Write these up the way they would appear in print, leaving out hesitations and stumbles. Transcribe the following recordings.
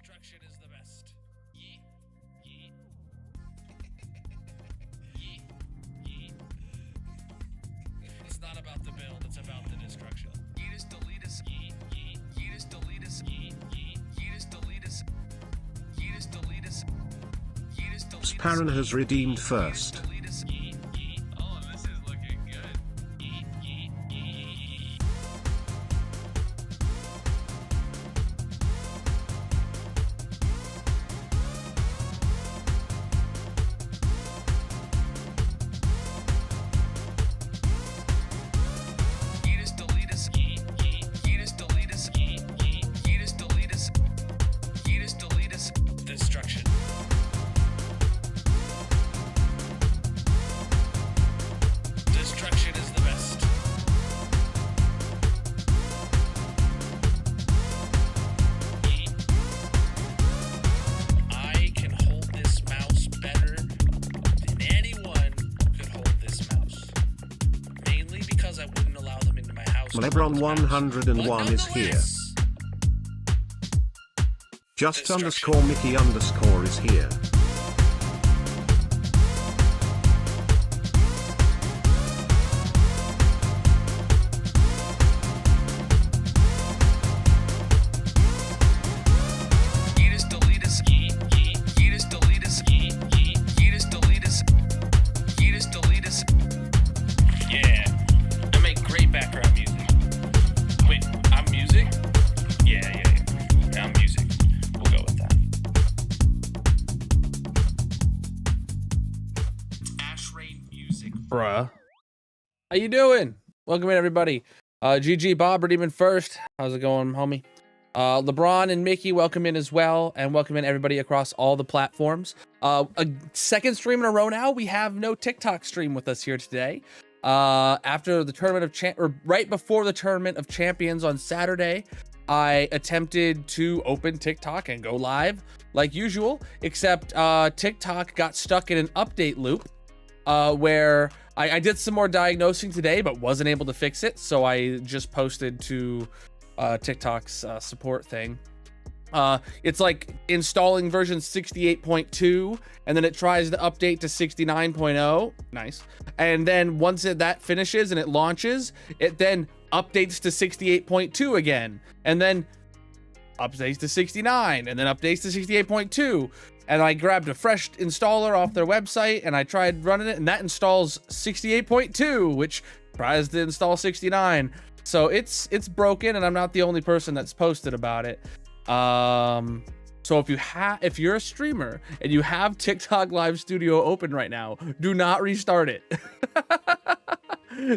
Destruction is the best. Yeet. Yeet. Yeet. Yeet. It's not about the build, it's about the destruction. Yeetus, deletus. Yeet. Yeet. Yeetus, deletus. Yeet. Yeet. Yeetus, deletus. Yeetus, deletus. Yeetus, deletus. Sparran has redeemed first. Oh, this is looking good. Yeet. Yeet. Yeet. Yeetus, deletus. Yeet. Yeet. Yeetus, deletus. Yeet. Yeet. Yeetus, deletus. Yeetus, deletus. Destruction. Destruction is the best. Yeet. I can hold this mouse better than anyone could hold this mouse. Mainly because I wouldn't allow them into my house. Lebron 101 is here. Nonetheless, Just Destruction. underscore Mickey underscore is here. Yeetus, deletus. Yeet. Yeet. Yeetus, deletus. Yeet. Yeet. Yeetus, deletus. Yeetus, deletus. Yeah. I make great background music. Wait, I'm music? Yeah. I'm music. We'll go with that. Ash Rain Music. Bruh. How you doing? Welcome in, everybody. GG Bob, Redeeman first. How's it going, homie? LeBron and Mickey, welcome in as well. And welcome in everybody across all the platforms. A second stream in a row now. We have no TikTok stream with us here today. After the tournament of right before the tournament of champions on Saturday, I attempted to open TikTok and go live like usual, except TikTok got stuck in an update loop where I did some more diagnosing today, but wasn't able to fix it. So I just posted to TikTok's support thing. It's like installing version 68.2, and then it tries to update to 69.0. Nice. And then once that finishes and it launches, it then updates to 68.2 again, and then updates to 69, and then updates to 68.2. And I grabbed a fresh installer off their website, and I tried running it, and that installs 68.2, which tries to install 69. So it's broken, and I'm not the only person that's posted about it. So if you're a streamer and you have TikTok Live Studio open right now, do not restart it.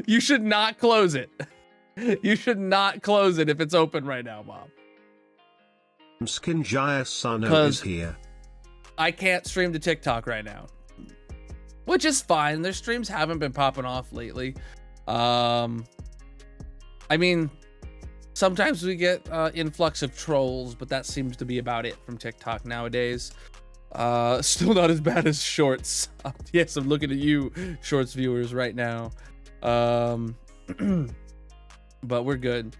You should not close it. You should not close it if it's open right now, Bob. Skinjaya Sano is 'Cause- here. I can't stream to TikTok right now, which is fine. Their streams haven't been popping off lately. I mean, sometimes we get influx of trolls, but that seems to be about it from TikTok nowadays. Still not as bad as Shorts. Yes, I'm looking at you, Shorts viewers, right now. But we're good.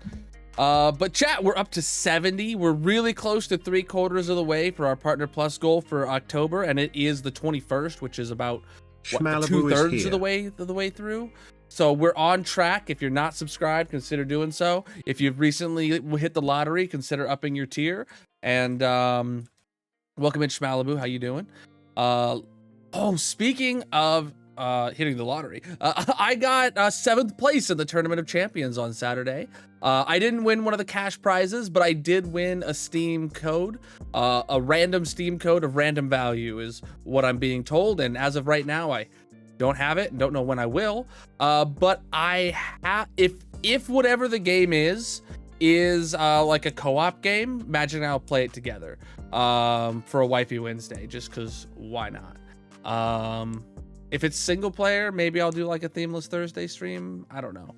But chat, we're up to 70. We're really close to 3/4 of the way for our Partner Plus goal for October, and it is the 21st, which is about Schmalibu is 2/3 here. of the way through. So we're on track. If you're not subscribed, consider doing so. If you've recently hit the lottery, consider upping your tier. And welcome in, Schmalibu. How you doing? Speaking of hitting the lottery, I got 7th place in the Tournament of Champions on Saturday. I didn't win one of the cash prizes, but I did win a Steam code. A random Steam code of random value is what I'm being told. And as of right now, I don't have it and don't know when I will. But I have, if whatever the game is like a co-op game, imagine I'll play it together for a Wifey Wednesday, just because why not? If it's single player, maybe I'll do like a Themeless Thursday stream. I don't know.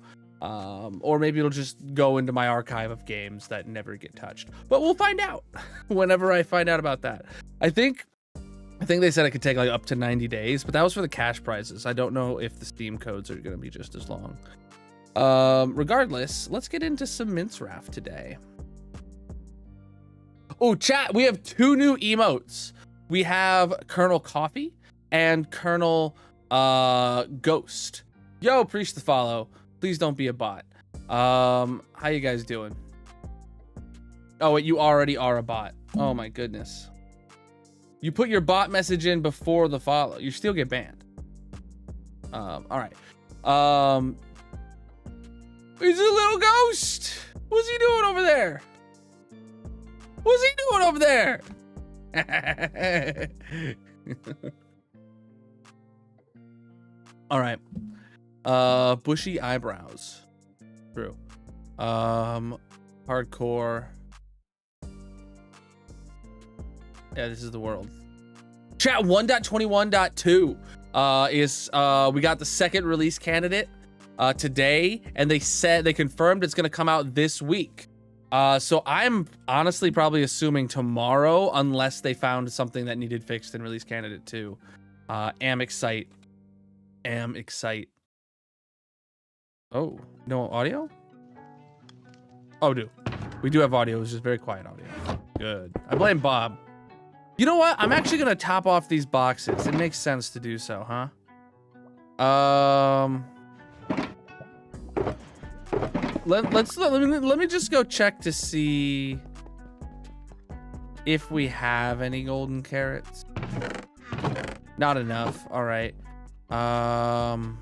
Or maybe it'll just go into my archive of games that never get touched. But we'll find out whenever I find out about that. I think they said it could take like up to 90 days, but that was for the cash prizes. I don't know if the Steam codes are going to be just as long. Regardless, let's get into some Mince Raft today. Oh, chat, we have 2 new emotes. We have Colonel Coffee and Colonel Ghost. Yo, appreciate the follow. Please don't be a bot. How you guys doing? Oh, wait, you already are a bot. Oh my goodness. You put your bot message in before the follow. You still get banned. All right. He's a little ghost. What's he doing over there? What's he doing over there? All right. Bushy eyebrows. True. Hardcore. Yeah, this is the world. Chat 1.21.2 is we got the second release candidate today, and they confirmed it's gonna come out this week. So I'm honestly probably assuming tomorrow, unless they found something that needed fixed in release candidate 2. Am excite. Oh, no audio? Oh, we do have audio. It's just very quiet audio. Good. I blame Bob. You know what? I'm actually gonna top off these boxes. It makes sense to do so, huh? Let me just go check to see if we have any golden carrots. Not enough. All right. 9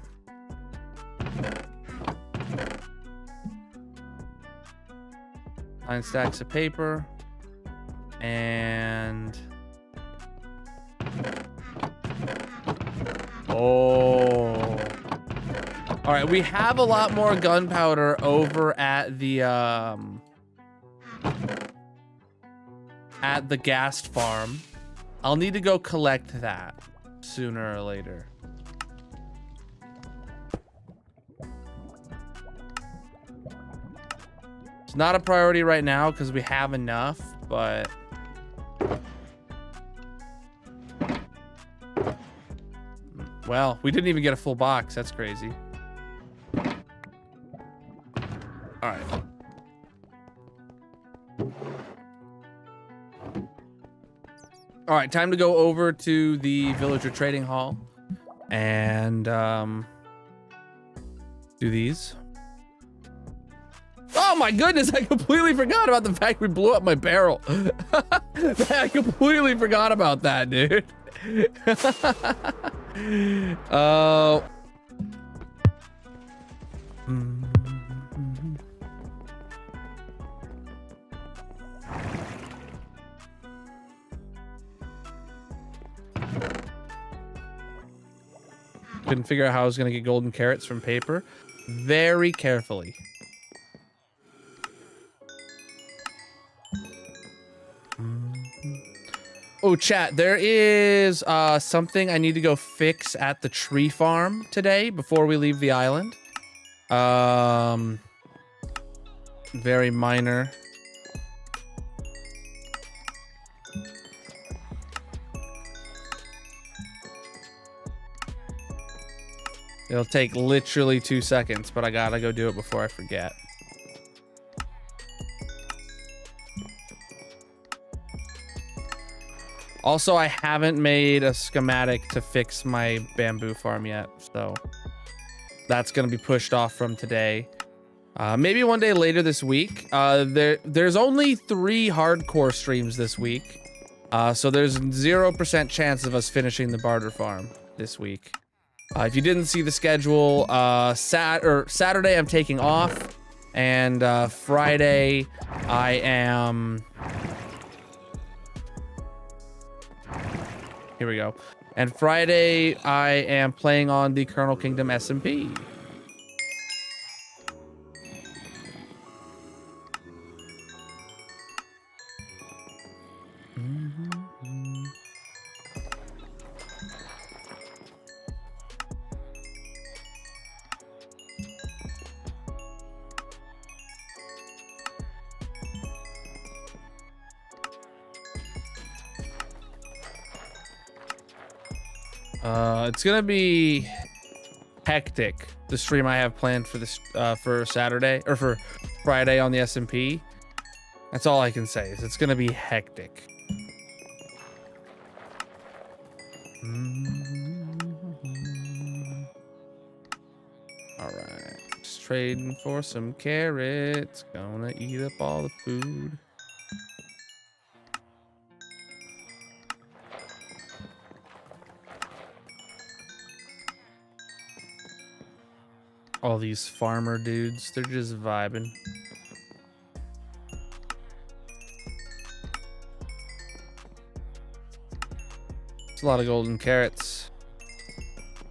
stacks of paper and oh. All right, we have a lot more gunpowder over at the ghast farm. I'll need to go collect that sooner or later. It's not a priority right now because we have enough, but well, we didn't even get a full box. That's crazy. All right. All right, time to go over to the villager trading hall and do these. Oh my goodness, I completely forgot about the fact we blew up my barrel. I completely forgot about that, dude. Couldn't figure out how I was gonna get golden carrots from paper. Very carefully. Oh, chat, there is something I need to go fix at the tree farm today before we leave the island. Very minor. It'll take literally 2 seconds, but I gotta go do it before I forget. Also, I haven't made a schematic to fix my bamboo farm yet, so that's gonna be pushed off from today. Maybe one day later this week. There's only 3 hardcore streams this week, so there's 0% chance of us finishing the barter farm this week. If you didn't see the schedule, Saturday I'm taking off, and Friday I am. Here we go. And Friday, I am playing on the Colonel Kingdom SMP. It's gonna be hectic, the stream I have planned for this for Saturday or for Friday on the SMP. That's all I can say. Is it's gonna be hectic. All right, just trading for some carrots. Gonna eat up all the food. All these farmer dudes, they're just vibing. It's a lot of golden carrots.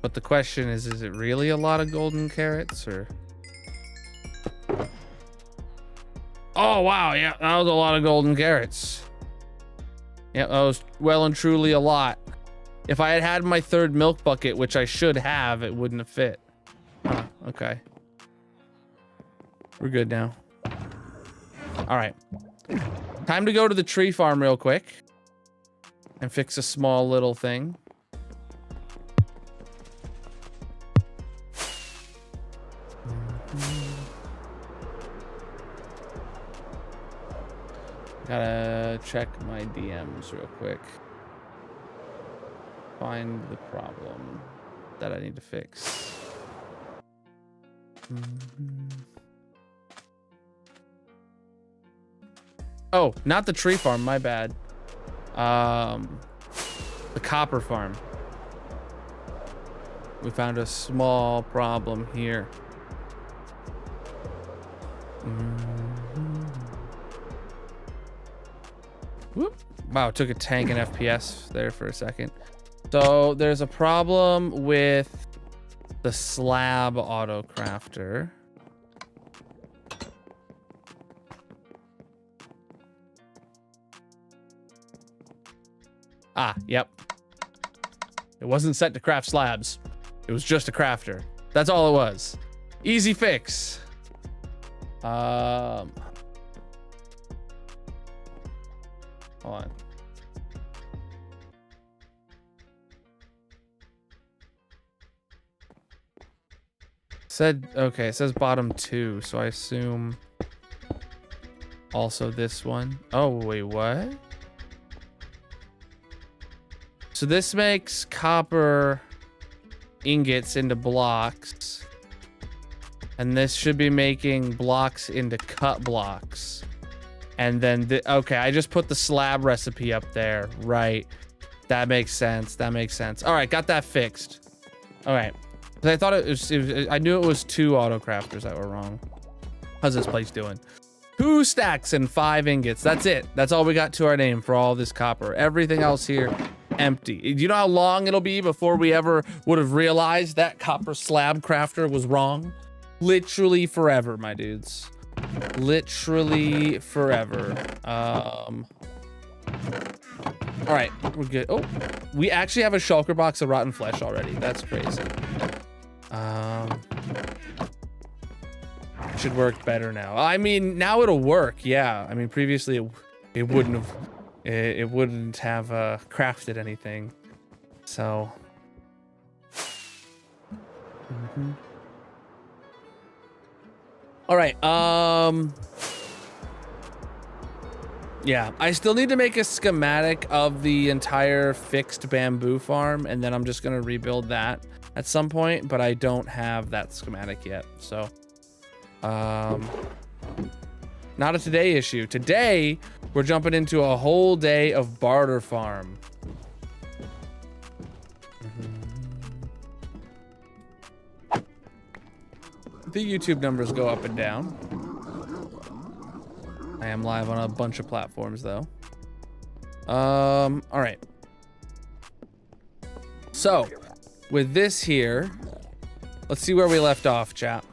But the question is it really a lot of golden carrots or? Oh, wow. Yeah, that was a lot of golden carrots. Yeah, that was well and truly a lot. If I had had my third milk bucket, which I should have, it wouldn't have fit. Huh, okay. We're good now. All right. Time to go to the tree farm real quick and fix a small little thing. Gotta check my DMs real quick. Find the problem that I need to fix. Oh, not the tree farm, my bad. The copper farm. We found a small problem here. Whoop. Wow, it took a tank and FPS there for a second. So there's a problem with the slab auto crafter. Ah, yep. It wasn't set to craft slabs. It was just a crafter. That's all it was. Easy fix. Hold on. Said, okay, it says bottom 2, so I assume also this one. Oh, wait, what? So this makes copper ingots into blocks. And this should be making blocks into cut blocks. And then, okay, I just put the slab recipe up there. Right. That makes sense. That makes sense. All right, got that fixed. All right. I thought it was I knew it was 2 auto crafters that were wrong. How's this place doing? 2 stacks and 5 ingots. That's it. That's all we got to our name for all this copper. Everything else here, empty. Do you know how long it'll be before we ever would have realized that copper slab crafter was wrong? Literally forever, my dudes. Literally forever. All right, we're good. Oh, we actually have a shulker box of rotten flesh already. That's crazy. Should work better now. I mean, now it'll work. Yeah. I mean, previously it wouldn't have. It wouldn't have crafted anything. So. All right. Yeah, I still need to make a schematic of the entire fixed bamboo farm, and then I'm just gonna rebuild that at some point, but I don't have that schematic yet. So, not a today issue. Today, we're jumping into a whole day of Barter farm. The YouTube numbers go up and down. I am live on a bunch of platforms though. All right. So with this here, let's see where we left off, chat.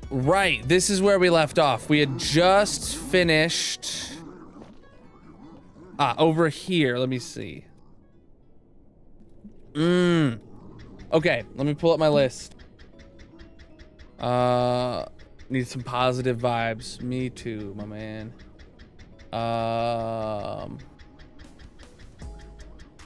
Right, this is where we left off. We had just finished over here. Let me see. Okay, let me pull up my list. Need some positive vibes. Me too, my man.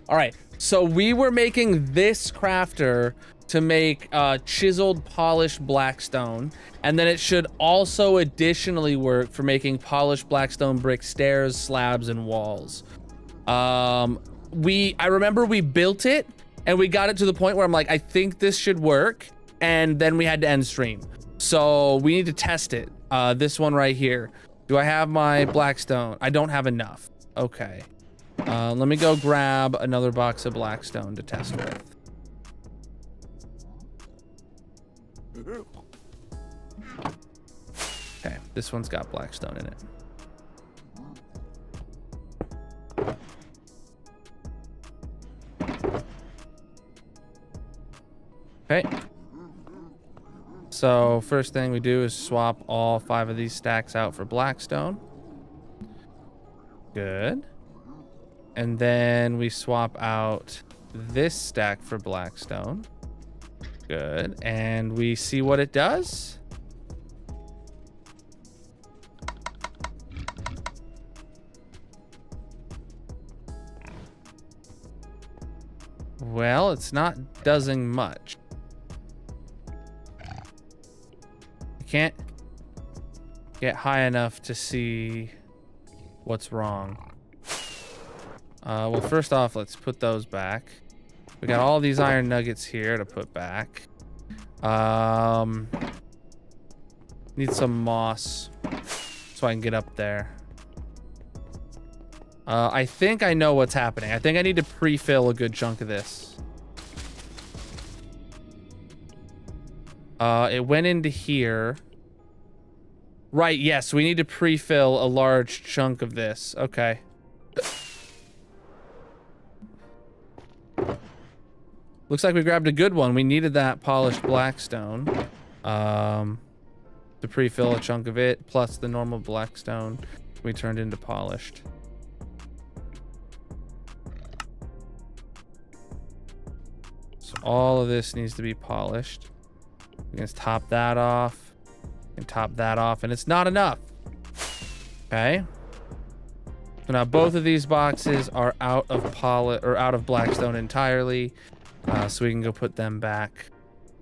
All right, so we were making this crafter to make chiseled polished blackstone, and then it should also additionally work for making polished blackstone brick stairs, slabs, and walls. I remember we built it and we got it to the point where I'm like, I think this should work, and then we had to end stream. So we need to test it. This one right here. Do I have my blackstone? I don't have enough. Okay. Let me go grab another box of blackstone to test with. Okay, this one's got blackstone in it. Okay. So first thing we do is swap all 5 of these stacks out for blackstone. Good. And then we swap out this stack for blackstone. Good. And we see what it does. Well, it's not doing much. I can't get high enough to see what's wrong. Well, first off, let's put those back. We got all these iron nuggets here to put back. Need some moss so I can get up there. I think I know what's happening. I think I need to pre-fill a good chunk of this. It went into here. Right, yes, we need to pre-fill a large chunk of this. Okay. Looks like we grabbed a good one. We needed that polished blackstone to pre-fill a chunk of it, plus the normal blackstone we turned into polished. So all of this needs to be polished. We can top that off and top that off, and it's not enough. Okay. So now both of these boxes are out of blackstone entirely. So we can go put them back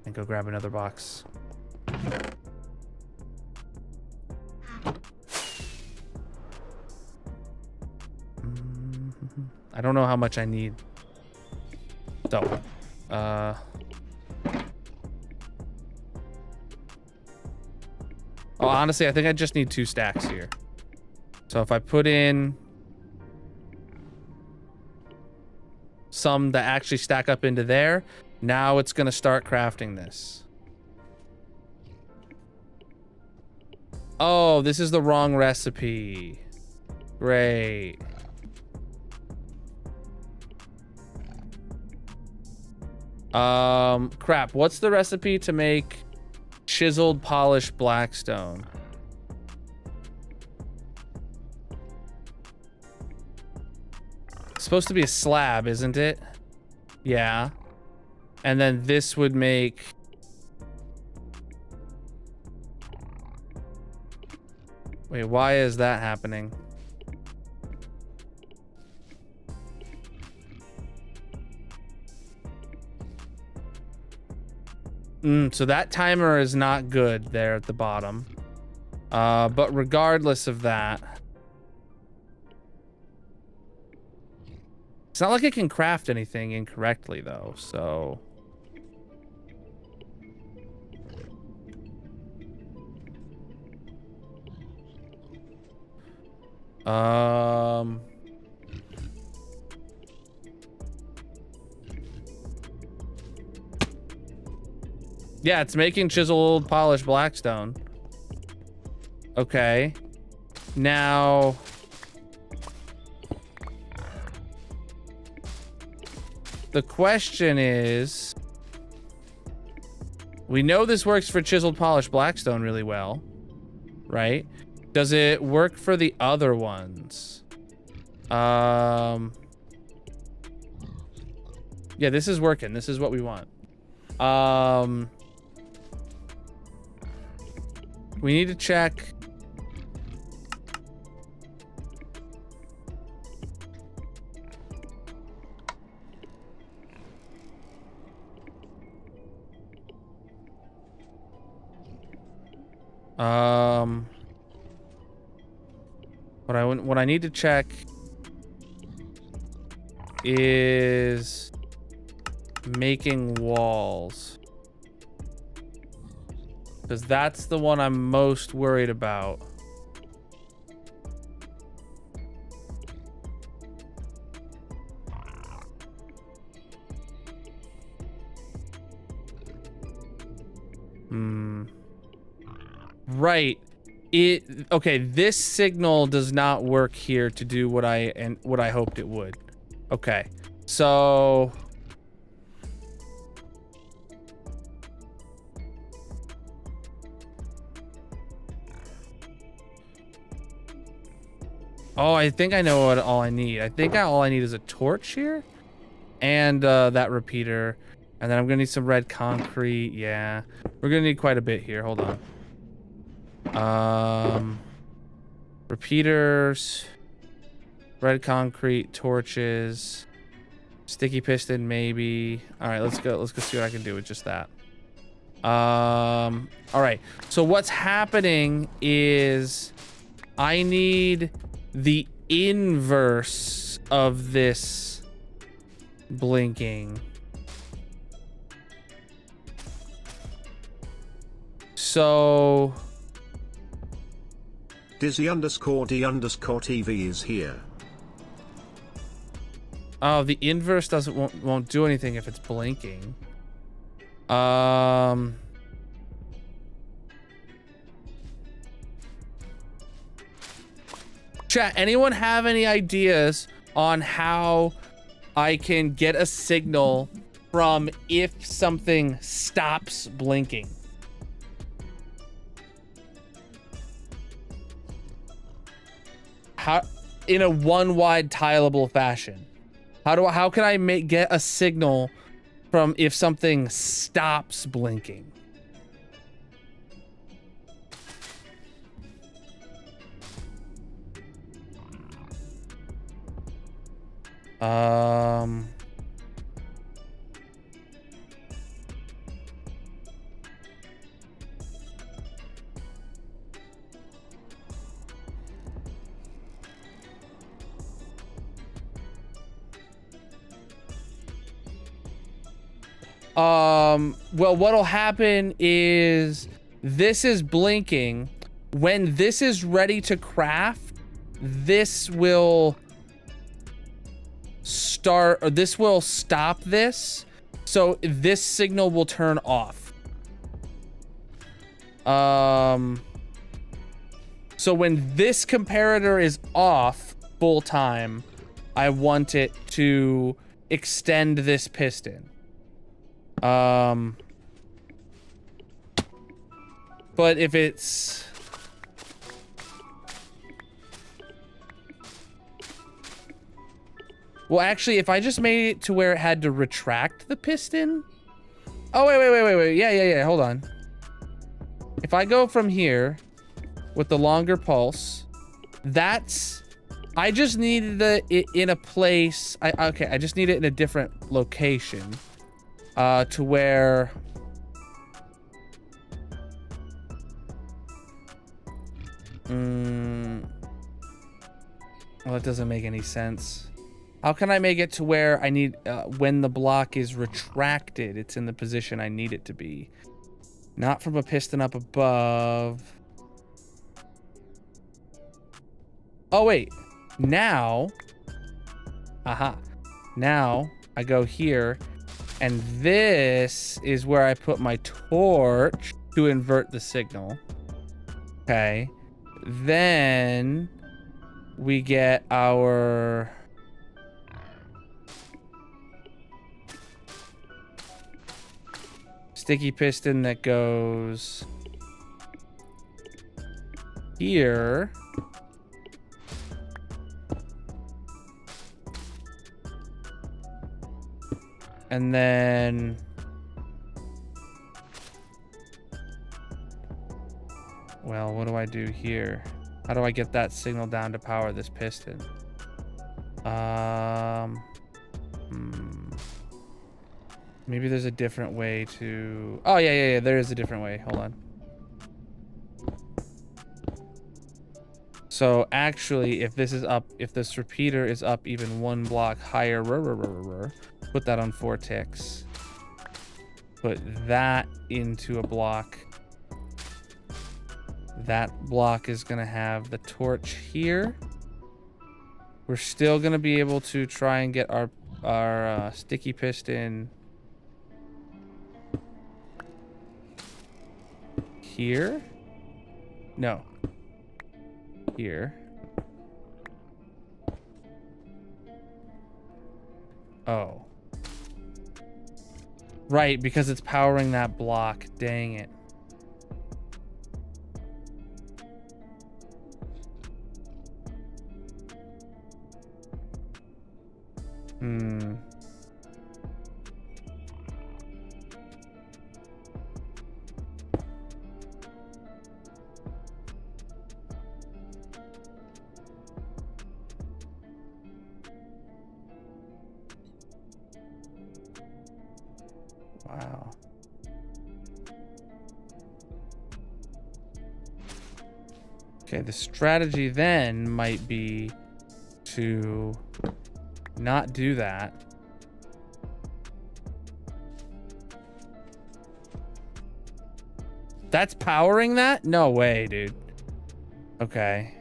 and go grab another box. I don't know how much I need. So, oh, honestly, I think I just need 2 stacks here. So if I put in some that actually stack up into there, now it's gonna start crafting this. Oh, this is the wrong recipe. Great. Crap, what's the recipe to make chiseled polished blackstone? It's supposed to be a slab, isn't it? Yeah. And then this would make... Wait, why is that happening? So that timer is not good there at the bottom. But regardless of that, it's not like it can craft anything incorrectly though, so. Yeah, it's making chiseled polished blackstone. Okay. Now... the question is... we know this works for chiseled polished blackstone really well, right? Does it work for the other ones? Yeah, this is working. This is what we want. We need to check. What I need to check is making walls, because that's the one I'm most worried about. Right. Okay, this signal does not work here to do what I hoped it would. Okay. So oh, I think I know what all I need. I think all I need is a torch here and that repeater, and then I'm gonna need some red concrete. Yeah, we're gonna need quite a bit here. Hold on. Repeaters, red concrete, torches, sticky piston, maybe. All right, let's go see what I can do with just that. All right, so what's happening is I need the inverse of this blinking. So Dizzy_D_TV is here. oh, the inverse won't do anything if it's blinking. Chat, anyone have any ideas on how I can get a signal from if something stops blinking? How, in a one-wide tileable fashion? How can I get a signal from if something stops blinking? Well, what'll happen is this is blinking. When this is ready to craft, this will start, or this will stop this. So this signal will turn off. So when this comparator is off full time, I want it to extend this piston. But if it's well, actually, if I just made it to where it had to retract the piston. Oh, wait. Yeah. Hold on. If I go from here with the longer pulse, that's, I just needed it in a place. Okay, I just need it in a different location. To where well, it doesn't make any sense. How can I make it to where I need when the block is retracted, it's in the position I need it to be? Not from a piston up above. Oh wait, now now I go here, and this is where I put my torch to invert the signal. Okay. Then we get our sticky piston that goes here. And then well, what do I do here? How do I get that signal down to power this piston? Maybe there's a different way to... Oh, yeah, there is a different way. Hold on. So actually, if this is up, if this repeater is up even one block higher, put that on 4 ticks. Put that into a block. That block is gonna have the torch here. We're still gonna be able to try and get our sticky piston here. No. Here. Oh. Right, because it's powering that block. Dang it. Wow. Okay, the strategy then might be to not do that. That's powering that? No way, dude. Okay.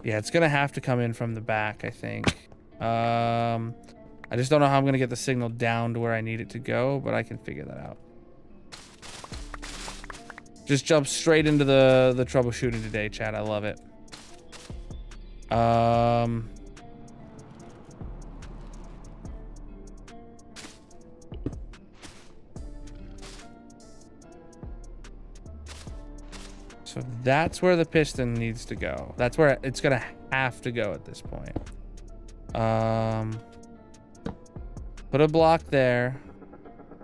Yeah, it's gonna have to come in from the back, I think. I just don't know how I'm gonna get the signal down to where I need it to go, but I can figure that out. Just jump straight into the troubleshooting today, chat. I love it. So that's where the piston needs to go. That's where it's gonna have to go at this point. Put a block there,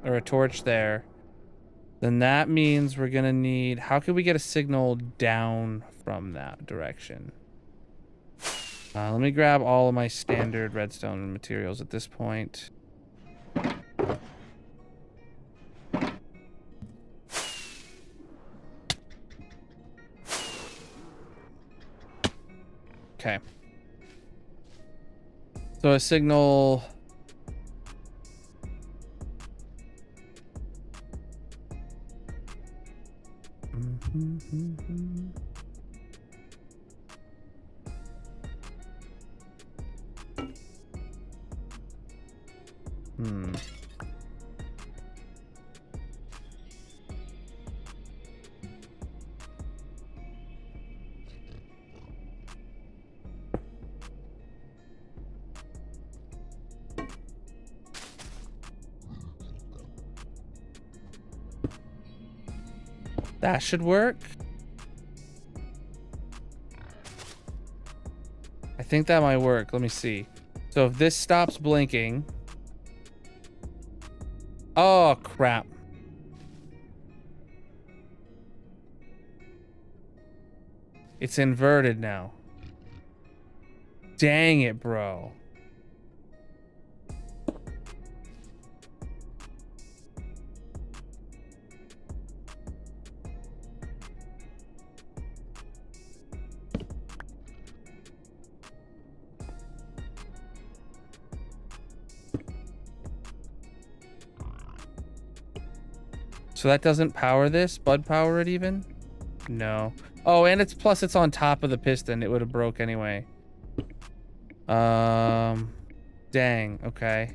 or a torch there. Then that means we're gonna need, how can we get a signal down from that direction? Let me grab all of my standard redstone materials at this point. Okay. So a signal... That should work. I think that might work. Let me see. So if this stops blinking... Oh, crap. It's inverted now. Dang it, bro. So that doesn't power this? Bud power it even? No. Oh, and it's plus it's on top of the piston. It would have broke anyway. Dang. Okay.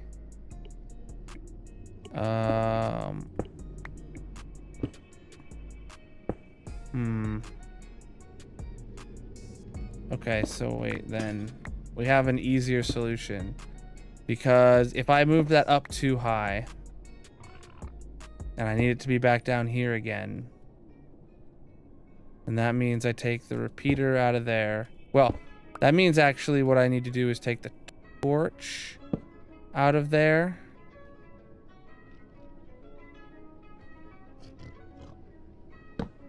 Okay, so wait, then we have an easier solution. Because if I move that up too high, and I need it to be back down here again, and that means I take the repeater out of there. Well, that means actually what I need to do is take the torch out of there.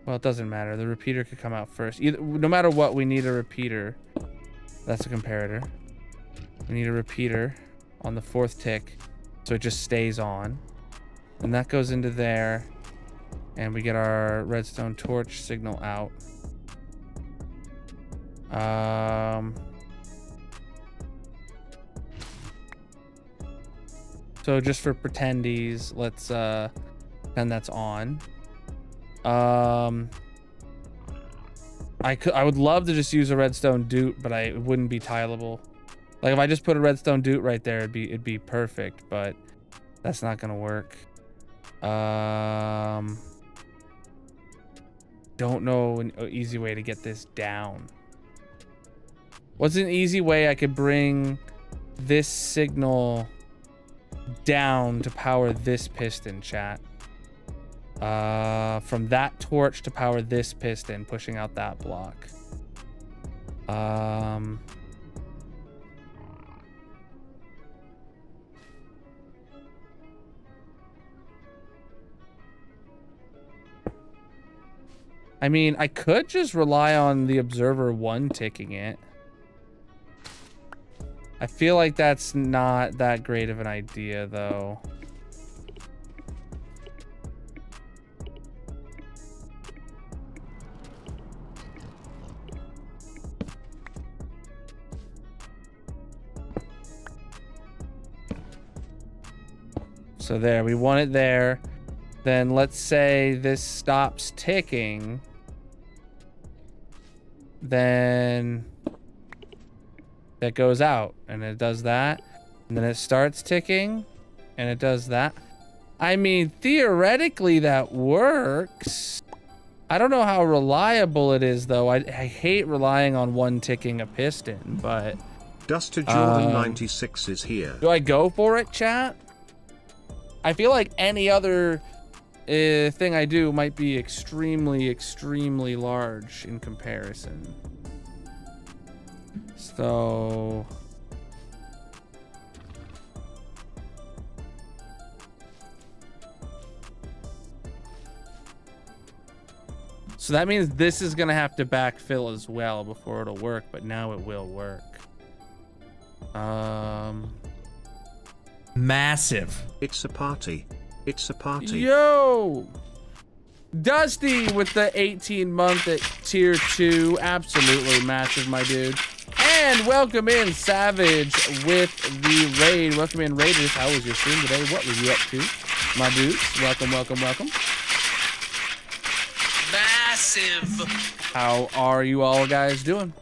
Well, it doesn't matter. The repeater could come out first. No matter what, we need a repeater. That's a comparator. We need a repeater on the 4th tick, so it just stays on. And that goes into there, and we get our redstone torch signal out. So just for pretendies, let's pretend that's on. I would love to just use a redstone doot, but it wouldn't be tileable. Like if I just put a redstone doot right there, it'd be perfect, but that's not gonna work. Don't know an easy way to get this down. What's an easy way I could bring this signal down to power this piston, chat? From that torch to power this piston, pushing out that block. I mean, I could just rely on the observer 1 ticking it. I feel like that's not that great of an idea, though. So there, we want it there. Then let's say this stops ticking. Then that goes out and it does that. And then it starts ticking and it does that. I mean, theoretically that works. I don't know how reliable it is though. I hate relying on one ticking a piston, but Duster Jordan 96 is here. do I go for it, chat? I feel like any other thing I do might be extremely, extremely large in comparison. So that means this is gonna have to backfill as well before it'll work, but now it will work. Massive. It's a party. It's a party. Yo! Dusty with the 18-month at tier 2. Absolutely massive, my dude. And welcome in Savage with the raid. Welcome in Raiders. How was your stream today? What were you up to, my dudes? Welcome, welcome, welcome. Massive. How are you all guys doing?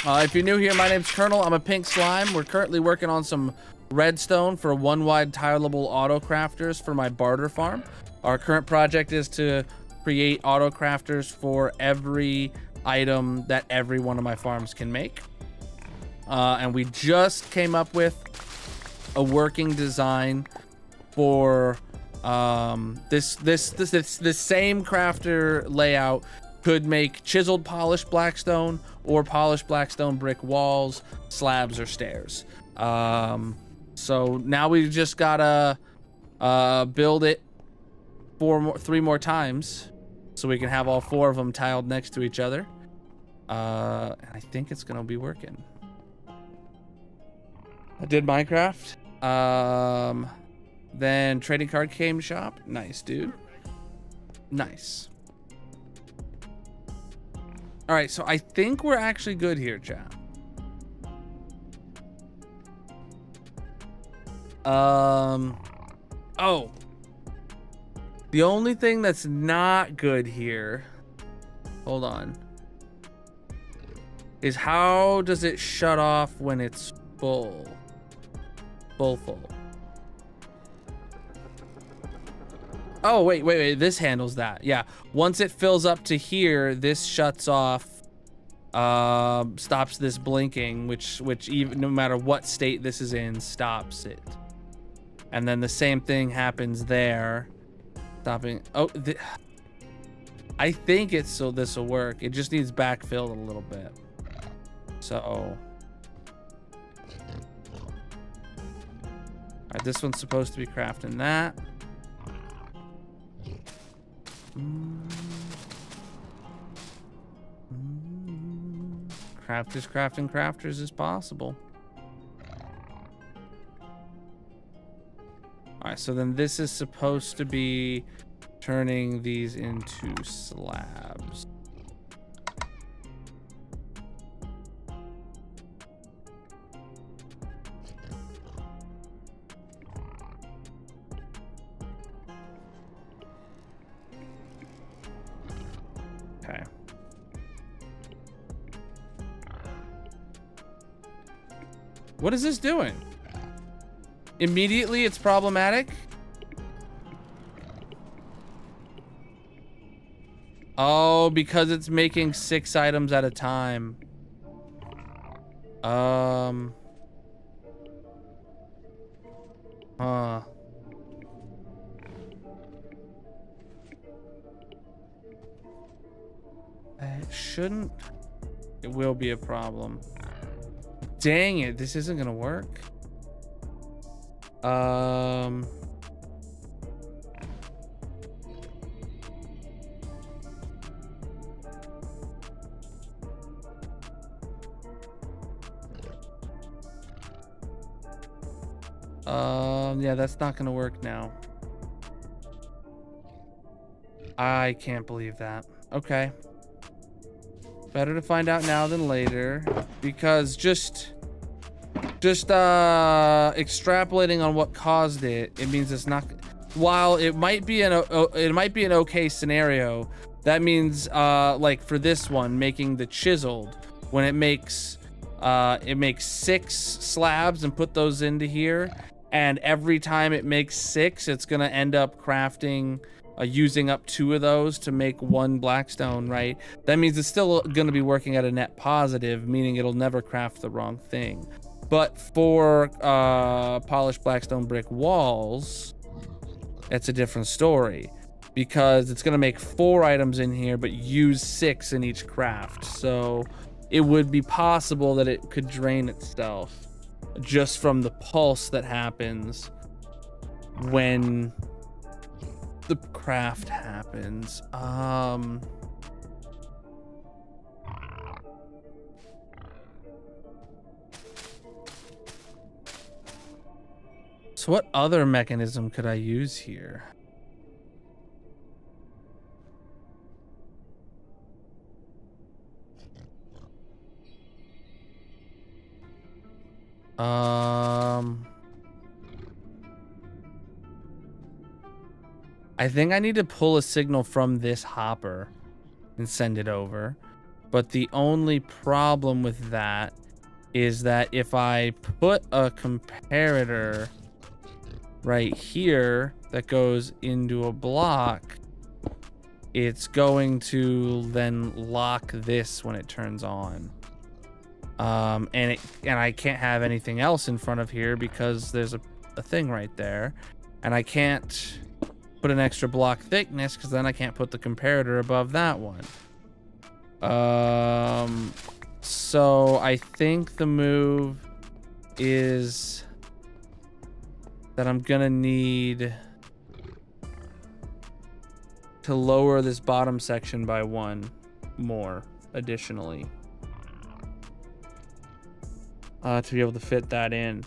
If you're new here, my name's Colonel. I'm a pink slime. We're currently working on some redstone for 1-wide tileable auto crafters for my barter farm. Our current project is to create auto crafters for every item that every one of my farms can make. And we just came up with a working design for this same crafter layout could make chiseled polished blackstone or polished blackstone brick walls, slabs, or stairs. So now we just gotta build it 3 more times so we can have all 4 of them tiled next to each other. I think it's gonna be working. I did Minecraft. Then trading card game shop. Nice, dude. Nice. All right, so I think we're actually good here, chat. Oh, the only thing that's not good here, hold on, is how does it shut off when it's full? Full. Oh, wait, this handles that. Yeah, once it fills up to here, this shuts off, stops this blinking, which even no matter what state this is in, stops it. And then the same thing happens there. Stopping. Oh, I think it's so this will work. It just needs backfilled a little bit. So, all right, this one's supposed to be crafting that. Crafters crafting crafters is possible. All right, so then this is supposed to be turning these into slabs. Okay. What is this doing? Immediately it's problematic? Oh, because it's making 6 items at a time. Huh. It shouldn't. It will be a problem. Dang it, this isn't gonna work. Yeah, that's not gonna work now. I can't believe that. Okay. Better to find out now than later, because just extrapolating on what caused it, it means it's not. While it might be an okay scenario, that means like for this one, making the chiseled, when it makes 6 slabs and put those into here, and every time it makes 6, it's gonna end up crafting. Using up 2 of those to make 1 blackstone, right? That means it's still gonna be working at a net positive, meaning it'll never craft the wrong thing. But for polished blackstone brick walls, it's a different story, because it's gonna make 4 items in here, but use 6 in each craft. So it would be possible that it could drain itself just from the pulse that happens when the craft happens. So what other mechanism could I use here? I think I need to pull a signal from this hopper and send it over. But the only problem with that is that if I put a comparator right here that goes into a block, it's going to then lock this when it turns on. And I can't have anything else in front of here because there's a thing right there. And I can't put an extra block thickness because then I can't put the comparator above that one. So I think the move is that I'm gonna need to lower this bottom section by 1 more additionally to be able to fit that in.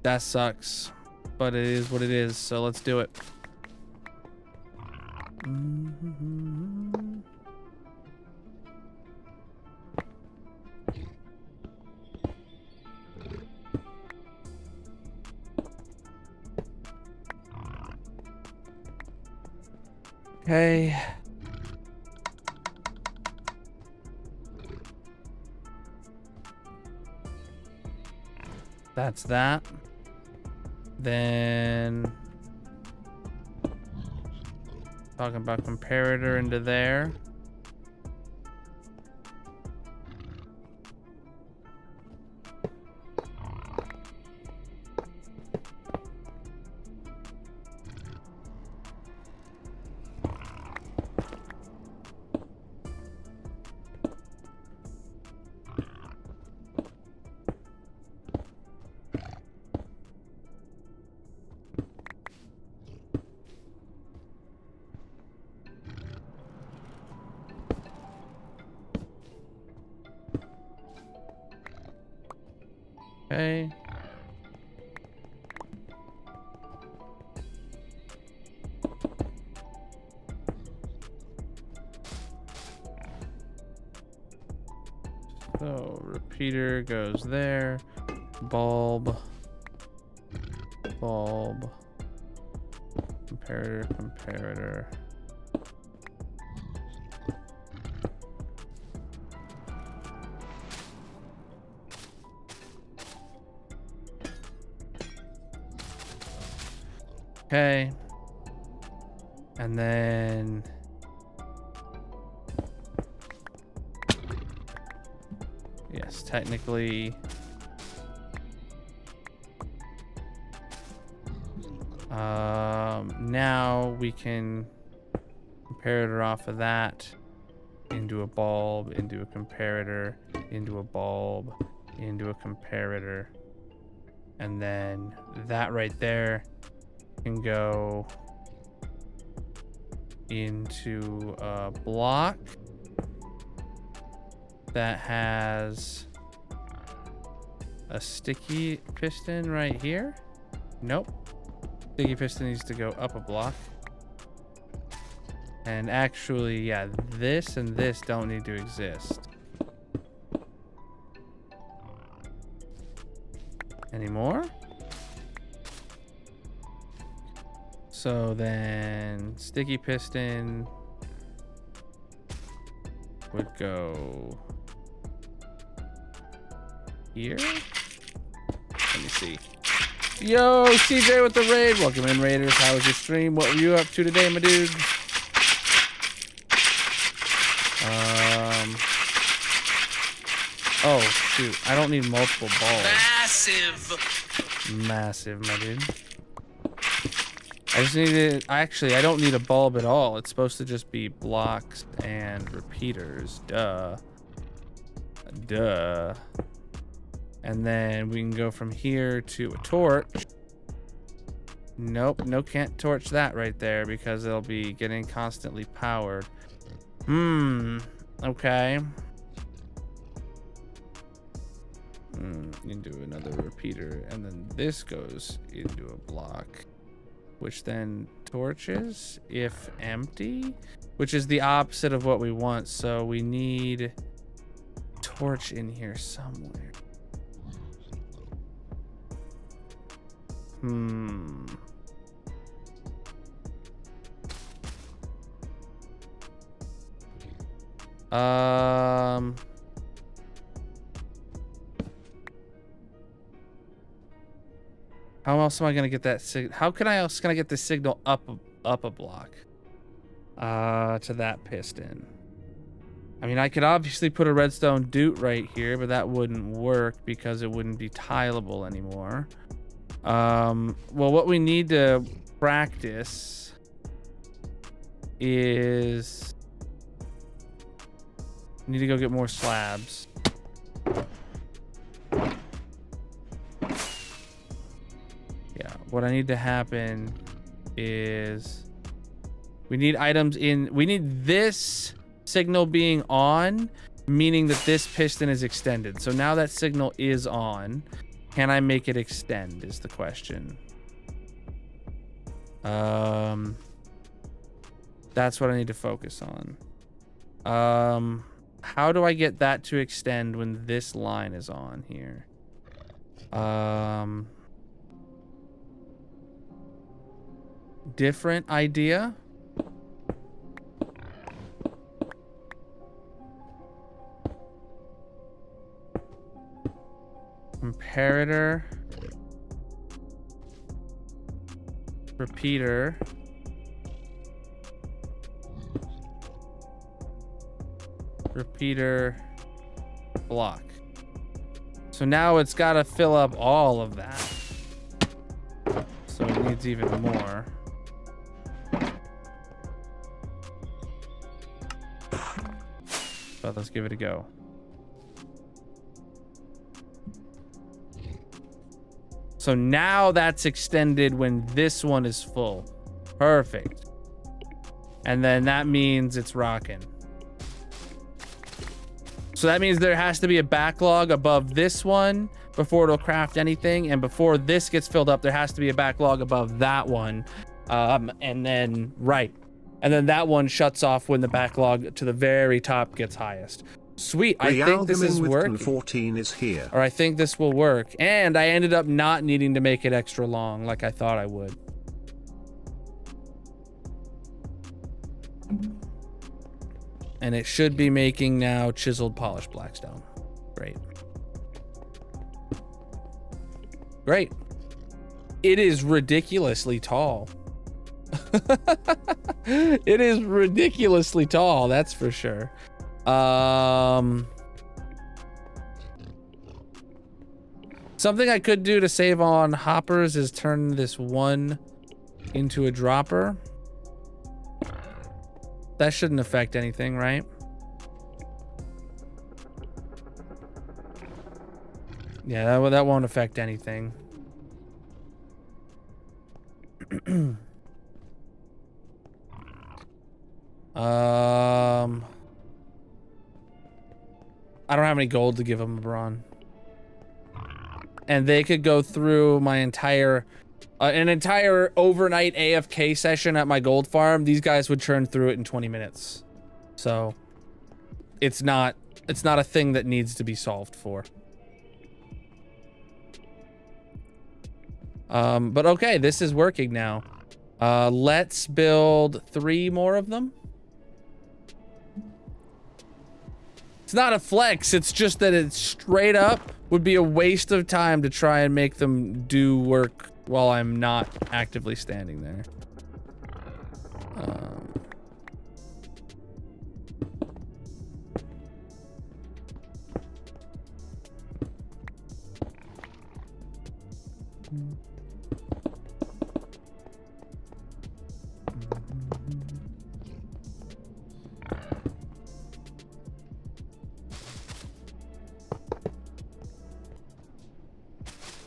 That sucks, but it is what it is, so let's do it. Okay. That's that. Then talking about comparator into there. Okay. So repeater goes there. Bulb. Bulb. Comparator, comparator. Okay. And then yes, technically now we can comparator off of that into a bulb, into a comparator, into a bulb, into a comparator, and then that right there can go into a block that has a sticky piston right here. Nope. Sticky piston needs to go up a block. And actually, yeah, this and this don't need to exist anymore. So then sticky piston would go here. Let me see. Yo, CJ with the raid. Welcome in, Raiders. How was your stream? What were you up to today, my dude? Oh, shoot. I don't need multiple balls. Massive, my dude. I just needed... Actually, I don't need a bulb at all. It's supposed to just be blocks and repeaters. Duh. Duh. And then we can go from here to a torch. Nope, no, can't torch that right there because it'll be getting constantly powered. Okay. Into another repeater, and then this goes into a block, which then torches if empty, which is the opposite of what we want. So we need torch in here somewhere. How else am I gonna get that signal? How can I else gonna get the signal up a block to that piston? I mean, I could obviously put a redstone doot right here, but that wouldn't work because it wouldn't be tileable anymore. Well, what we need to practice is we need to go get more slabs. Yeah, what I need to happen is we need items in, we need this signal being on, meaning that this piston is extended. So now that signal is on. Can I make it extend is the question. That's what I need to focus on. How do I get that to extend when this line is on here? Different idea. Comparator, repeater, repeater, block. So now it's got to fill up all of that. So it needs even more. But let's give it a go. So now that's extended when this one is full. Perfect. And then that means it's rocking. So that means there has to be a backlog above this one before it'll craft anything. And before this gets filled up, there has to be a backlog above that one. And then, right. And then that one shuts off when the backlog to the very top gets highest. Sweet, I think this is working. 14 is here. Or I think this will work. And I ended up not needing to make it extra long like I thought I would. And it should be making now chiseled polished blackstone. Great. Great. It is ridiculously tall. It is ridiculously tall, that's for sure. Something I could do to save on hoppers is turn this one into a dropper. That shouldn't affect anything, right? Yeah, that won't affect anything. I don't have any gold to give them, LeBron. And they could go through my entire, an entire overnight AFK session at my gold farm. These guys would churn through it in 20 minutes. So it's not a thing that needs to be solved for. But okay, this is working now. Let's build 3 more of them. It's not a flex, it's just that it's straight up would be a waste of time to try and make them do work while I'm not actively standing there.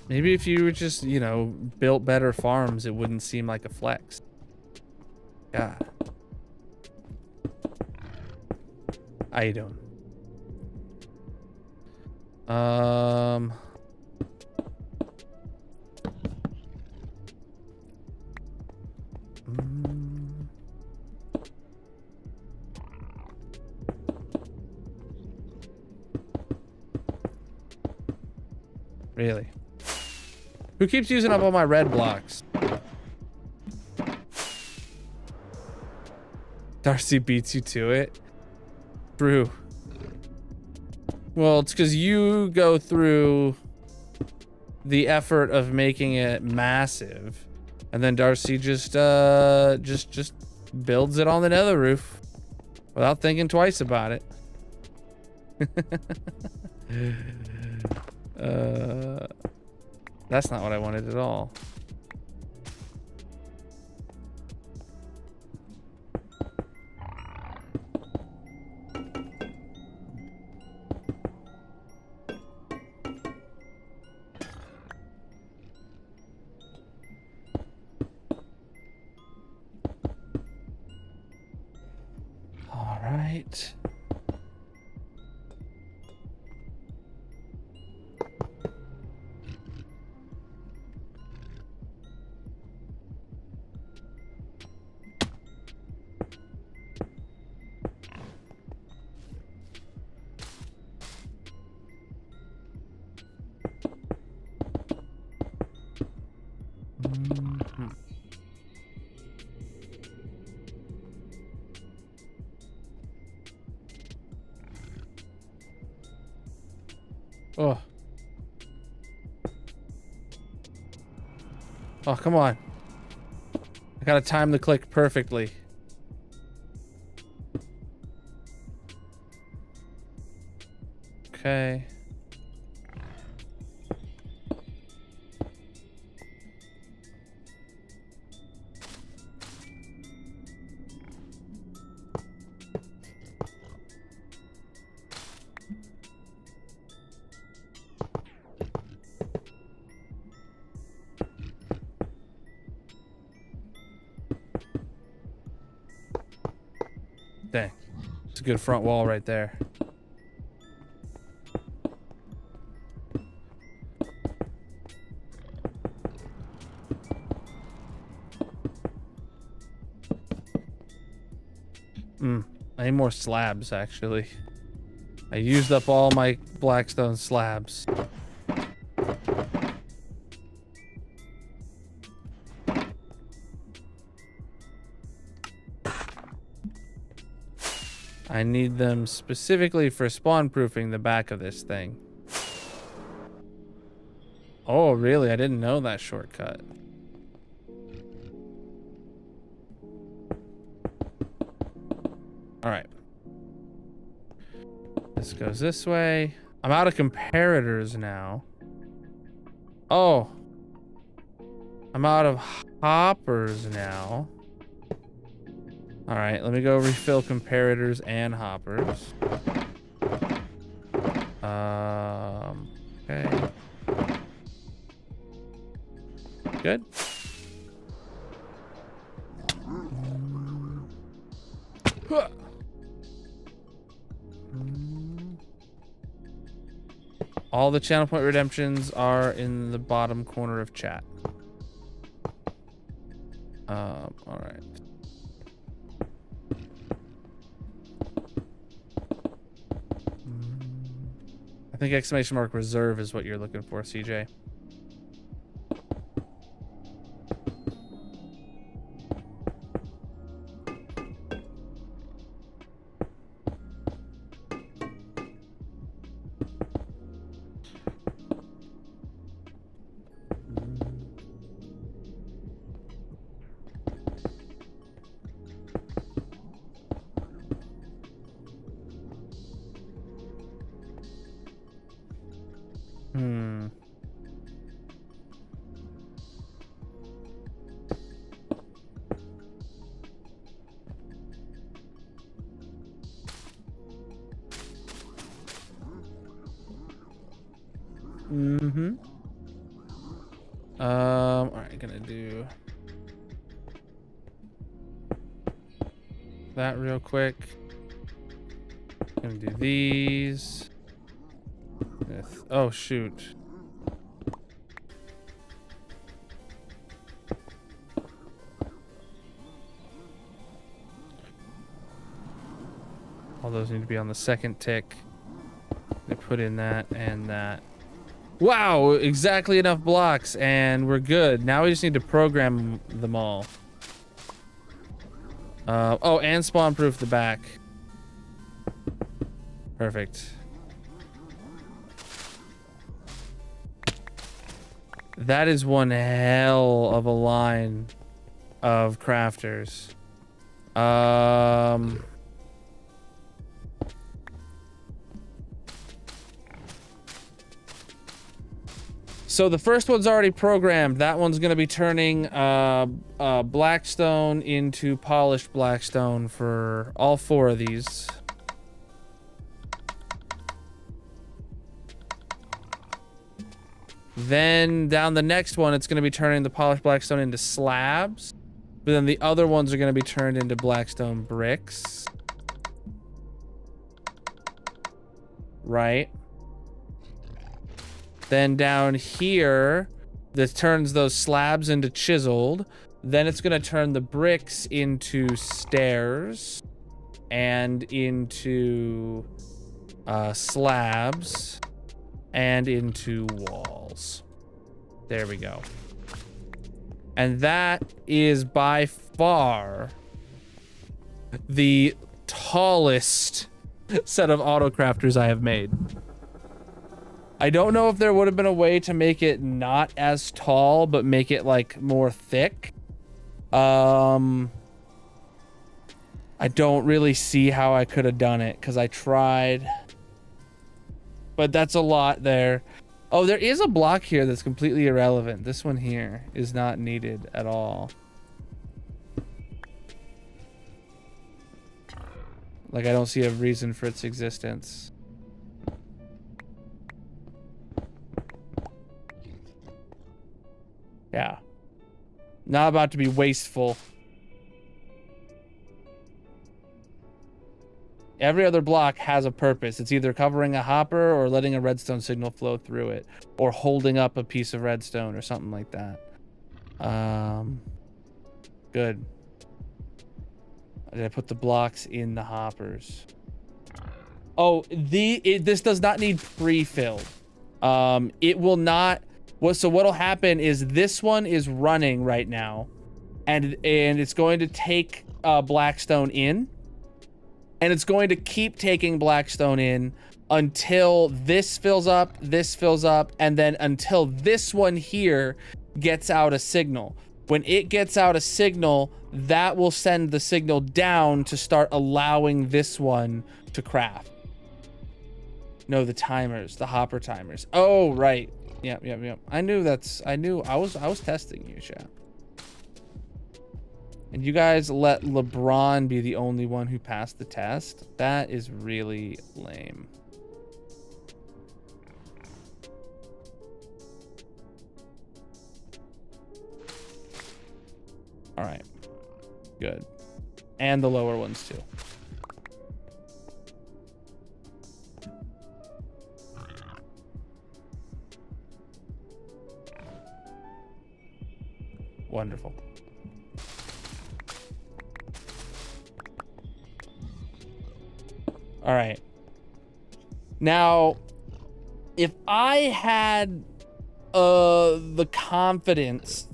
Maybe if you were just, you know, built better farms, it wouldn't seem like a flex. God. How you doing? Really? Who keeps using up all my red blocks? Darcy beats you to it? True. Well, it's because you go through the effort of making it massive, and then Darcy just builds it on the nether roof without thinking twice about it. That's not what I wanted at all. All right. Oh. Oh, come on. I gotta time the click perfectly. Okay. Dang. It's a good front wall right there. I need more slabs, actually. I used up all my blackstone slabs. I need them specifically for spawn proofing the back of this thing. Oh, really? I didn't know that shortcut. All right. This goes this way. I'm out of comparators now. Oh. I'm out of hoppers now. All right, let me go refill comparators and hoppers. Okay. Good. All the channel point redemptions are in the bottom corner of chat. All right. I think exclamation mark reserve is what you're looking for, CJ. All right, gonna do that real quick. Gonna do these. Oh shoot. All those need to be on the second tick. I put in that and that. Wow, exactly enough blocks and we're good. Now we just need to program them all. Oh, and spawn proof the back. Perfect. That is one hell of a line of crafters. So the first one's already programmed. That one's going to be turning blackstone into polished blackstone for all 4 of these. Then down the next one, it's going to be turning the polished blackstone into slabs. But then the other ones are going to be turned into blackstone bricks. Right. Then down here, this turns those slabs into chiseled. Then it's going to turn the bricks into stairs and into slabs and into walls. There we go. And that is by far the tallest set of autocrafters I have made. I don't know if there would have been a way to make it not as tall, but make it like more thick. I don't really see how I could have done it because I tried. But that's a lot there. Oh, there is a block here that's completely irrelevant. This one here is not needed at all. Like, I don't see a reason for its existence. Yeah. Not about to be wasteful. Every other block has a purpose. It's either covering a hopper or letting a redstone signal flow through it, or holding up a piece of redstone or something like that. Good. Did I put the blocks in the hoppers? Oh, this does not need pre-filled. It will not. So what'll happen is this one is running right now, and it's going to take blackstone in. And it's going to keep taking blackstone in until this fills up, and then until this one here gets out a signal. When it gets out a signal, that will send the signal down to start allowing this one to craft. No, the timers, the hopper timers. Oh, right. Yep. I knew I was testing you, chat. And you guys let LeBron be the only one who passed the test. That is really lame. All right, good. And the lower ones too. Wonderful. All right. Now, if I had the confidence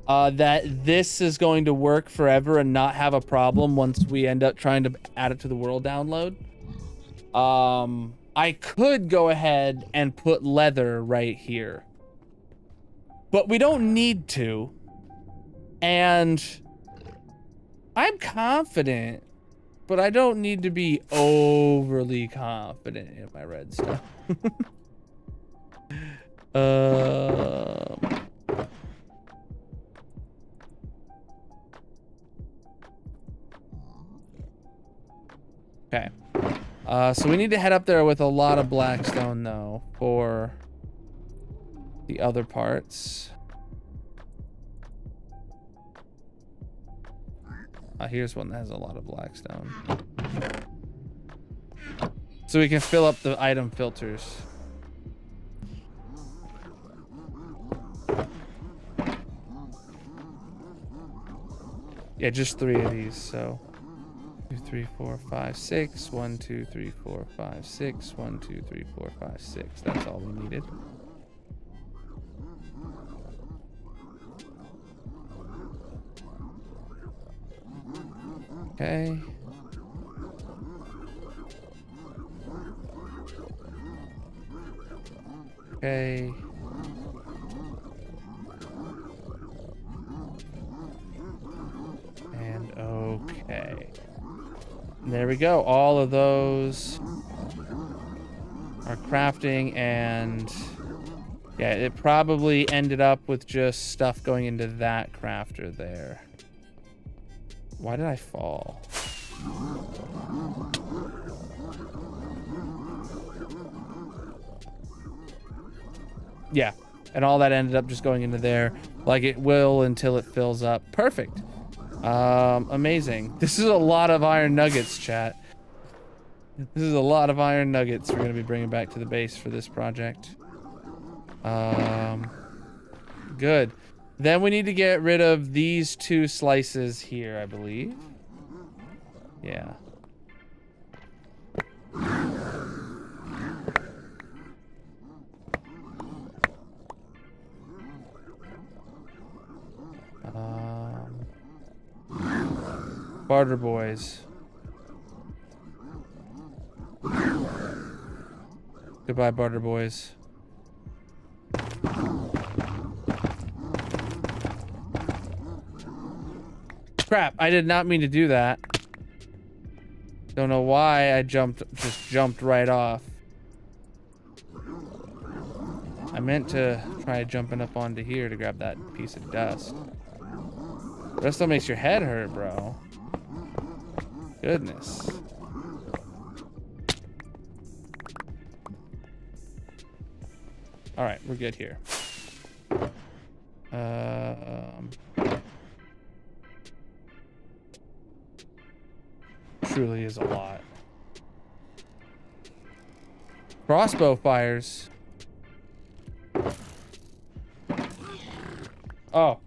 that this is going to work forever and not have a problem once we end up trying to add it to the world download, I could go ahead and put leather right here. But we don't need to. And I'm confident, but I don't need to be overly confident in my red stuff. Okay. So we need to head up there with a lot of blackstone though for the other parts. Here's one that has a lot of blackstone. So we can fill up the item filters. Yeah, just 3 of these, so 2, 3, 4, 5, 6. 1, 2, 3, 4, 5, 6. 1, 2, 3, 4, 5, 6. That's all we needed. Okay. Okay. And okay. There we go. All of those are crafting, and yeah, it probably ended up with just stuff going into that crafter there. Why did I fall? Yeah, and all that ended up just going into there like it will until it fills up. Perfect. Amazing. This is a lot of iron nuggets, chat. This is a lot of iron nuggets we're going to be bringing back to the base for this project. Good. Then we need to get rid of these 2 slices here, I believe. Yeah. Barter boys. Goodbye, Barter boys. Crap, I did not mean to do that. Don't know why I just jumped right off. I meant to try jumping up onto here to grab that piece of dust. That still makes your head hurt, bro. Goodness. All right, we're good here. Truly is a lot. Crossbow fires. Oh,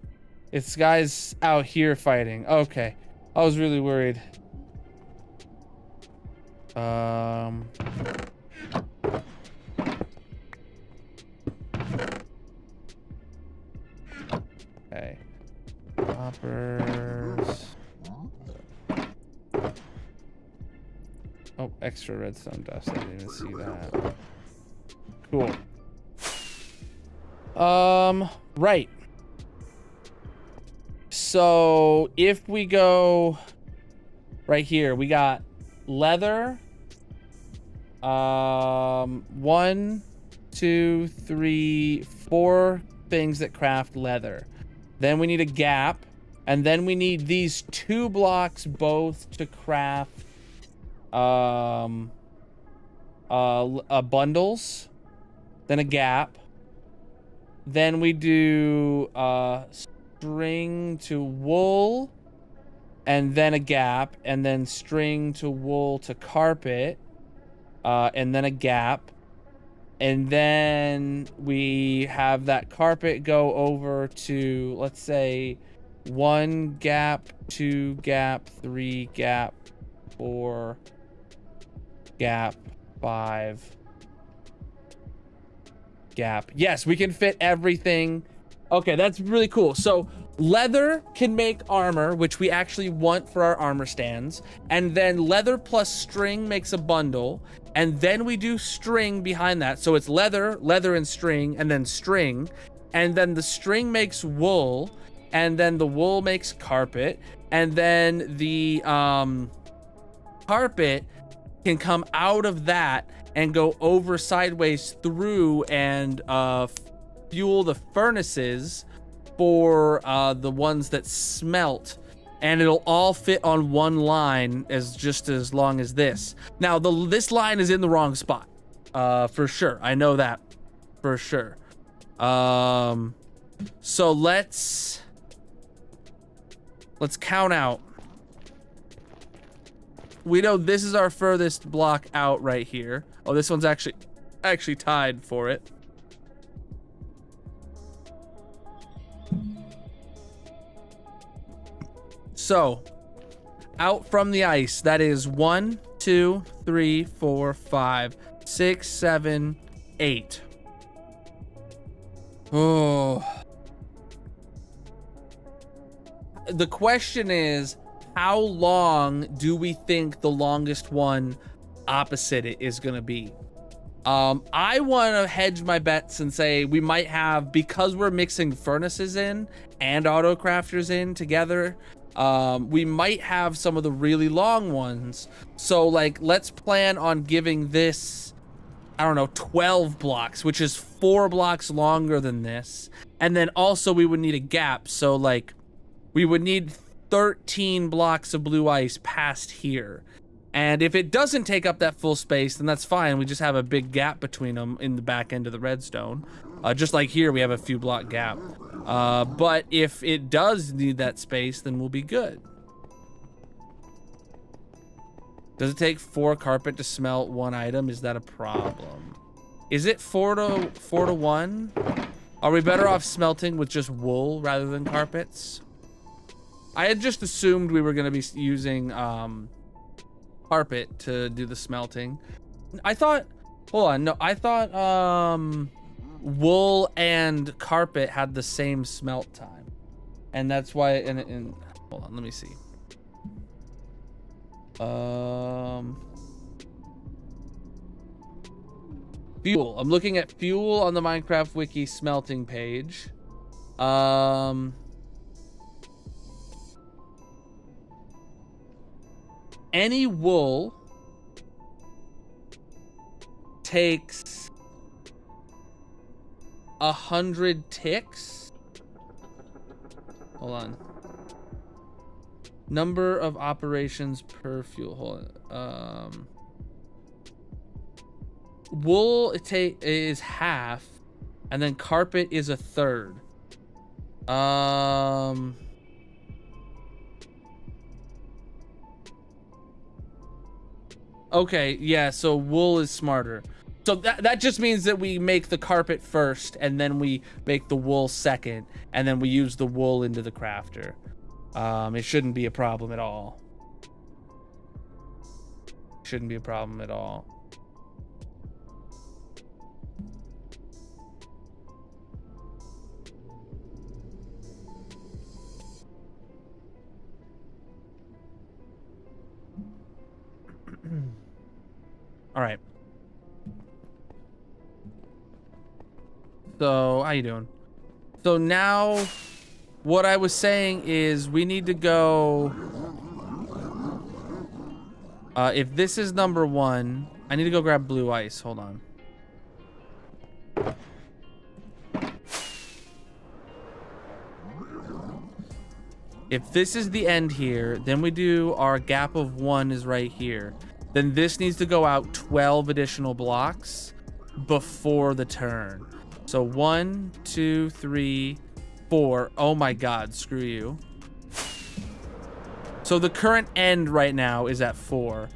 it's guys out here fighting. Okay, I was really worried. Okay. Hoppers. Oh, extra redstone dust. I didn't even see that. Cool. Right. So if we go right here, we got leather. 1, 2, 3, 4 things that craft leather. Then we need a gap, and then we need these 2 blocks both to craft bundles. Then a gap. Then we do string to wool, and then a gap, and then string to wool to carpet, and then a gap. And then we have that carpet go over to, let's say, 1 gap, 2 gap, 3 gap, 4 gap, 5 gap. Yes, we can fit everything. Okay, that's really cool. So leather can make armor, which we actually want for our armor stands. And then leather plus string makes a bundle. And then we do string behind that. So it's leather, leather and string, and then string. And then the string makes wool. And then the wool makes carpet. And then the carpet can come out of that and go over sideways through and fuel the furnaces for the ones that smelt, and it'll all fit on one line as long as this. Now this line is in the wrong spot, for sure. I know that for sure. So let's count out. We know this is our furthest block out right here. Oh, this one's actually tied for it. So, out from the ice, that is 1, 2, 3, 4, 5, 6, 7, 8. Oh. The question is, how long do we think the longest one opposite it is going to be? I want to hedge my bets and say we might have, because we're mixing furnaces in and auto crafters in together, we might have some of the really long ones. So like, let's plan on giving this, I don't know, 12 blocks, which is 4 blocks longer than this. And then also we would need a gap. So like, we would need 13 blocks of blue ice past here. And if it doesn't take up that full space, then that's fine. We just have a big gap between them in the back end of the redstone. Just like here, we have a few block gap. But if it does need that space, then we'll be good. Does it take 4 carpet to smelt 1 item? Is that a problem? Is it 4 to 1? Are we better off smelting with just wool rather than carpets? I had just assumed we were going to be using carpet to do the smelting. I thought, hold on, no, I thought wool and carpet had the same smelt time. And that's why, and hold on, let me see. Fuel. I'm looking at fuel on the Minecraft Wiki smelting page. Any wool takes 100 ticks. Hold on. Number of operations per fuel. Hold on. Wool is half, and then carpet is a third. Okay, yeah, so wool is smarter. So that just means that we make the carpet first, and then we make the wool second, and then we use the wool into the crafter. It shouldn't be a problem at all. Shouldn't be a problem at all. All right. So, how you doing? So now What I was saying is we need to go... if this is number 1, I need to go grab blue ice. Hold on. If this is the end here, then we do our gap of 1 is right here. Then this needs to go out 12 additional blocks before the turn. So 1, 2, 3, 4. Oh my God, screw you. So the current end right now is at 4.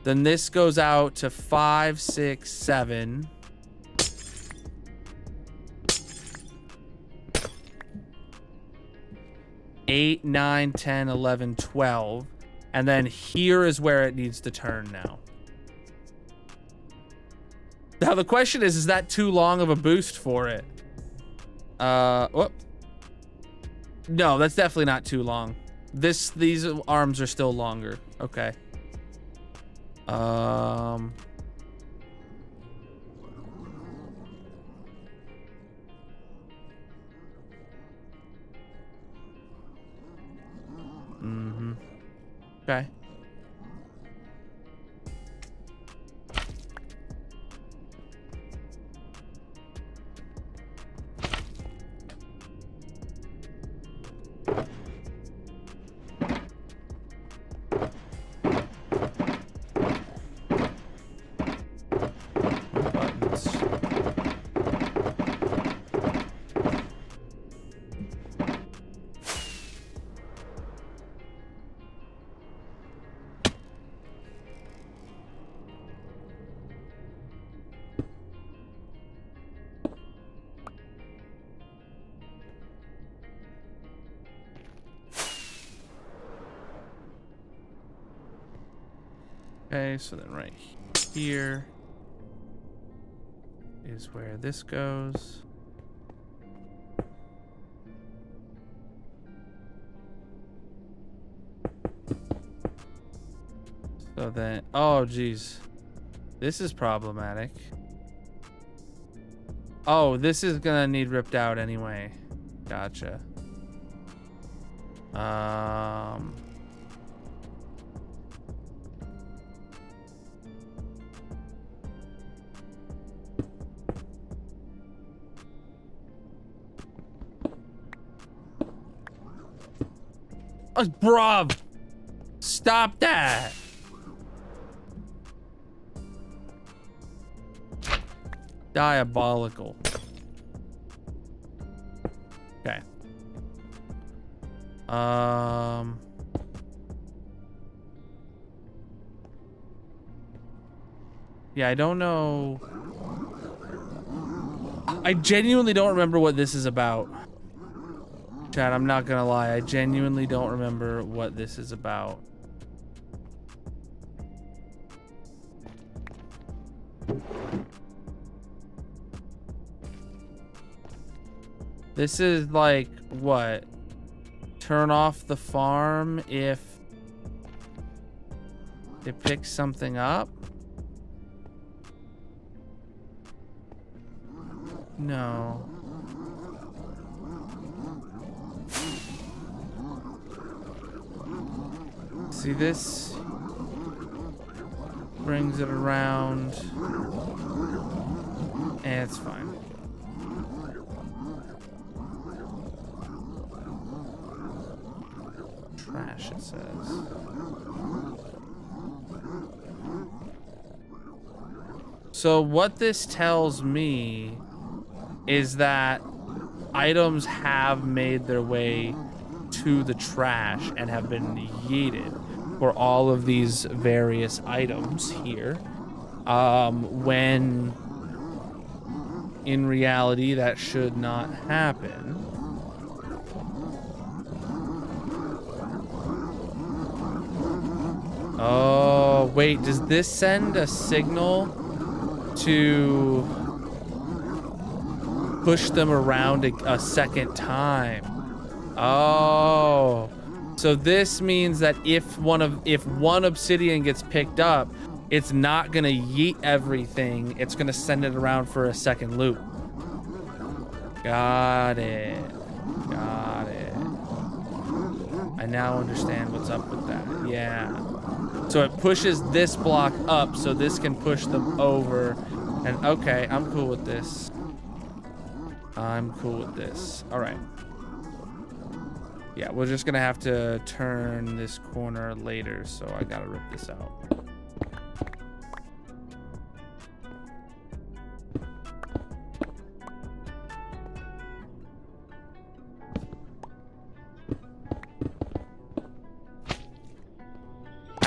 Then this goes out to 5, 6, 7. Eight, 9, 10, 11, 12. And then here is where it needs to turn now. Now the question is that too long of a boost for it? Whoop. No, that's definitely not too long. These arms are still longer. Okay. Okay. Buttons. Okay, so then right here is where this goes. So then, oh geez, this is problematic. Oh, this is gonna need ripped out anyway. Gotcha. Oh, bruv! Stop that! Diabolical. Okay. Yeah, I don't know. I genuinely don't remember what this is about. Chad, I'm not gonna lie. I genuinely don't remember what this is about. This is like, what? Turn off the farm if it picks something up? No. See, this brings it around, and it's fine. Trash, it says. So what this tells me is that items have made their way to the trash and have been yeeted for all of these various items here, when in reality that should not happen. Oh wait, does this send a signal to push them around a second time? Oh, so this means that if one obsidian gets picked up, it's not gonna yeet everything. It's gonna send it around for a second loop. Got it. Got it. I now understand what's up with that. Yeah. So it pushes this block up so this can push them over. And okay, I'm cool with this. I'm cool with this. All right. Yeah, we're just gonna have to turn this corner later, so I gotta rip this out.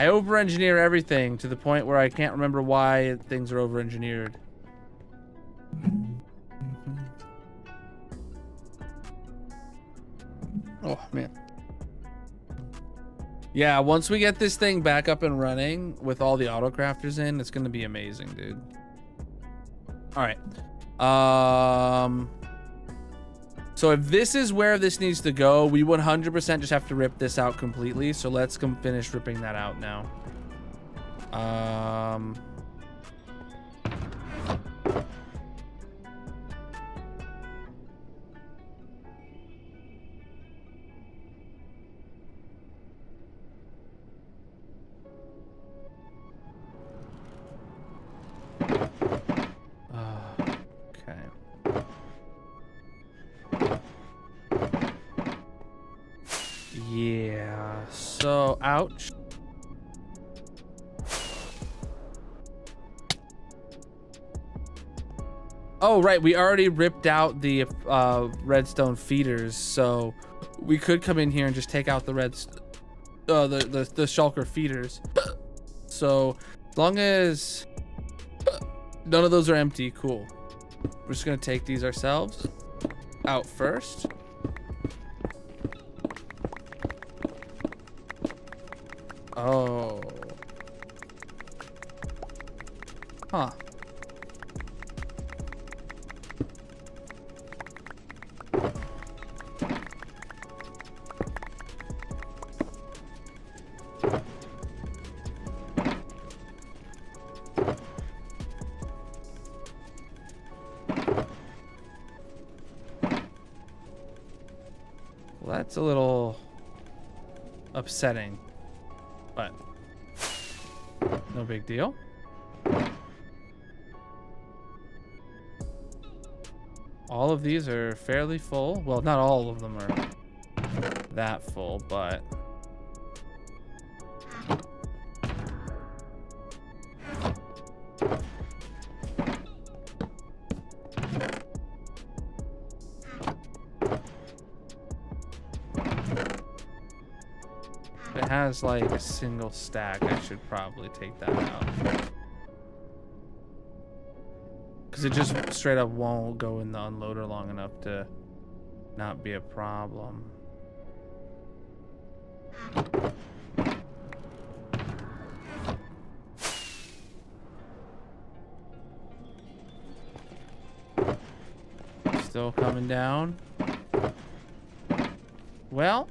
I over-engineer everything to the point where I can't remember why things are over-engineered. Oh, man. Yeah, once we get this thing back up and running with all the auto-crafters in, it's going to be amazing, dude. All right. So if this is where this needs to go, we 100% just have to rip this out completely. So let's come finish ripping that out now. Okay. Yeah, so ouch. Oh, right, we already ripped out the redstone feeders, so we could come in here and just take out the the shulker feeders. So as long as none of those are empty, cool. We're just gonna take these ourselves out first. Oh. Huh. Well, that's a little upsetting, but no big deal. All of these are fairly full. Well, not all of them are that full, but if it has like a single stack, I should probably take that out. Because it just straight up won't go in the unloader long enough to not be a problem. Still coming down. Well,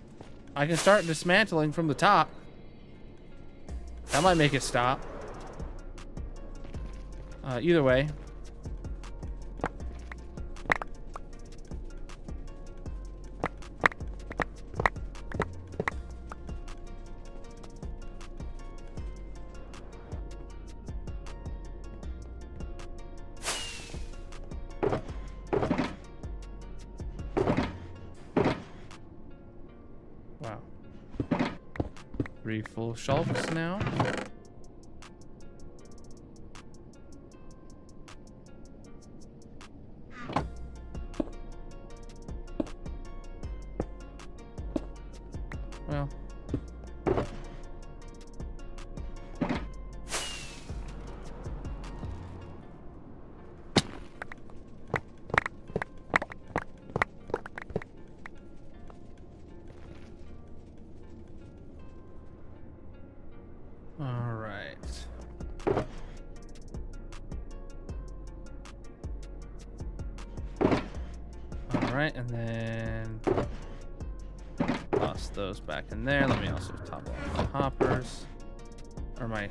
I can start dismantling from the top. That might make it stop. Either way. Wow. 3 full shulks now. Well. All right. All right, and then toss those back in there. Let me also top off my hoppers, or my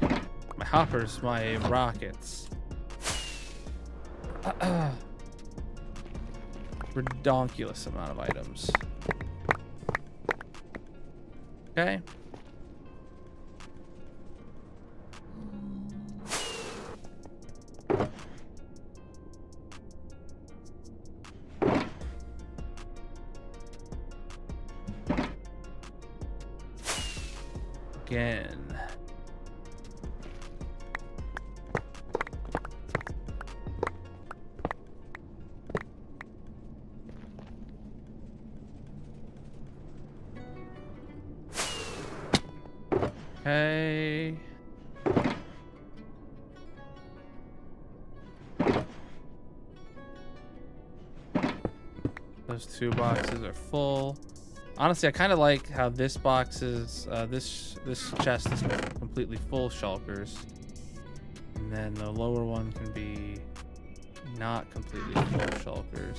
hoppers, my rockets. Redonkulous amount of items. Okay. Again. Okay. Those two boxes are full. Honestly, I kind of like how this box is, this chest is completely full shulkers. And then the lower one can be not completely full shulkers.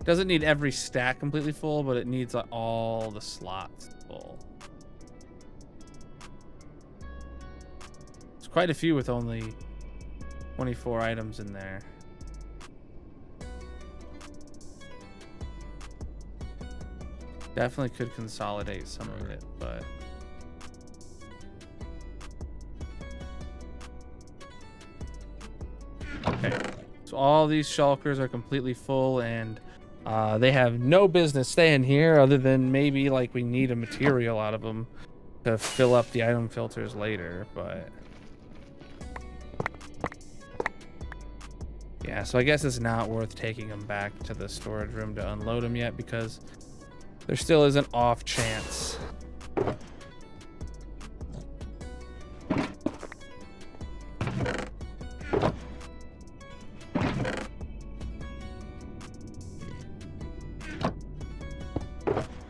Doesn't need every stack completely full, but it needs all the slots full. It's quite a few with only 24 items in there. Definitely could consolidate some of it, but okay. So all these shulkers are completely full, and they have no business staying here other than maybe like we need a material out of them to fill up the item filters later, but yeah, so I guess it's not worth taking them back to the storage room to unload them yet because there still is an off chance.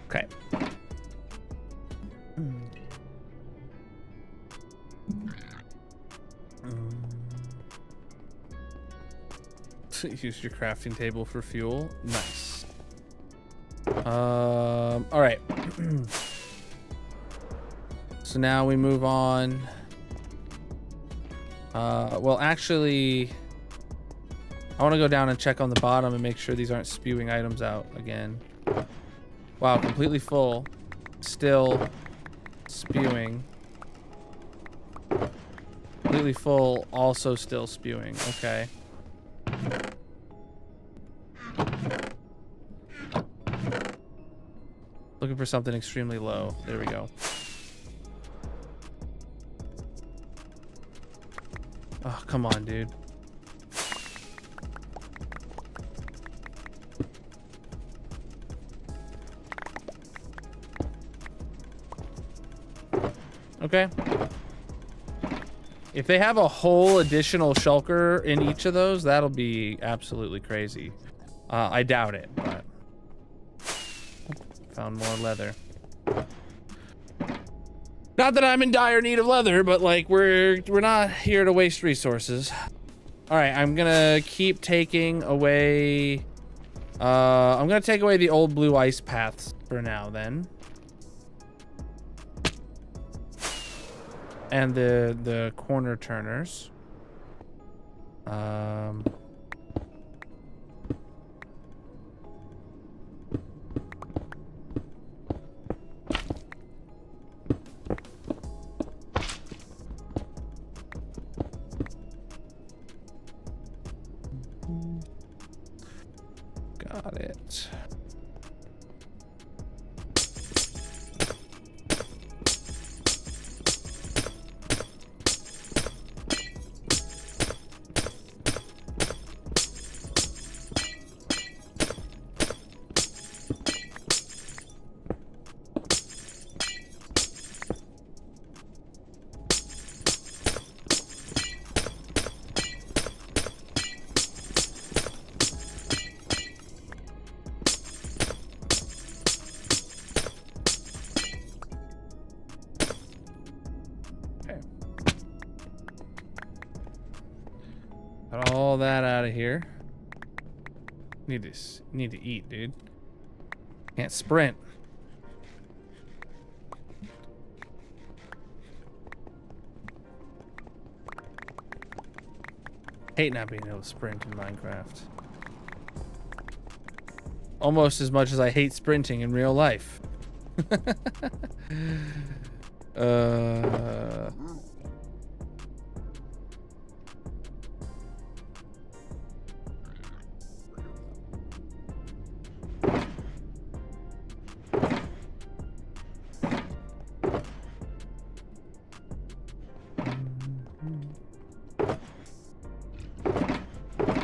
Okay. Use your crafting table for fuel. Nice. All right. So now we move on. Well, actually, I want to go down and check on the bottom and make sure these aren't spewing items out again. Wow, completely full. Still spewing. Completely full, also still spewing. Okay. Looking for something extremely low. There we go. Oh, come on, dude. Okay. If they have a whole additional shulker in each of those, that'll be absolutely crazy. I doubt it, but found more leather. Not that I'm in dire need of leather, but like we're not here to waste resources. All right, I'm gonna keep taking away. I'm gonna take away the old blue ice paths for now, then. And the corner turners. Got it. Got all that out of here. Need to eat, dude. Can't sprint. Hate not being able to sprint in Minecraft. Almost as much as I hate sprinting in real life.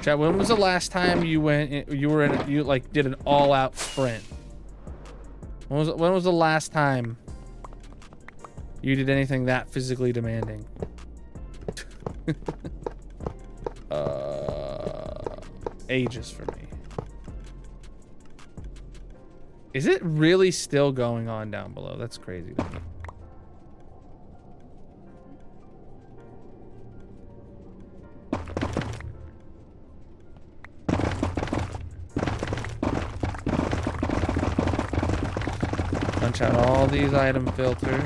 Chat, when was the last time you did an all-out sprint? When was the last time you did anything that physically demanding? Ages for me. Is it really still going on down below? That's crazy to me. Punch out all these item filters.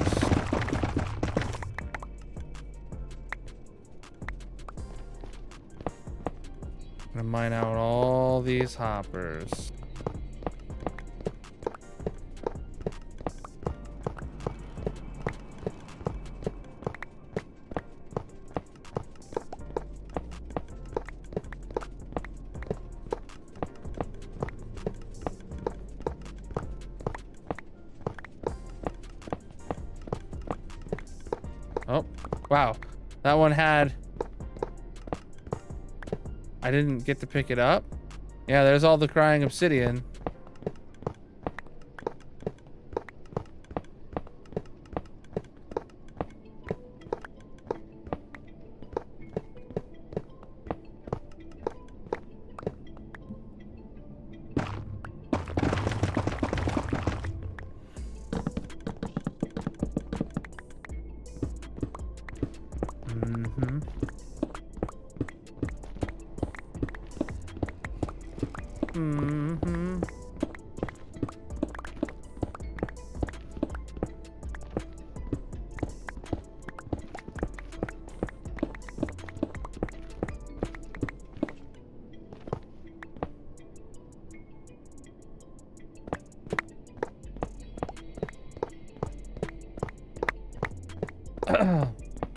Gonna mine out all these hoppers. Oh, wow. That one had... I didn't get to pick it up. Yeah, there's all the crying obsidian.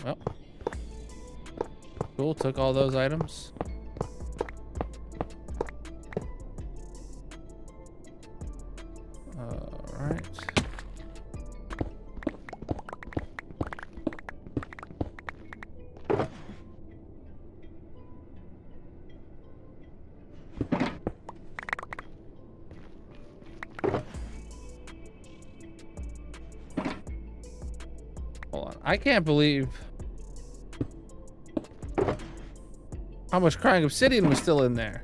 Well, cool. Took all those items. All right. Hold on. I can't believe how much crying obsidian was still in there.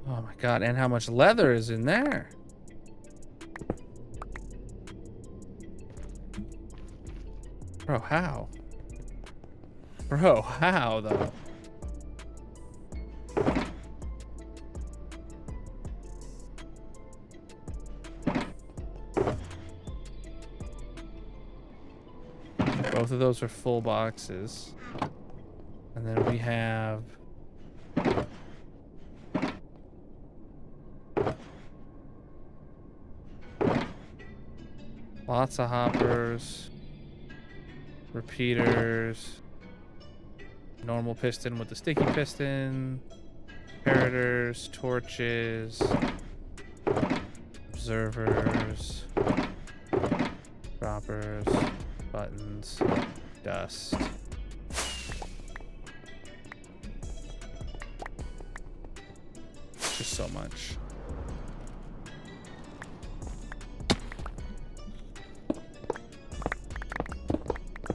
Oh my god, and how much leather is in there. Bro, how? Bro, how though? Both of those are full boxes. And then we have lots of hoppers, repeaters, normal piston with the sticky piston, comparators, torches, observers, droppers, buttons, dust. Just so much.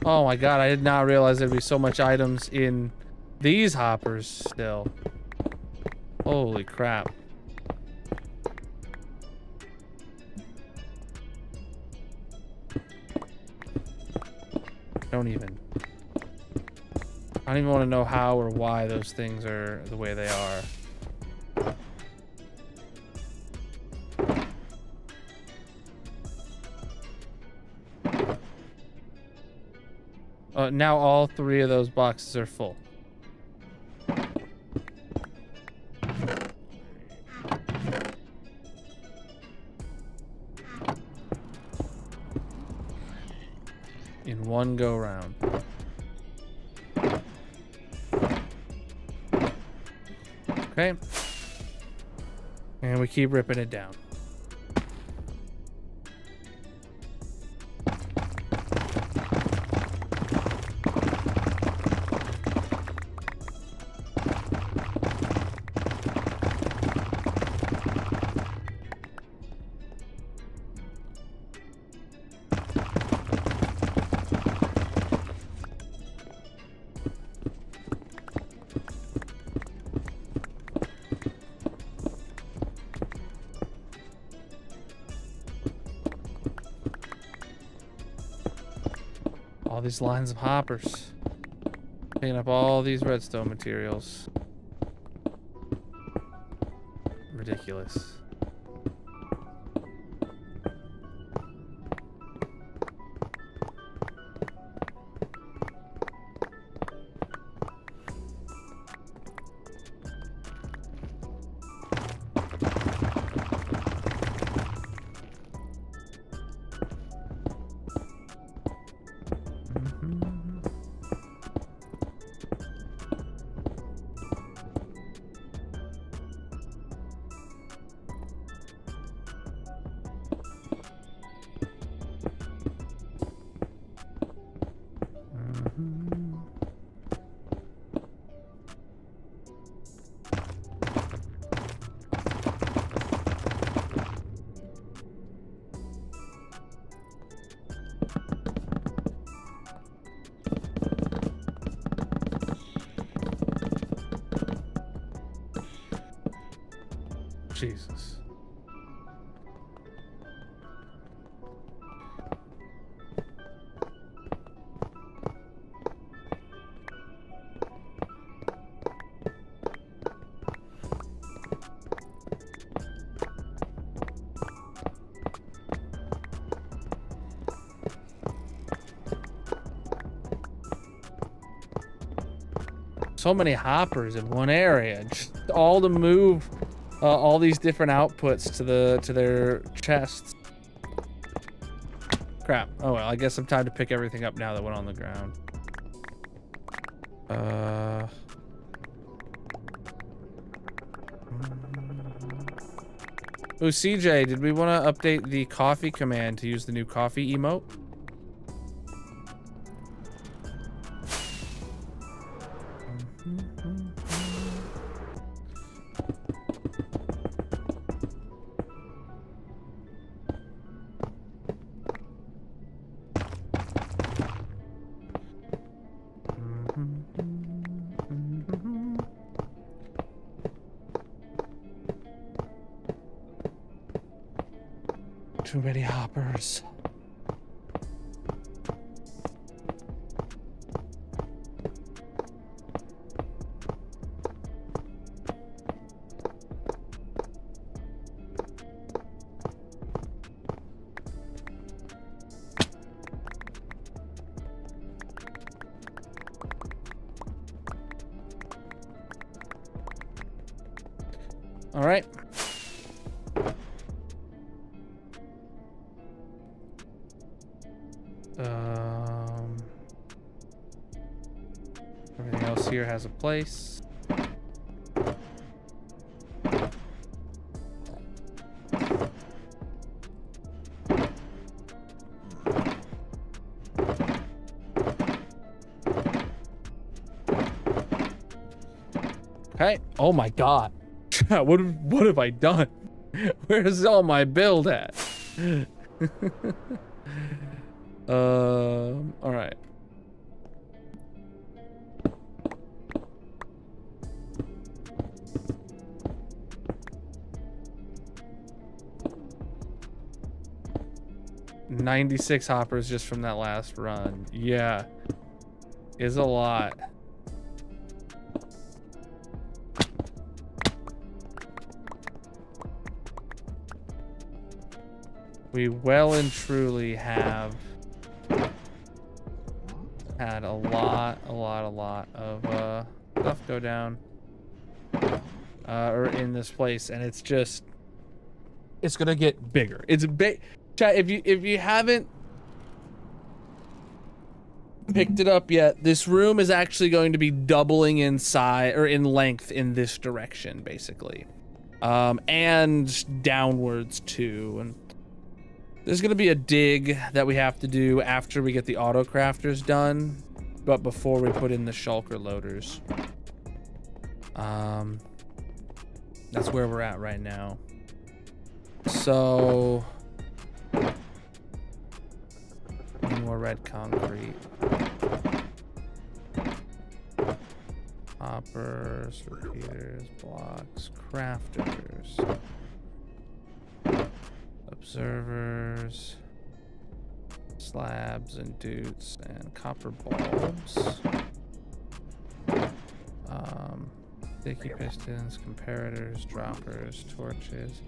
Oh my god, I did not realize there'd be so much items in these hoppers still. Holy crap. I don't even want to know how or why those things are the way they are. Now all 3 of those boxes are full. In one go round. Okay. And we keep ripping it down. All these lines of hoppers. Picking up all these redstone materials. Ridiculous. Jesus. So many hoppers in one area, just all to move all these different outputs to their chests. Crap. Oh well, I guess I'm time to pick everything up now that went on the ground. Oh, CJ, did we want to update the coffee command to use the new coffee emote? Too many hoppers. All right. Everything else here has a place. Okay. Oh my God. What have I done? Where's all my build at? All right. $96 hoppers just from that last run. Yeah, is a lot. We well and truly have had a lot of stuff go down or in this place, and it's gonna get bigger. It's big. Chat, if you haven't picked it up yet, this room is actually going to be doubling in size or in length in this direction, basically, and downwards too. And there's gonna be a dig that we have to do after we get the auto crafters done, but before we put in the shulker loaders. That's where we're at right now. So more red concrete. Hoppers, repeaters, blocks, crafters, observers, slabs and dutes, and copper bulbs. Sticky pistons, comparators, droppers, torches,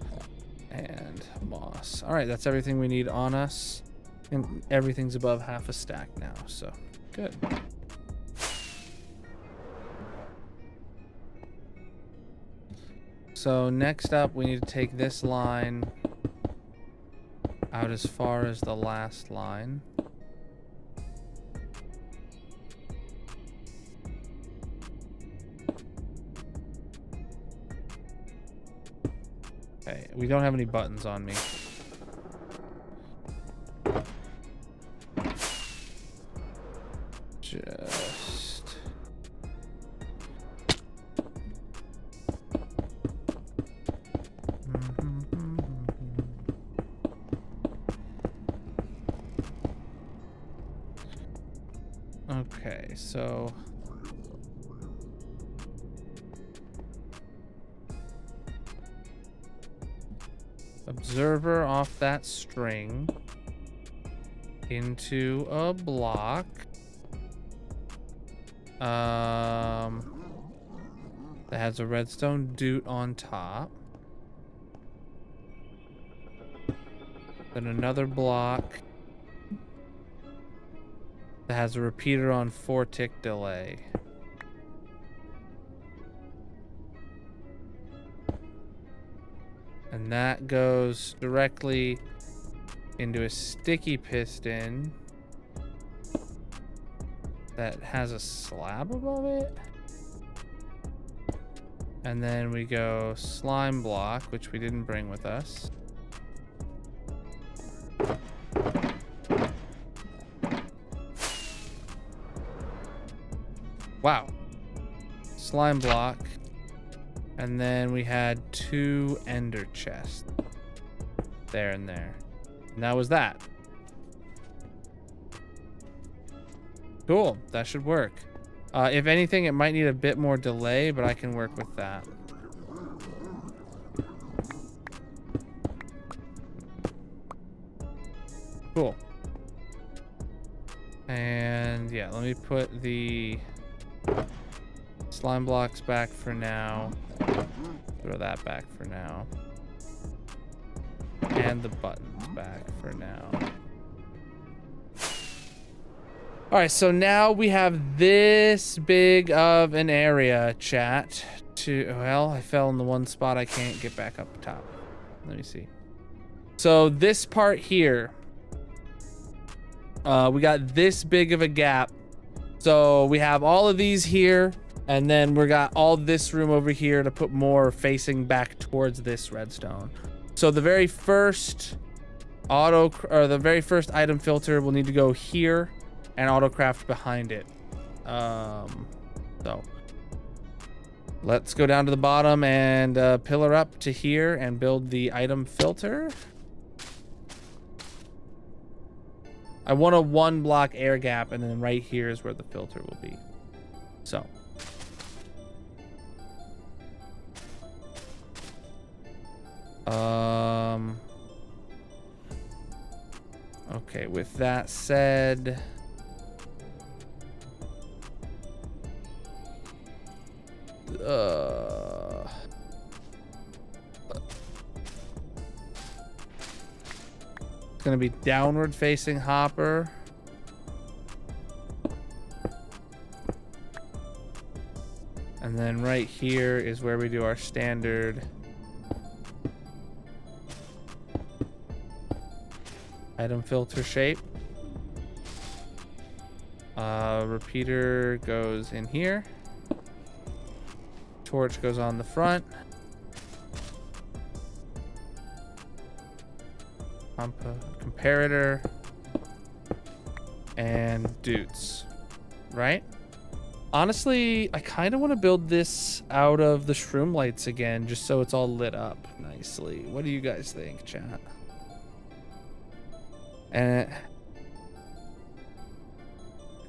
and moss. All right, that's everything we need on us. And everything's above half a stack now, so good. So next up, we need to take this line out as far as the last line. Okay, we don't have any buttons on me. Just... Okay, so... Observer off that string into a block. That has a redstone dute on top. Then another block that has a repeater on 4-tick delay. And that goes directly into a sticky piston that has a slab above it. And then we go slime block, which we didn't bring with us. Wow. Slime block. And then we had 2 ender chests. There and there. And that was that. Cool, that should work. If anything, it might need a bit more delay, but I can work with that. Cool. And yeah, let me put the slime blocks back for now. Throw that back for now. And the buttons back for now. All right, so now we have this big of an area, chat. Well, I fell in the one spot I can't get back up top. Let me see. So this part here, we got this big of a gap. So we have all of these here, and then we got all this room over here to put more facing back towards this redstone. So the very first the very first item filter will need to go here and autocraft behind it. So let's go down to the bottom and pillar up to here and build the item filter. I want a 1-block air gap, and then right here is where the filter will be. So okay, with that said, it's gonna be downward facing hopper, And then right here is where we do our standard item filter shape. Repeater goes in here. Torch goes on the front. Comparator. And Doots. Right? Honestly, I kind of want to build this out of the shroom lights again, just so it's all lit up nicely. What do you guys think, chat? And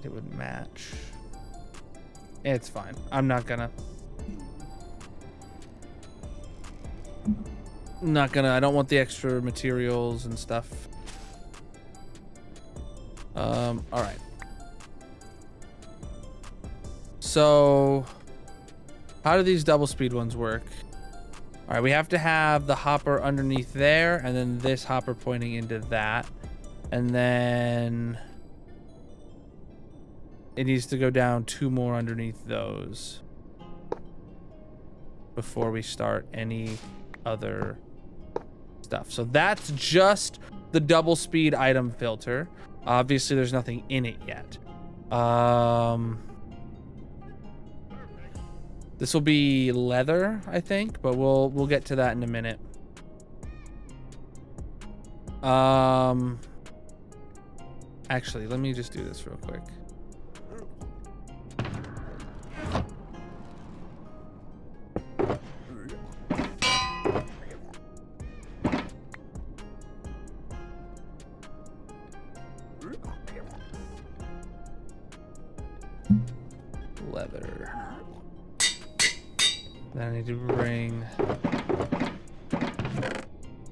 it would match. It's fine. I don't want the extra materials and stuff. All right. So how do these double speed ones work? All right, we have to have the hopper underneath there, and then this hopper pointing into that. And then it needs to go down 2 more underneath those before we start any other stuff. So that's just the double speed item filter. Obviously, there's nothing in it yet. This will be leather, I think, but we'll get to that in a minute. Actually, let me just do this real quick. Leather. Then I need to bring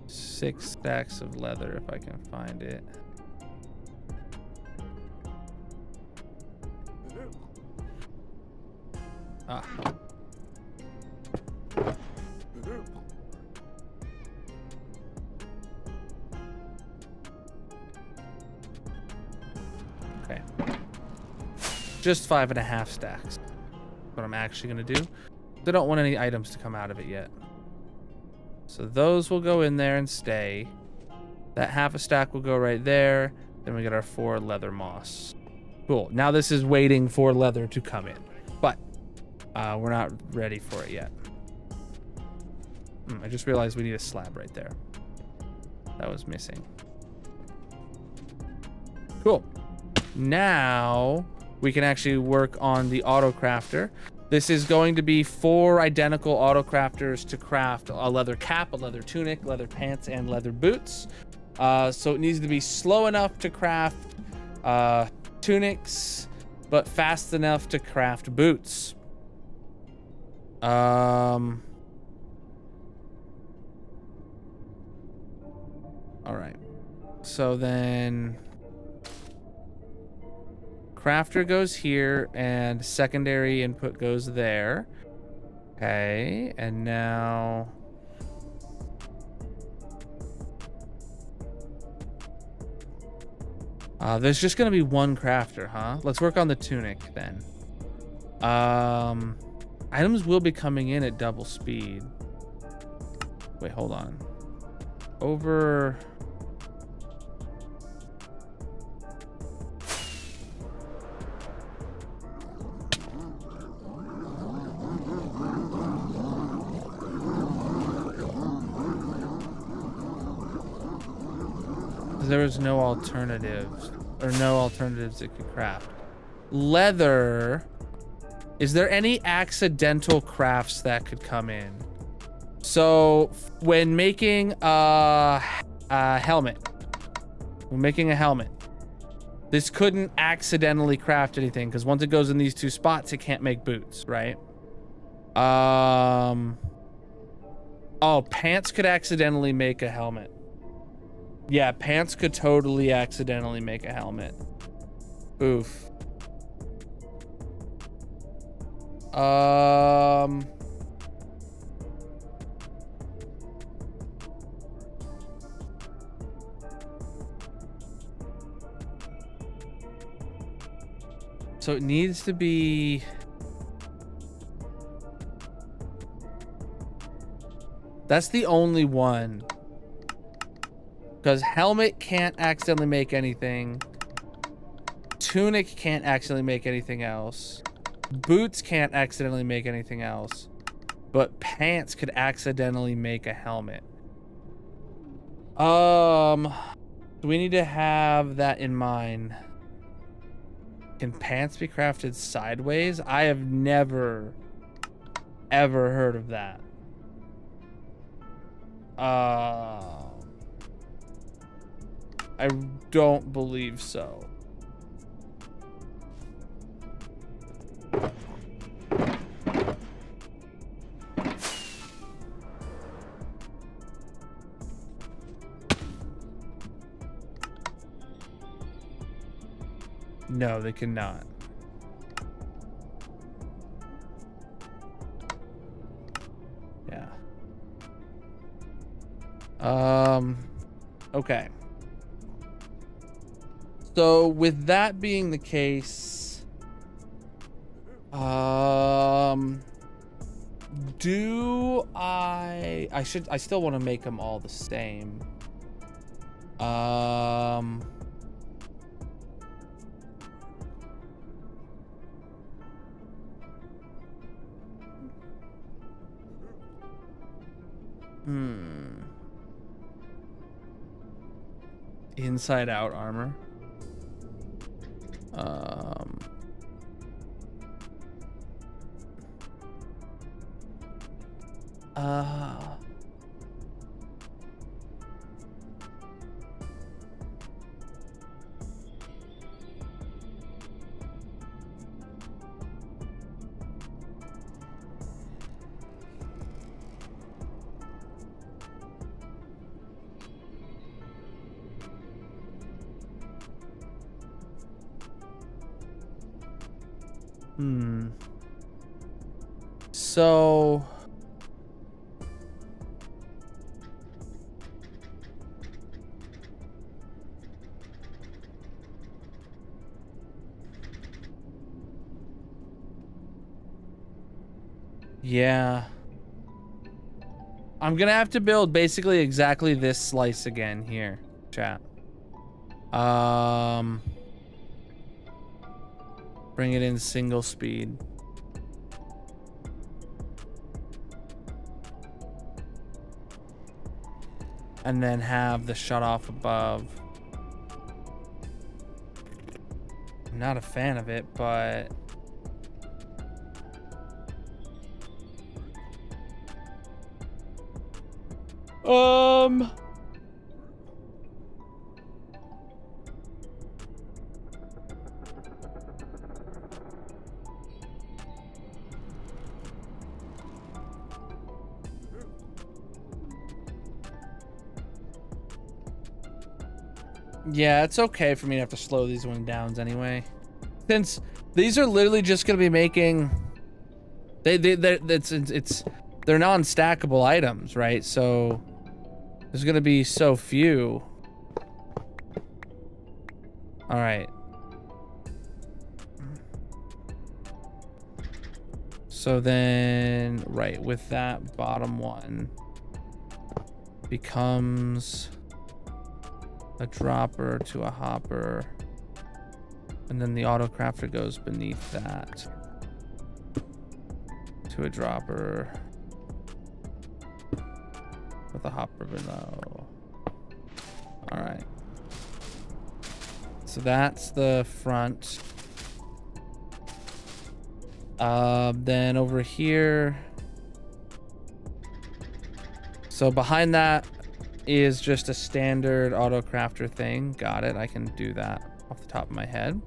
6 stacks of leather if I can find it. Ah. Okay. Just 5.5 stacks. What I'm actually gonna do. They don't want any items to come out of it yet. So those will go in there and stay. That half a stack will go right there. Then we get our 4 leather moss. Cool. Now this is waiting for leather to come in. But we're not ready for it yet. I just realized we need a slab right there. That was missing. Cool. Now we can actually work on the auto crafter. This is going to be 4 identical auto crafters to craft a leather cap, a leather tunic, leather pants, and leather boots. So it needs to be slow enough to craft tunics, but fast enough to craft boots. All right. So then crafter goes here and secondary input goes there. Okay, and now there's just gonna be 1 crafter, huh? Let's work on the tunic then. Items will be coming in at double speed. Wait, hold on. Over. There was no alternatives, or no alternatives it could craft. Leather. Is there any accidental crafts that could come in? So when making a helmet, this couldn't accidentally craft anything because once it goes in these 2 spots, it can't make boots, right? Oh, pants could accidentally make a helmet. Yeah, pants could totally accidentally make a helmet. Oof. So it needs to be That's the only one. Because helmet can't accidentally make anything. Tunic can't accidentally make anything else. Boots can't accidentally make anything else. But pants could accidentally make a helmet. We need to have that in mind. Can pants be crafted sideways? I have never, ever heard of that. I don't believe so. No, they cannot. Yeah. Okay. So with that being the case, do I still want to make them all the same. Inside out armor. So yeah, I'm gonna have to build basically exactly this slice again here, chat. Bring it in single speed. And then have the shut off above. I'm not a fan of it, but yeah, it's okay for me to have to slow these one downs anyway. Since these are literally just gonna be making they're non-stackable items, right? So there's gonna be so few. All right. So then, right, with that bottom one becomes a dropper to a hopper, and then the auto crafter goes beneath that to a dropper with a hopper below. All right, so that's the front. Then over here, so behind that is just a standard auto crafter thing. Got it. I can do that off the top of my head.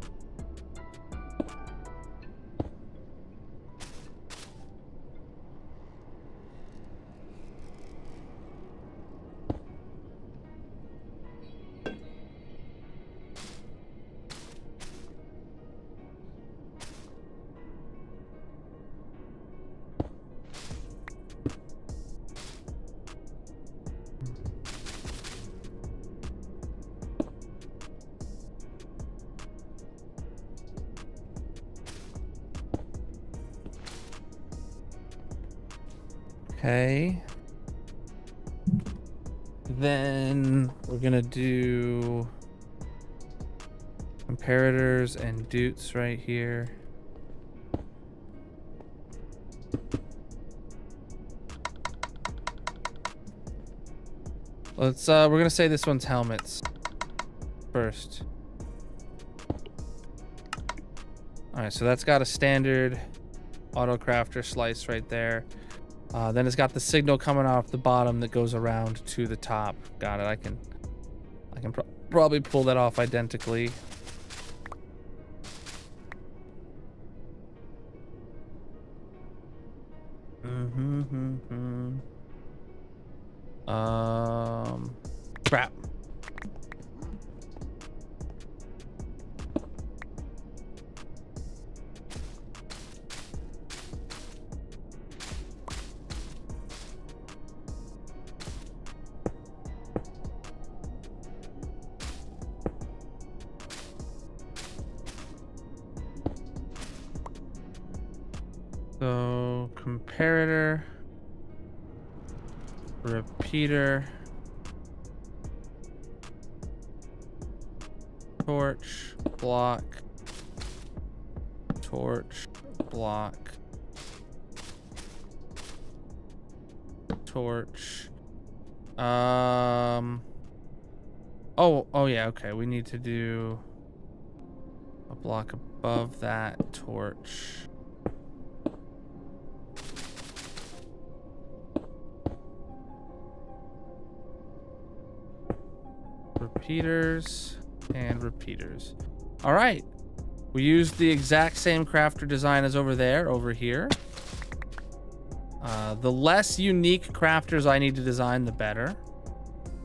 Okay. then we're gonna do comparators and dutes right here. Let's we're gonna say this one's helmets first. All right, so that's got a standard auto crafter slice right there. Then it's got the signal coming off the bottom that goes around to the top. Got it. I can probably pull that off identically. Crap. So comparator, repeater, torch, block, torch, block, torch. Oh yeah, okay. We need to do a block above that torch. Repeaters and repeaters. All right, we used the exact same crafter design as over here. The less unique crafters I need to design, the better.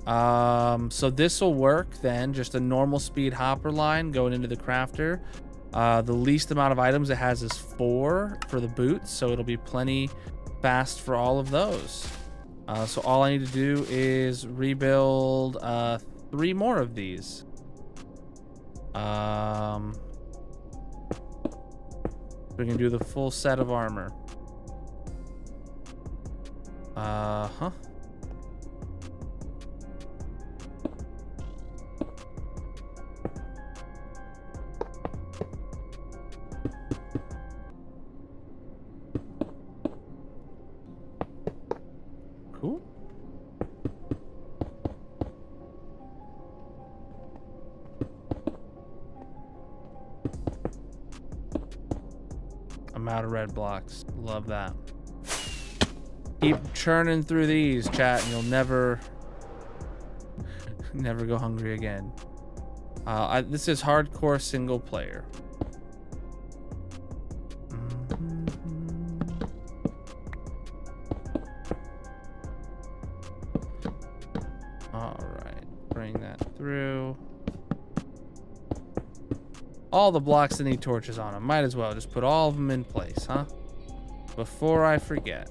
So this will work then, just a normal speed hopper line going into the crafter. The least amount of items it has is 4 for the boots, so it'll be plenty fast for all of those. So all I need to do is rebuild 3 more of these. We can do the full set of armor. Cool. I'm out of red blocks. Love that. Keep churning through these, chat, and you'll never go hungry again. This is hardcore single player. All right, bring that through. All the blocks that need torches on them. Might as well just put all of them in place, huh? Before I forget.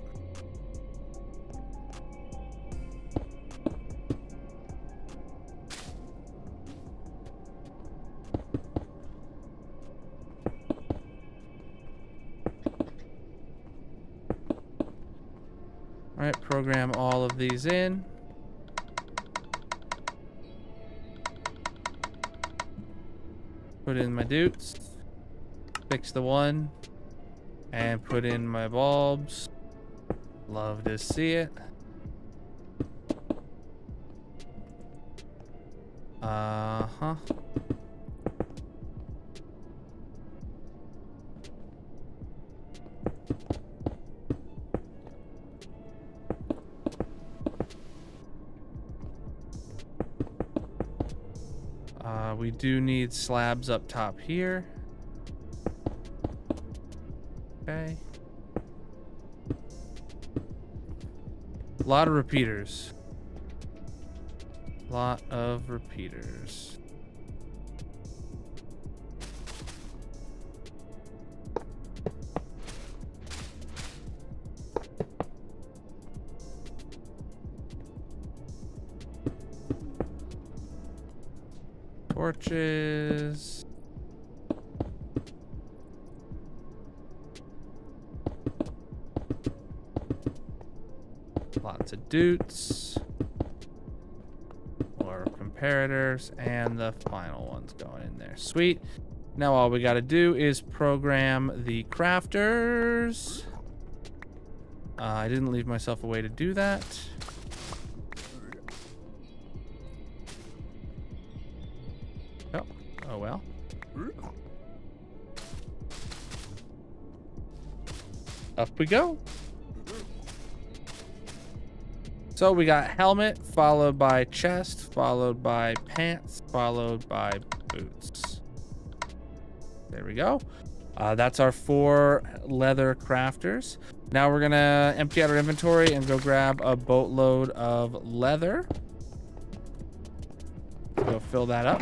All right, program all of these in. Put in my dutes, fix the one, and put in my bulbs. Love to see it. We do need slabs up top here. Okay. A lot of repeaters. Lot of repeaters. Torches. Lots of dutes. comparators, and the final one's going in there. Sweet. Now all we got to do is program the crafters. I didn't leave myself a way to do that. Oh well. Up we go. So we got helmet, followed by chest, followed by pants, followed by boots. There we go. That's our 4 leather crafters. Now we're gonna empty out our inventory and go grab a boatload of leather. Go fill that up.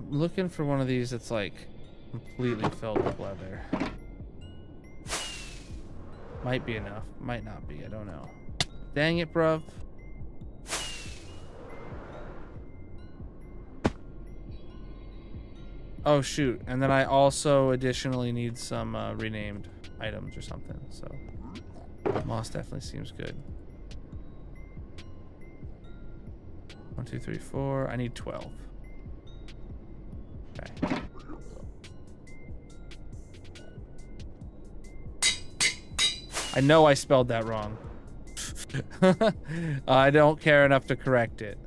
Looking for one of these that's like completely filled with leather. Might be enough, might not be, I don't know. Dang it, bruv. Oh shoot, and then I also additionally need some renamed items or something, so moss definitely seems good. 1, 2, 3, 4, I need 12. Okay. I know I spelled that wrong. I don't care enough to correct it.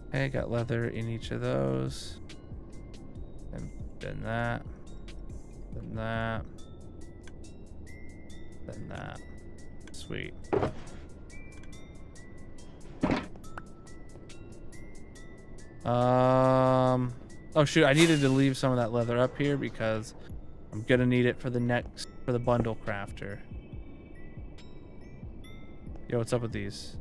Okay, got leather in each of those. And then that. Then that. Then that. Sweet. Oh shoot, I needed to leave some of that leather up here because I'm gonna need it for the bundle crafter. Yo, what's up with these?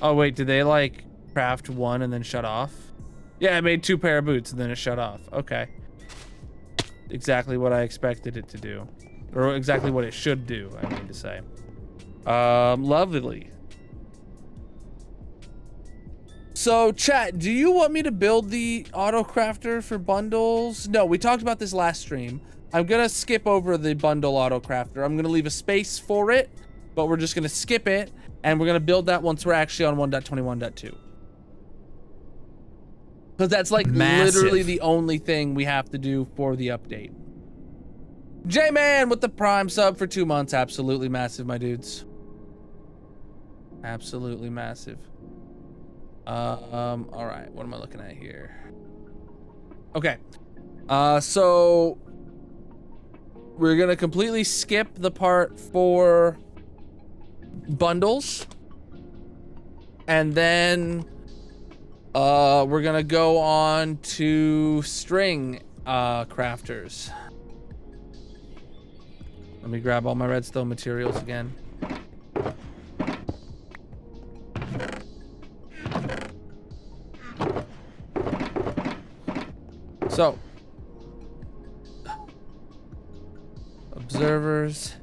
Oh wait, did they like craft one and then shut off? Yeah, I made 2 pair of boots and then it shut off. Okay. Exactly what I expected it to do. Or exactly what it should do, I mean to say. Lovely. So chat, do you want me to build the auto crafter for bundles? No, we talked about this last stream. I'm gonna skip over the bundle auto crafter. I'm gonna leave a space for it, but we're just gonna skip it, and we're gonna build that once we're actually on 1.21.2. Because that's like literally the only thing we have to do for the update. J-Man with the Prime sub for 2 months. Absolutely massive, my dudes. Absolutely massive. All right, what am I looking at here? Okay, so we're gonna completely skip the part for bundles, and then we're gonna go on to string crafters. Let me grab all my redstone materials again. So, observers.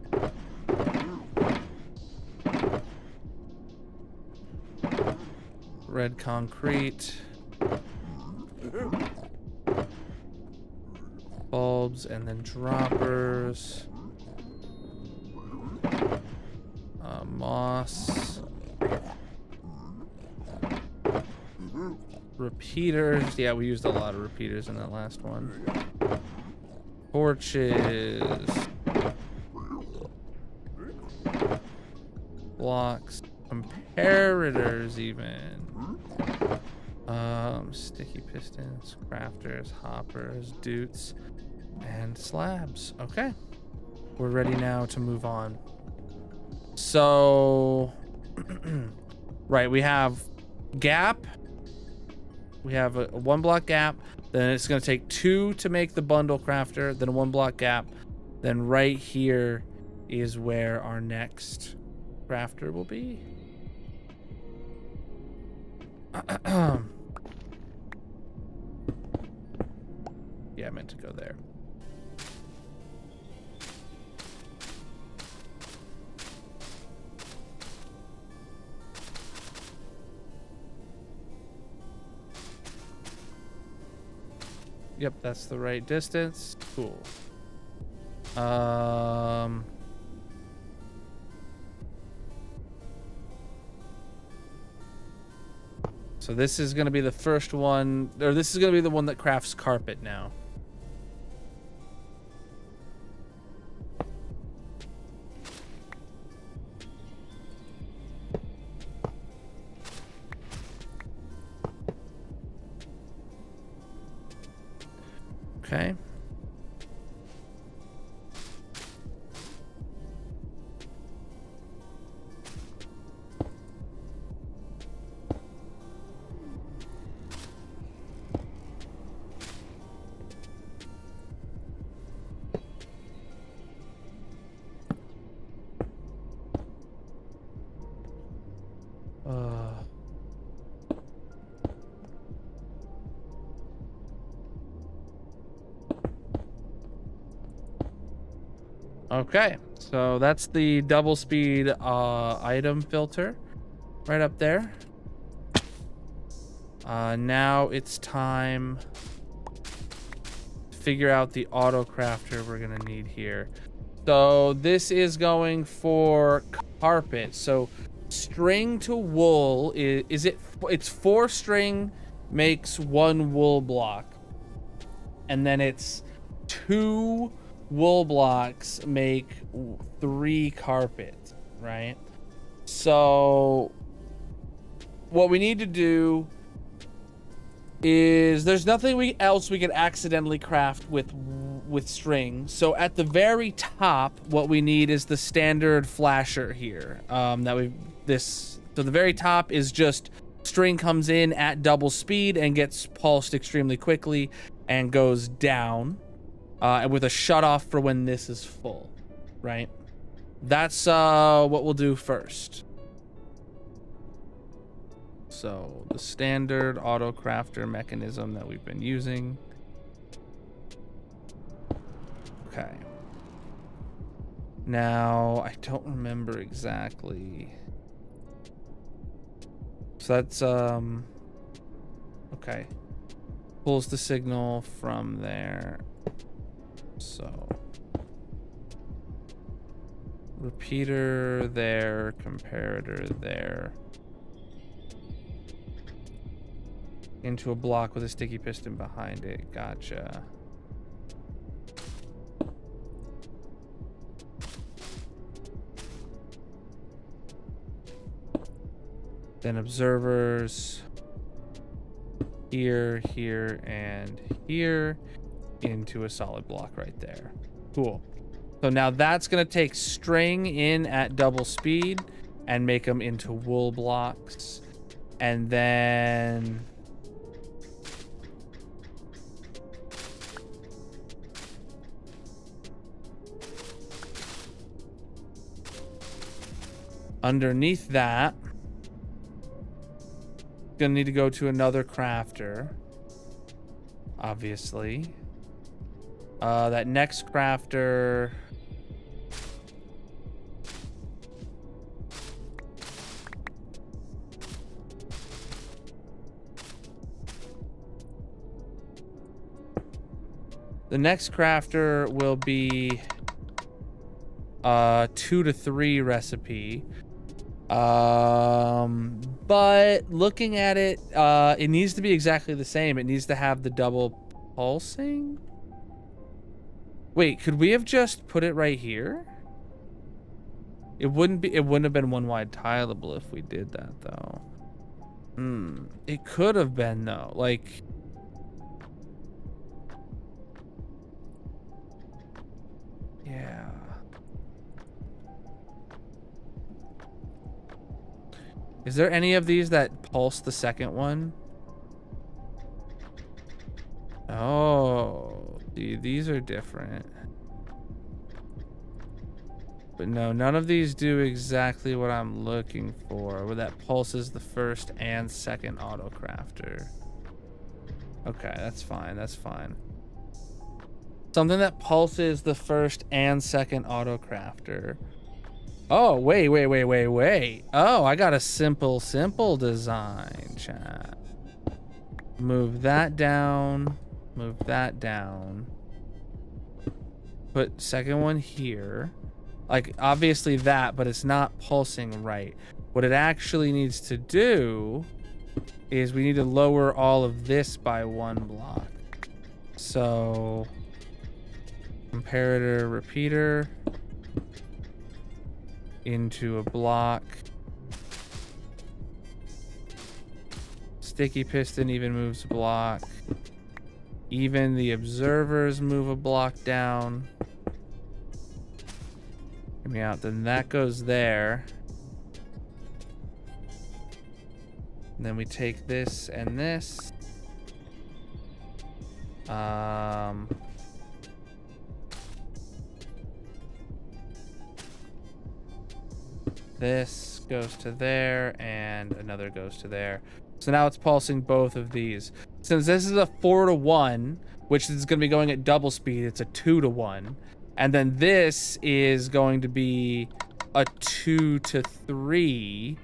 Red concrete. Bulbs and then droppers. Moss. Repeaters. Yeah, we used a lot of repeaters in that last one. Torches. Blocks. Comparators even. Sticky pistons, crafters, hoppers, dutes, and slabs. Okay. We're ready now to move on. So, right, we have gap. We have a 1 block gap. Then it's going to take 2 to make the bundle crafter. Then a 1 block gap. Then right here is where our next crafter will be. Yeah, I meant to go there. Yep, that's the right distance. Cool. So this is going to be the first one, or this is going to be the one that crafts carpet now. Okay. Okay, so that's the double speed item filter right up there. Now it's time to figure out the auto crafter we're gonna need here. So this is going for carpet. So string to wool it's 4 string makes 1 wool block, and then it's 2 wool blocks make 3 carpet, right? So what we need to do is, there's nothing else we could accidentally craft with string. So at the very top, what we need is the standard flasher here. So the very top is just string comes in at double speed and gets pulsed extremely quickly and goes down. With a shut off for when this is full, right? That's what we'll do first. So the standard auto crafter mechanism that we've been using. Okay. Now, I don't remember exactly. So that's, okay. Pulls the signal from there. So repeater there, comparator there, into a block with a sticky piston behind it. Gotcha. Then observers here, here, and here, into a solid block right there. Cool. So now that's going to take string in at double speed and make them into wool blocks. And then underneath that, gonna need to go to another crafter, obviously. That next crafter, will be 2 to 3 recipe. But looking at it, it needs to be exactly the same. It needs to have the double pulsing. Wait, could we have just put it right here? It wouldn't have been one wide tileable if we did that though. It could have been though. Like, yeah. Is there any of these that pulse the second one? Oh, these are different. But no, none of these do exactly what I'm looking for, where that pulses the first and second auto crafter. Okay, that's fine, that's fine. Something that pulses the first and second auto crafter. Oh, wait. Oh, I got a simple design, chat. Move that down. Move that down. Put second one here. Like, obviously that, but it's not pulsing right. What it actually needs to do is we need to lower all of this by 1 block. So, comparator repeater into a block. Sticky piston even moves a block. Even the observers move a block down. Hear me out. Then that goes there. And then we take this and this. This goes to there, and another goes to there. So now it's pulsing both of these. Since this is a 4-to-1, which is going to be going at double speed, it's a 2-to-1. And then this is going to be a 2-to-3.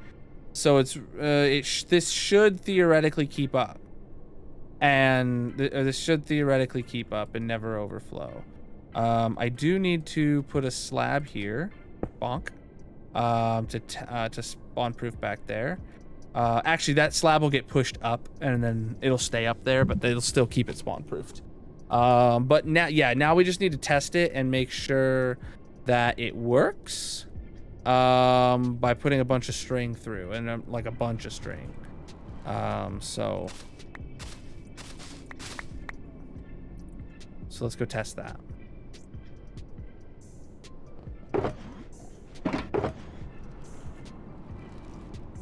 So it's this should theoretically keep up. And this should theoretically keep up and never overflow. I do need to put a slab here. Bonk. To spawn proof back there. Actually, that slab will get pushed up and then it'll stay up there, but it'll still keep it spawn proofed. But now, yeah, now we just need to test it and make sure that it works. By putting a bunch of string through, and like a bunch of string. So let's go test that.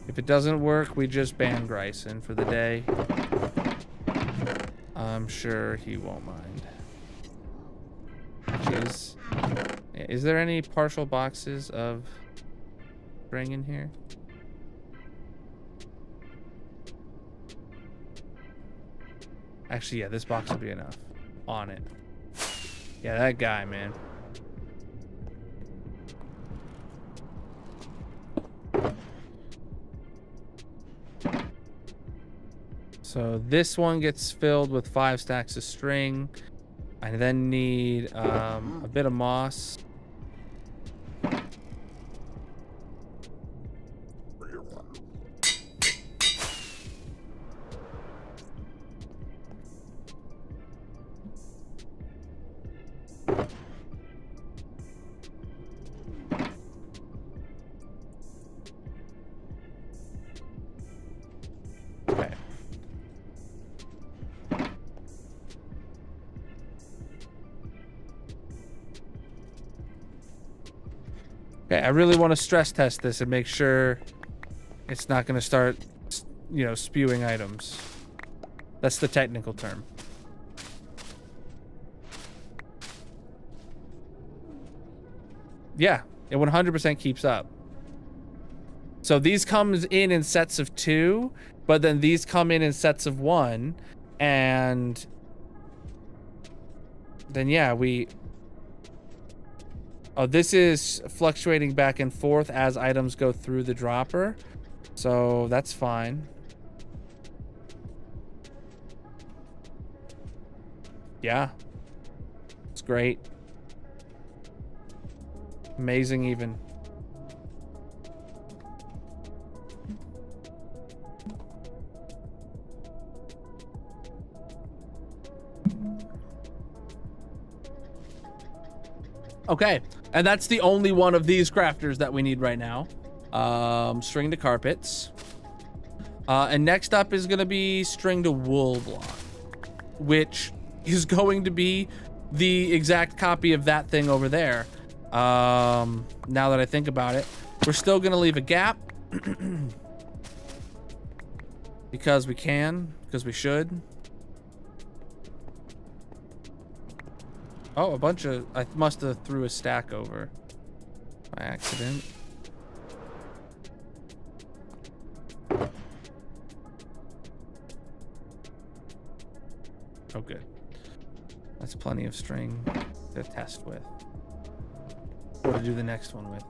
If it doesn't work, we just ban Gryson for the day. I'm sure he won't mind. Jeez. Is there any partial boxes of string in here? Actually, yeah, this box will be enough. On it. Yeah, that guy, man. So this one gets filled with 5 stacks of string. I then need a bit of moss. Okay, I really want to stress test this and make sure it's not going to start, you know, spewing items. That's the technical term. Yeah, it 100% keeps up. So these comes in sets of 2, but then these come in sets of 1, and then yeah, oh, this is fluctuating back and forth as items go through the dropper. So that's fine. Yeah. It's great. Amazing even. Okay, and that's the only one of these crafters that we need right now. String to carpets. And next up is gonna be string to wool block, which is going to be the exact copy of that thing over there. Now that I think about it, we're still gonna leave a gap because we can, because we should. Oh, a bunch of... I must have threw a stack over by accident. Oh, good. That's plenty of string to test with. Or to do the next one with.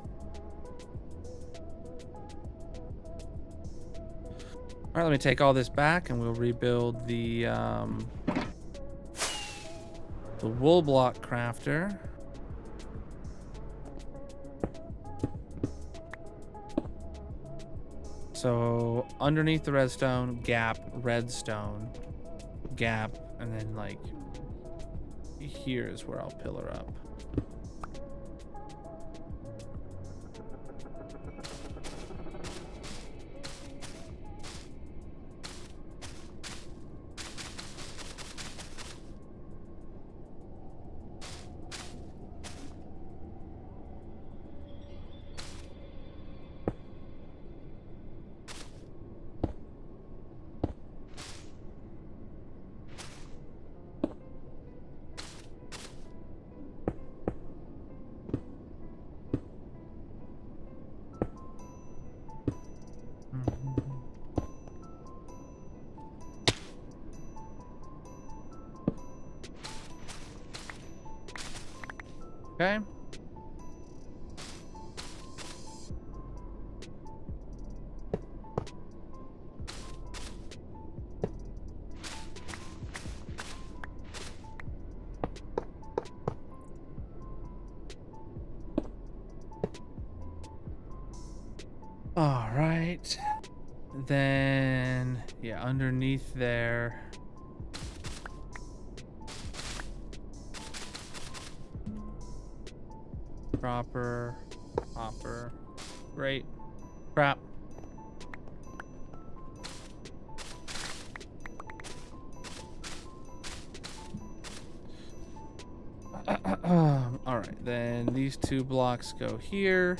All right, let me take all this back and we'll rebuild the wool block crafter. So underneath the redstone, gap, redstone, gap, and then like here is where I'll pillar up. Okay. All right. Then, yeah, underneath there. Proper, hopper, great, crap. All right, then these 2 blocks go here.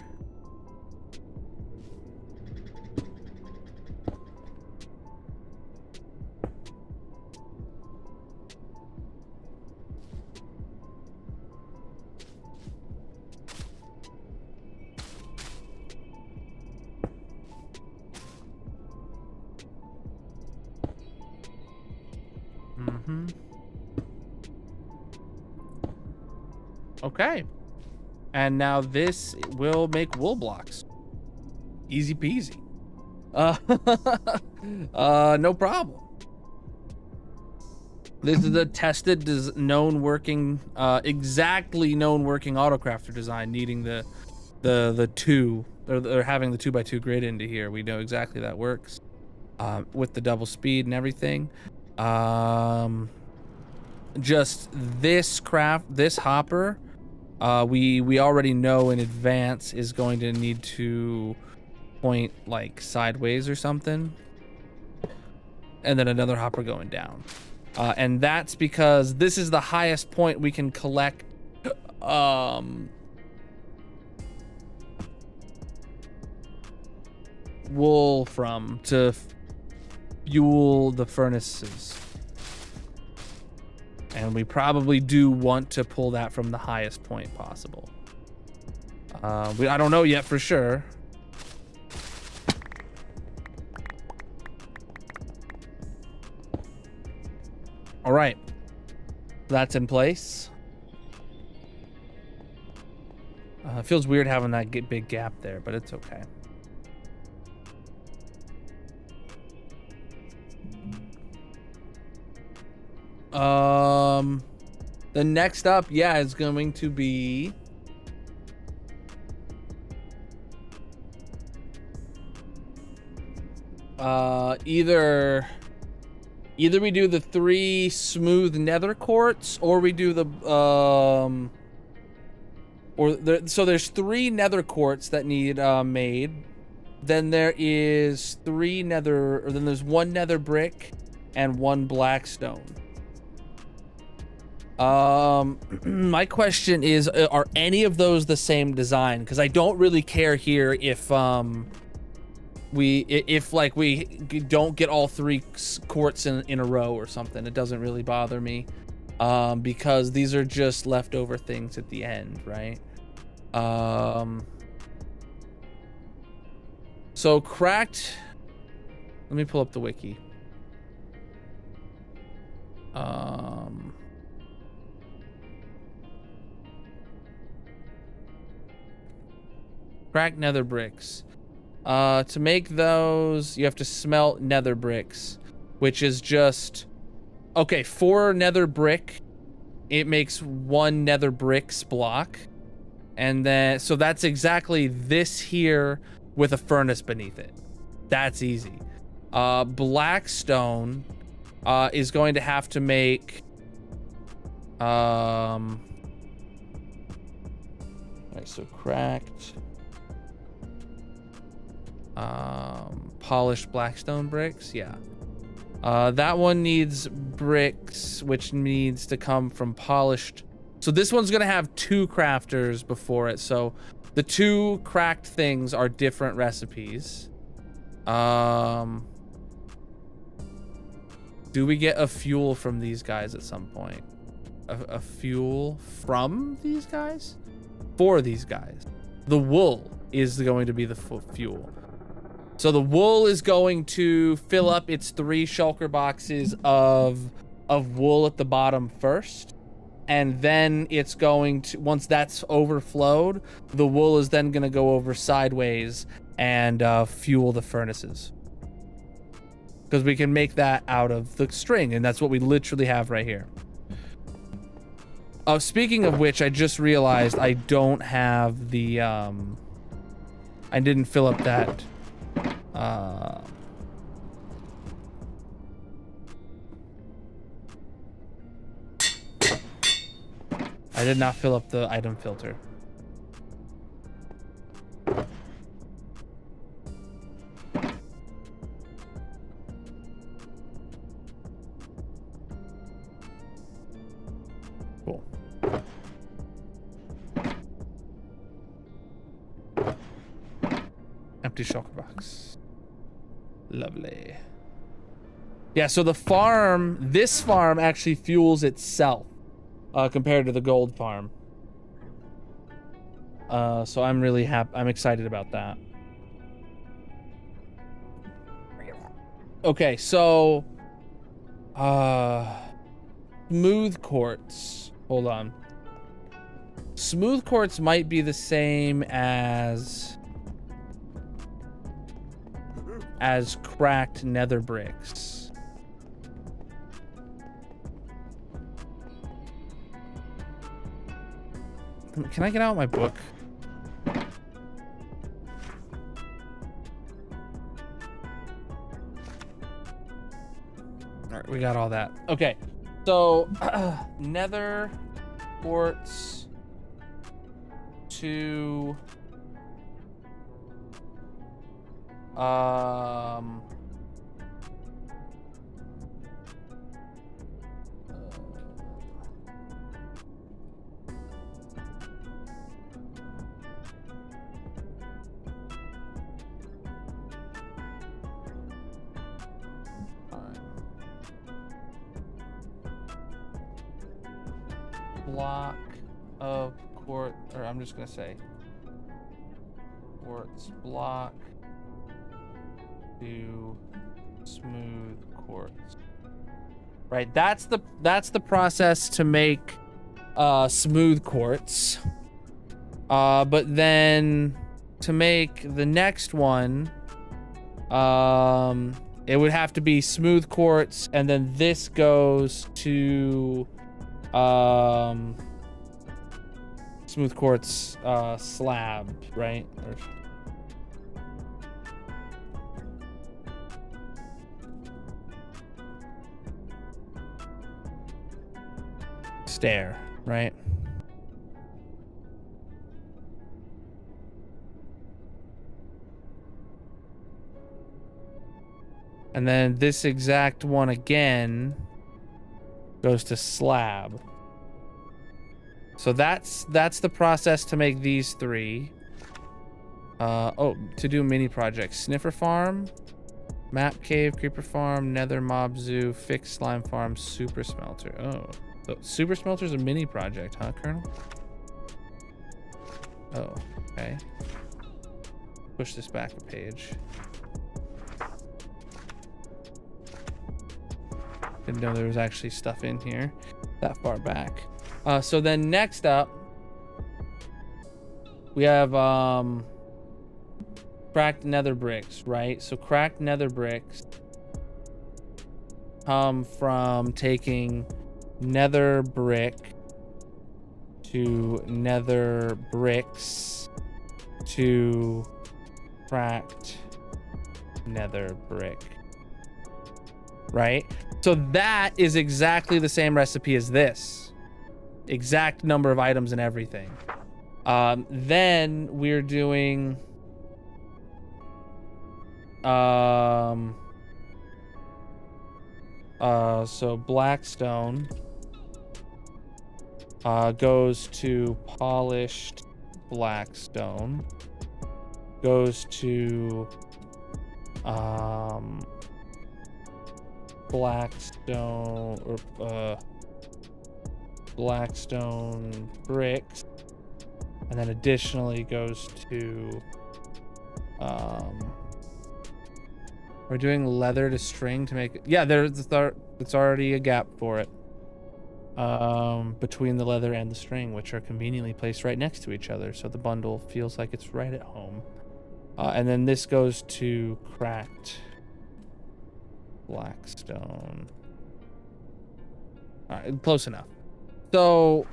Okay. And now this will make wool blocks. Easy peasy. No problem. This is a tested, known working, exactly known working autocrafter design, needing the 2, or having the 2x2 grid into here. We know exactly that works. With the double speed and everything. Just this hopper, we already know in advance is going to need to point like sideways or something, and then another hopper going down, and that's because this is the highest point we can collect wool from to fuel the furnaces. And we probably do want to pull that from the highest point possible. I don't know yet for sure. All right, that's in place. It feels weird having that big gap there, but it's okay. The next up, yeah, is going to be either we do the 3 smooth nether quartz, or we do the so there's 3 nether quartz that need made. Then there is 3 nether, or then there's 1 nether brick and 1 blackstone. My question is, are any of those the same design? Because I don't really care here if we don't get all 3 quartz in a row or something. It doesn't really bother me, because these are just leftover things at the end, right? So cracked. Let me pull up the wiki. Cracked nether bricks. To make those, you have to smelt nether bricks, which is just... Okay, 4 nether brick, it makes 1 nether bricks block. And then, so that's exactly this here with a furnace beneath it. That's easy. Blackstone is going to have to make... Alright, so cracked... polished blackstone bricks, yeah. That one needs bricks, which needs to come from polished. So this one's gonna have 2 crafters before it. So the 2 cracked things are different recipes. Do we get a fuel from these guys at some point? A fuel from these guys? For these guys. The wool is going to be the fuel. So the wool is going to fill up its 3 shulker boxes of wool at the bottom first. And then it's going to, once that's overflowed, the wool is then going to go over sideways and fuel the furnaces. Because we can make that out of the string, and that's what we literally have right here. Speaking of which, I just realized I don't have the, I didn't fill up that, I did not fill up the item filter. Cool. Empty shulker box. Lovely. Yeah, so the farm, this farm actually fuels itself compared to the gold farm. So I'm really happy. I'm excited about that. Okay, so smooth quartz. Hold on. Smooth quartz might be the same as cracked nether bricks. Can I get out my book? All right, we got all that. Okay, so nether quartz to block of quartz, or I'm just gonna say quartz block to smooth quartz. Right, that's the process to make smooth quartz. But then to make the next one, it would have to be smooth quartz, and then this goes to smooth quartz slab, right? Or stair, right? And then this exact one again goes to slab. So that's the process to make these 3. Oh, to do mini projects: sniffer farm, map cave, creeper farm, nether mob zoo, fixed slime farm, super smelter. Oh, so super smelter's a mini project, huh, Colonel? Oh, okay. Push this back a page. Didn't know there was actually stuff in here that far back. So then next up, we have cracked nether bricks, right? So cracked nether bricks come from taking nether brick to nether bricks to cracked nether brick, right? So that is exactly the same recipe as this. Exact number of items and everything. Then we're doing so blackstone goes to polished blackstone, goes to blackstone or blackstone bricks, and then additionally goes to we're doing leather to string to make it. Yeah, it's already a gap for it between the leather and the string, which are conveniently placed right next to each other, so the bundle feels like it's right at home. And then this goes to cracked blackstone. All right, close enough. So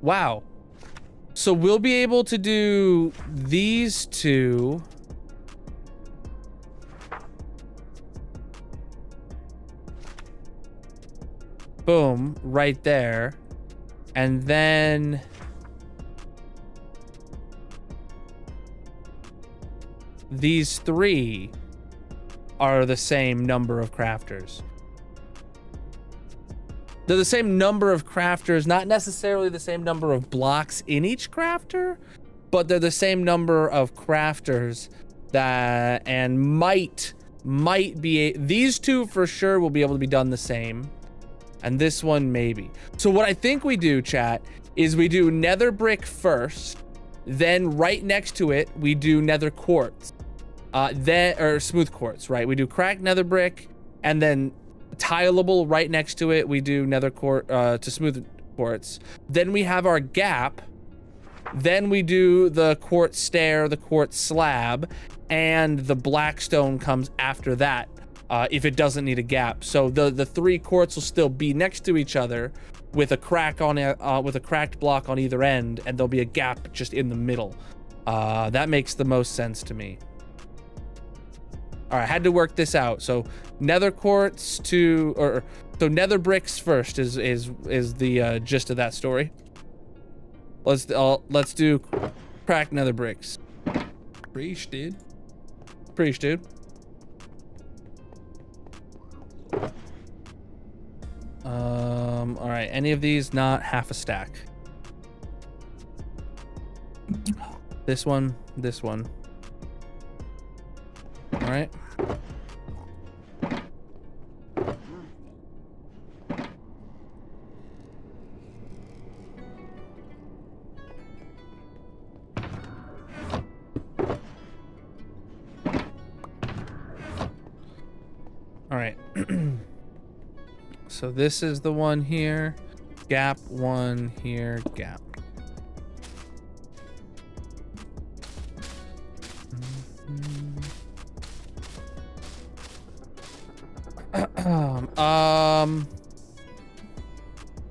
wow. So we'll be able to do these two. Boom, right there. And then these three are the same number of crafters. They're the same number of crafters, not necessarily the same number of blocks in each crafter, but they're the same number of crafters that, and might be, these two for sure will be able to be done the same. And this one maybe. So what I think we do, chat, is we do nether brick first, then right next to it, we do nether quartz. Or smooth quartz, right? We do cracked nether brick, and then tileable right next to it, we do nether to smooth quartz. Then we have our gap. Then we do the quartz stair, the quartz slab, and the blackstone comes after that, if it doesn't need a gap. So the three quartz will still be next to each other with a crack on it, with a cracked block on either end, and there'll be a gap just in the middle. That makes the most sense to me. All right, I had to work this out. So nether quartz so nether bricks first is the gist of that story. Let's do cracked nether bricks. Preach, dude. Preach, dude. All right, any of these not half a stack. This one. All right. All right. So this is the one here. Gap one here, gap.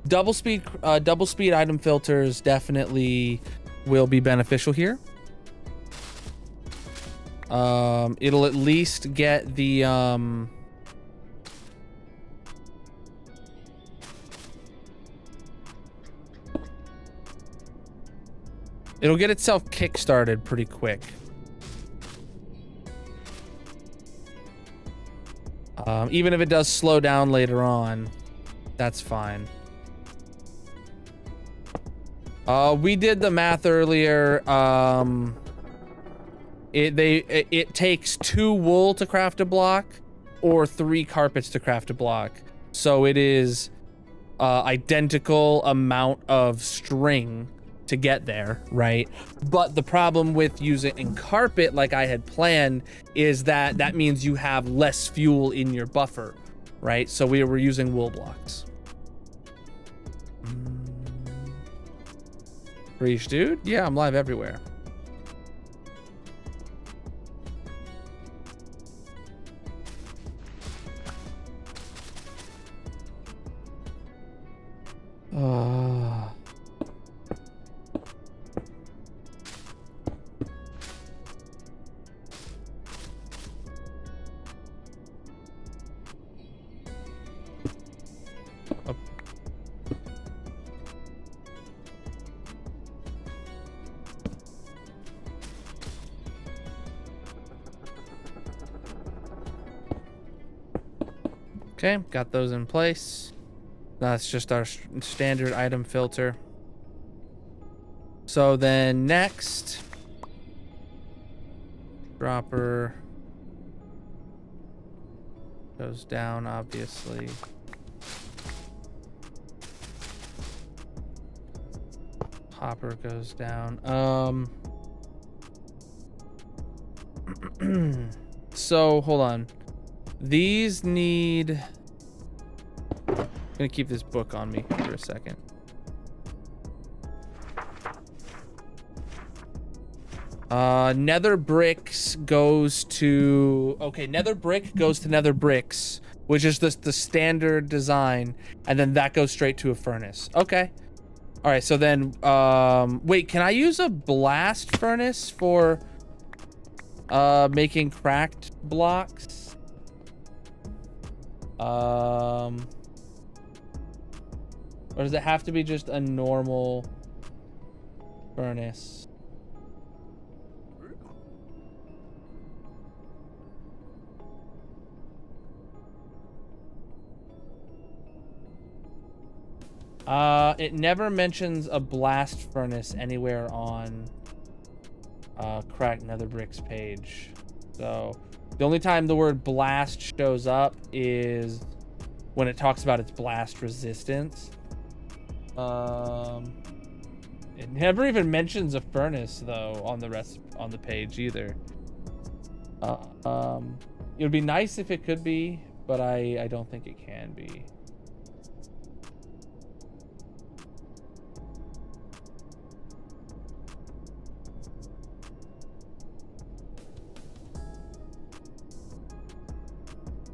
Double speed item filters definitely will be beneficial here. It'll at least get the it'll get itself kick-started pretty quick. Even if it does slow down later on, that's fine. We did the math earlier. It takes 2 wool to craft a block or 3 carpets to craft a block. So it is identical amount of string to get there, right? But the problem with using carpet like I had planned is that means you have less fuel in your buffer, right? So we were using wool blocks. Preach, dude. Yeah, I'm live everywhere. Okay, got those in place. That's just our standard item filter. So then next, dropper goes down, obviously. Hopper goes down. So hold on. These need... I'm gonna keep this book on me for a second. Nether bricks goes to... Okay, nether brick goes to nether bricks, which is the standard design, and then that goes straight to a furnace. Okay. All right, so then... wait, can I use a blast furnace for making cracked blocks? Or does it have to be just a normal furnace? It never mentions a blast furnace anywhere on cracked nether bricks page. So the only time the word blast shows up is when it talks about its blast resistance. It never even mentions a furnace though on the page either. It would be nice if it could be, but I don't think it can be.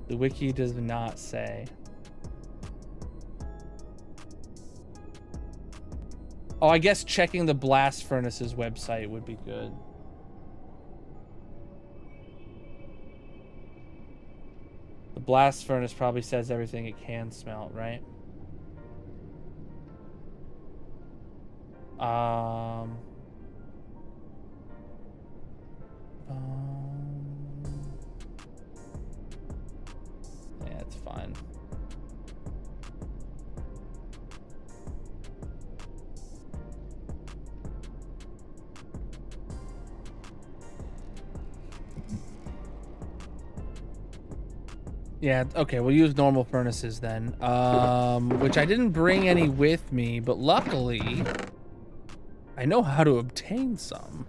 The wiki does not say. Oh, I guess checking the blast furnace's website would be good. The blast furnace probably says everything it can smelt, right? Yeah, it's fine. Yeah, okay, we'll use normal furnaces then. Which I didn't bring any with me, but luckily I know how to obtain some.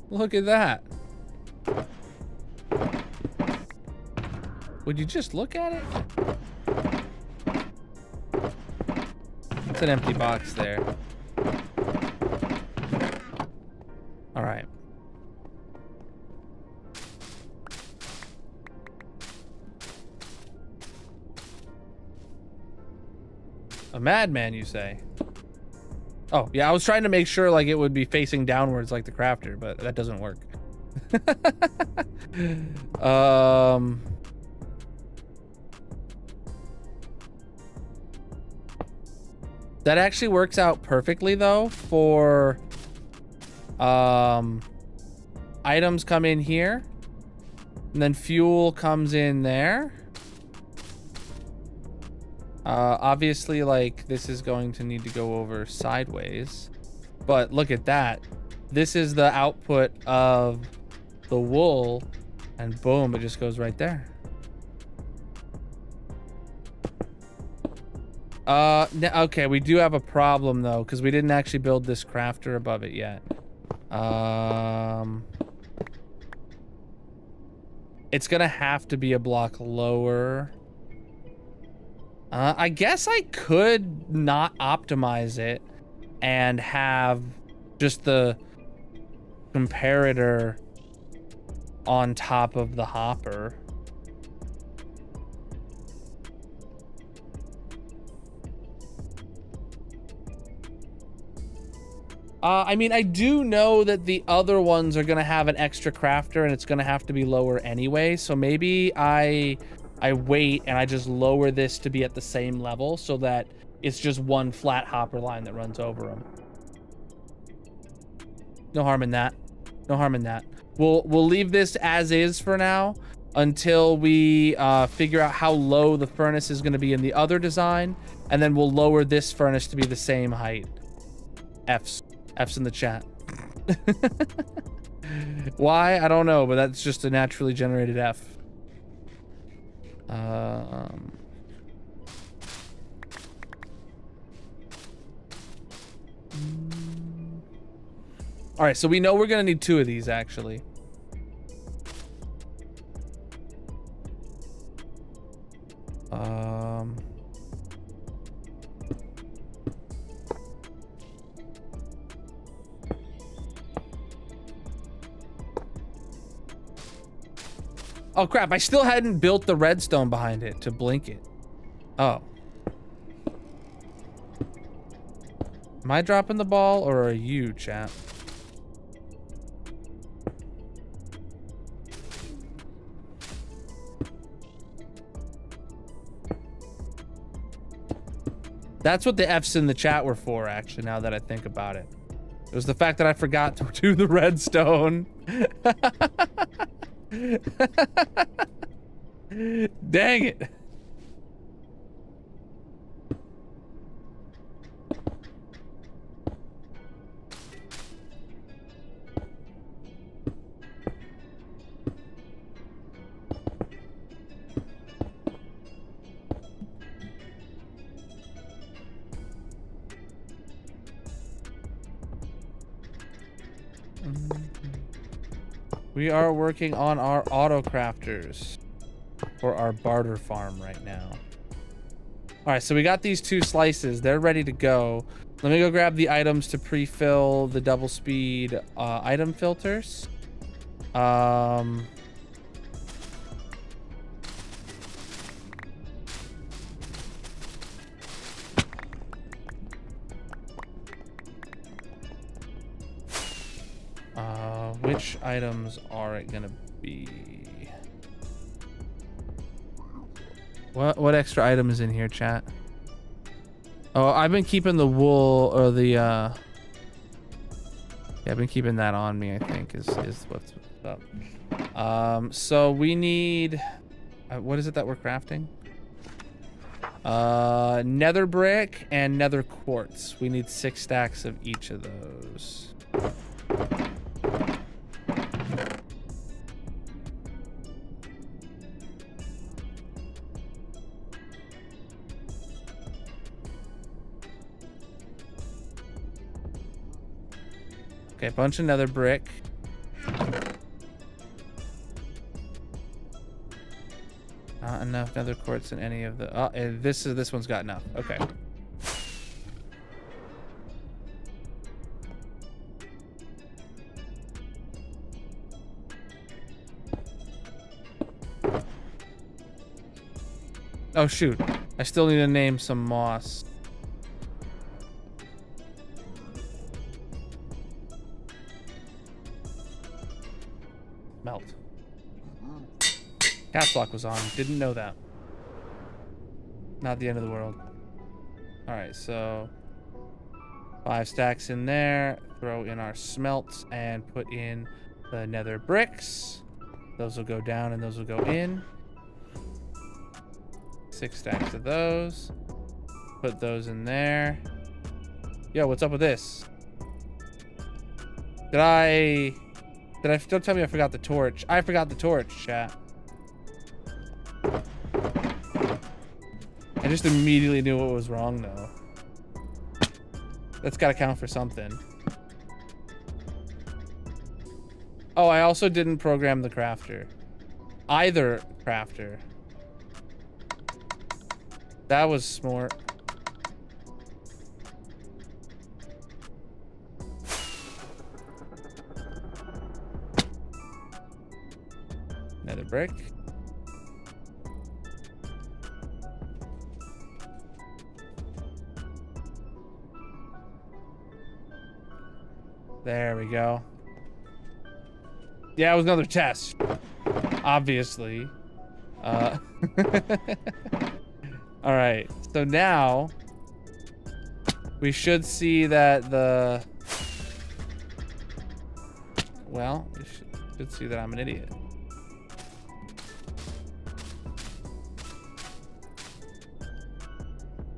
Look at that. Would you just look at it? It's an empty box there. All right. A madman, you say? Oh, yeah, I was trying to make sure like it would be facing downwards like the crafter, but that doesn't work. That actually works out perfectly though for items come in here and then fuel comes in there. Obviously, like, this is going to need to go over sideways, but look at that. This is the output of the wool, and boom, it just goes right there. Okay, we do have a problem though, because we didn't actually build this crafter above it It's gonna have to be a block lower. I guess I could not optimize it and have just the comparator on top of the hopper. I mean, I do know that the other ones are gonna have an extra crafter and it's gonna have to be lower anyway. So maybe I wait and I just lower this to be at the same level so that it's just one flat hopper line that runs over them. No harm in that. No harm in that. We'll leave this as is for now until we figure out how low the furnace is gonna be in the other design, and then we'll lower this furnace to be the same height. F's in the chat. Why? I don't know, but that's just a naturally generated F. All right, so we know we're gonna need 2 of these actually. Oh crap, I still hadn't built the redstone behind it to blink it. Oh. Am I dropping the ball or are you, chat? That's what the F's in the chat were for, actually, now that I think about it. It was the fact that I forgot to do the redstone. Dang it. We are working on our auto crafters for our barter farm right now. All right, so we got these 2 slices. They're ready to go. Let me go grab the items to pre-fill the double speed item filters. Which items are it gonna be? What extra item is in here, chat? Oh, I've been keeping the wool or the yeah, I've been keeping that on me, I think is what's up. So we need what is it that we're crafting? Nether brick and nether quartz. We need 6 stacks of each of those. Okay, bunch of nether brick. Not enough nether quartz in any of the. Oh, this one's got enough. Okay. Oh shoot! I still need to name some moss. Melt. Caps lock was on. Didn't know that. Not the end of the world. All right, so 5 stacks in there. Throw in our smelts and put in the nether bricks. Those will go down and those will go in. 6 stacks of those. Put those in there. Yo, what's up with this? Don't tell me I forgot the torch. I forgot the torch, chat. I just immediately knew what was wrong, though. That's got to count for something. Oh, I also didn't program the crafter. either crafter. That was smart. Another brick. There we go. Yeah, it was another chest. Obviously. All right. So now we should see that the... Well, we should see that I'm an idiot.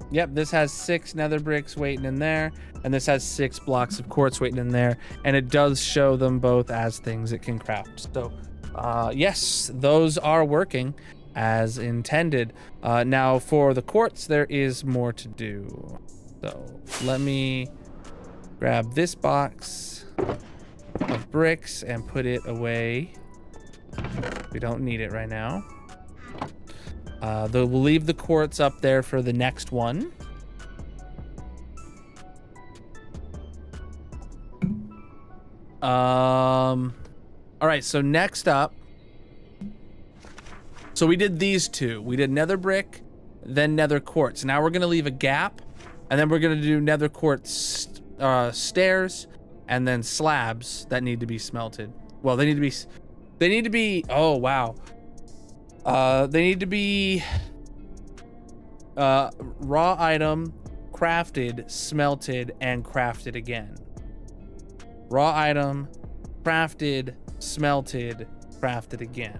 Yep, this has 6 nether bricks waiting in there, and this has 6 blocks of quartz waiting in there, and it does show them both as things it can craft. So, yes, those are working as intended. Now, for the quartz, there is more to do. So, let me grab this box of bricks and put it away. We don't need it right now. We'll leave the quartz up there for the next one. All right, so next up. So we did these two. We did nether brick, then nether quartz. Now we're gonna leave a gap, and then we're gonna do nether quartz stairs, and then slabs that need to be smelted. Well, they need to be, oh wow. They need to be raw item, crafted, smelted, and crafted again. Raw item, crafted, smelted, crafted again.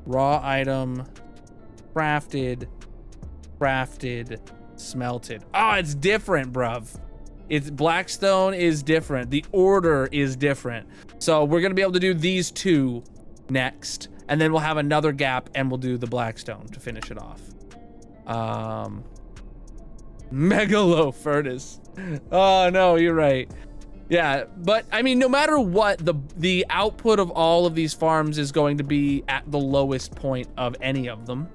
Raw item, crafted, smelted. Oh, it's different, bruv. It's Blackstone is different. The order is different. So we're gonna be able to do these two next. And then we'll have another gap and we'll do the Blackstone to finish it off. Megalo furnace. Oh no, you're right. Yeah, but I mean, no matter what, the output of all of these farms is going to be at the lowest point of any of them.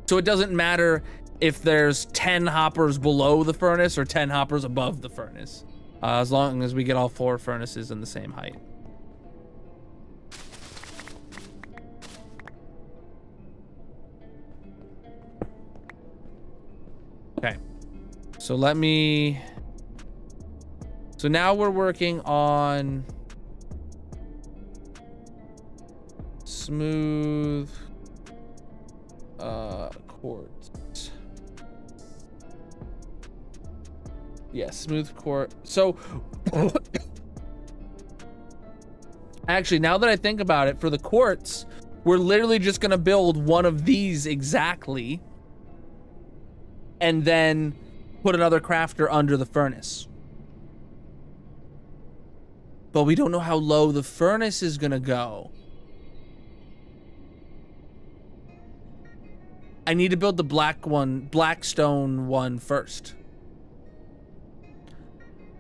So it doesn't matter if there's 10 hoppers below the furnace or 10 hoppers above the furnace, as long as we get all 4 furnaces in the same height. Okay, so so now we're working on smooth quartz. Yeah, smooth quartz. So actually, now that I think about it, for the quartz, we're literally just gonna build one of these exactly, and then put another crafter under the furnace. But we don't know how low the furnace is gonna go. I need to build the Blackstone one first.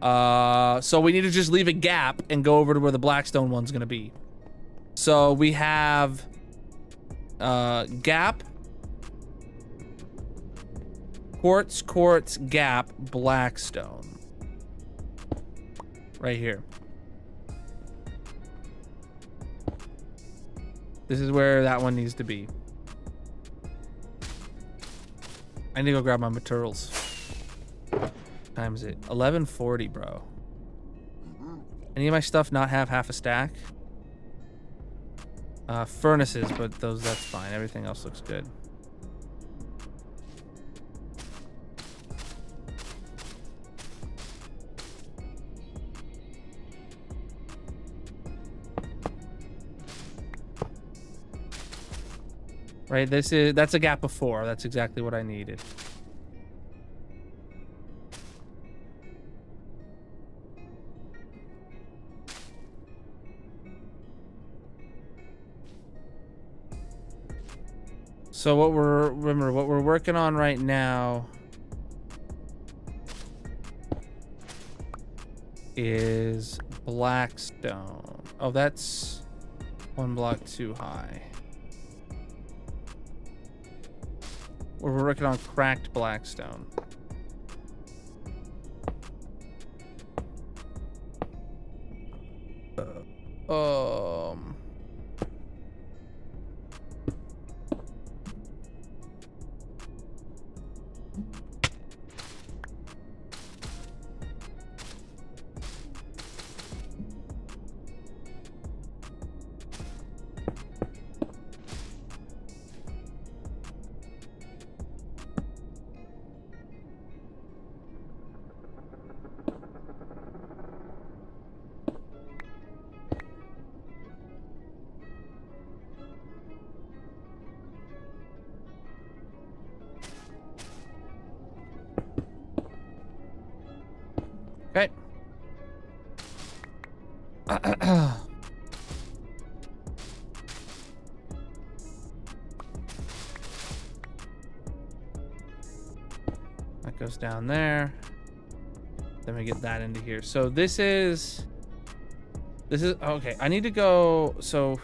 So we need to just leave a gap and go over to where the Blackstone one's gonna be. So we have gap, quartz, gap, Blackstone. Right here. This is where that one needs to be. I need to go grab my materials. Times it. 1140, bro. Any of my stuff not have half a stack? Furnaces, but that's fine. Everything else looks good. Right, that's a gap of 4. That's exactly what I needed. So what we're working on right now is Blackstone. Oh, that's 1 block too high. we're working on cracked blackstone. Um. Okay. That goes down there. Then we get that into here. So this is okay. I need to go. So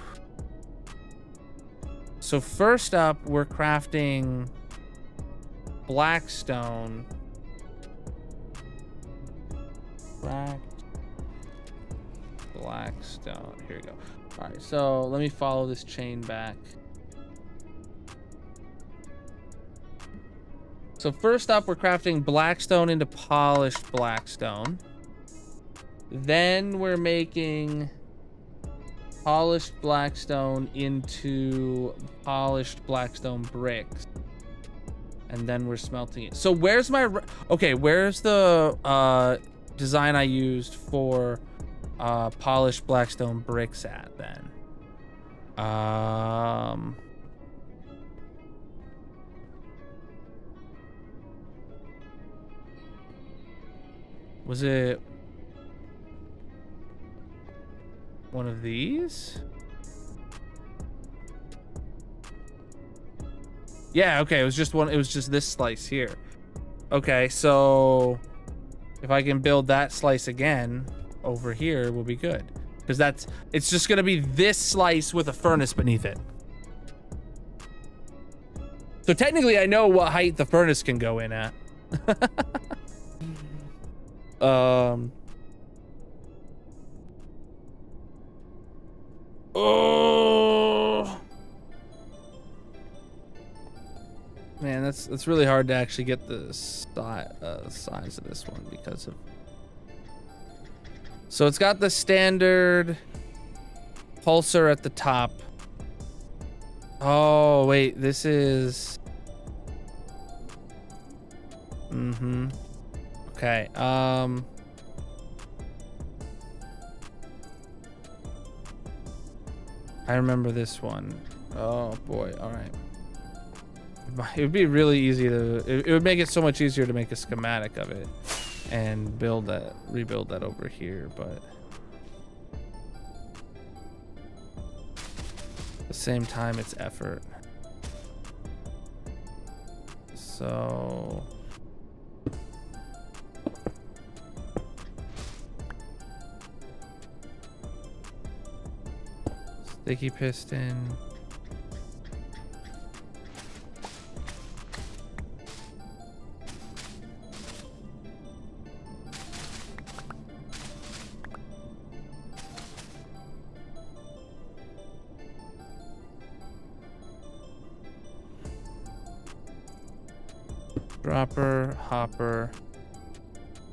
first up, we're crafting blackstone. Blackstone. Here we go. All right. So let me follow this chain back. So first up, we're crafting blackstone into polished blackstone. Then we're making polished blackstone into polished blackstone bricks. And then we're smelting it. So where's my... Okay, where's the design I used for polished blackstone bricks at then? Was it one of these? Yeah, okay, it was just one. It was just this slice here. Okay, so if I can build that slice again over here, we'll be good. Because it's just gonna be this slice with a furnace beneath it. So technically I know what height the furnace can go in at. Oh man, that's really hard to actually get the size of this one because of. So it's got the standard pulsar at the top. Oh wait, this is. Okay. I remember this one. Oh boy. All right. It would be really easy to. It would make it so much easier to make a schematic of it and rebuild that over here, but at the same time, it's effort. So. Sticky piston. Dropper, hopper,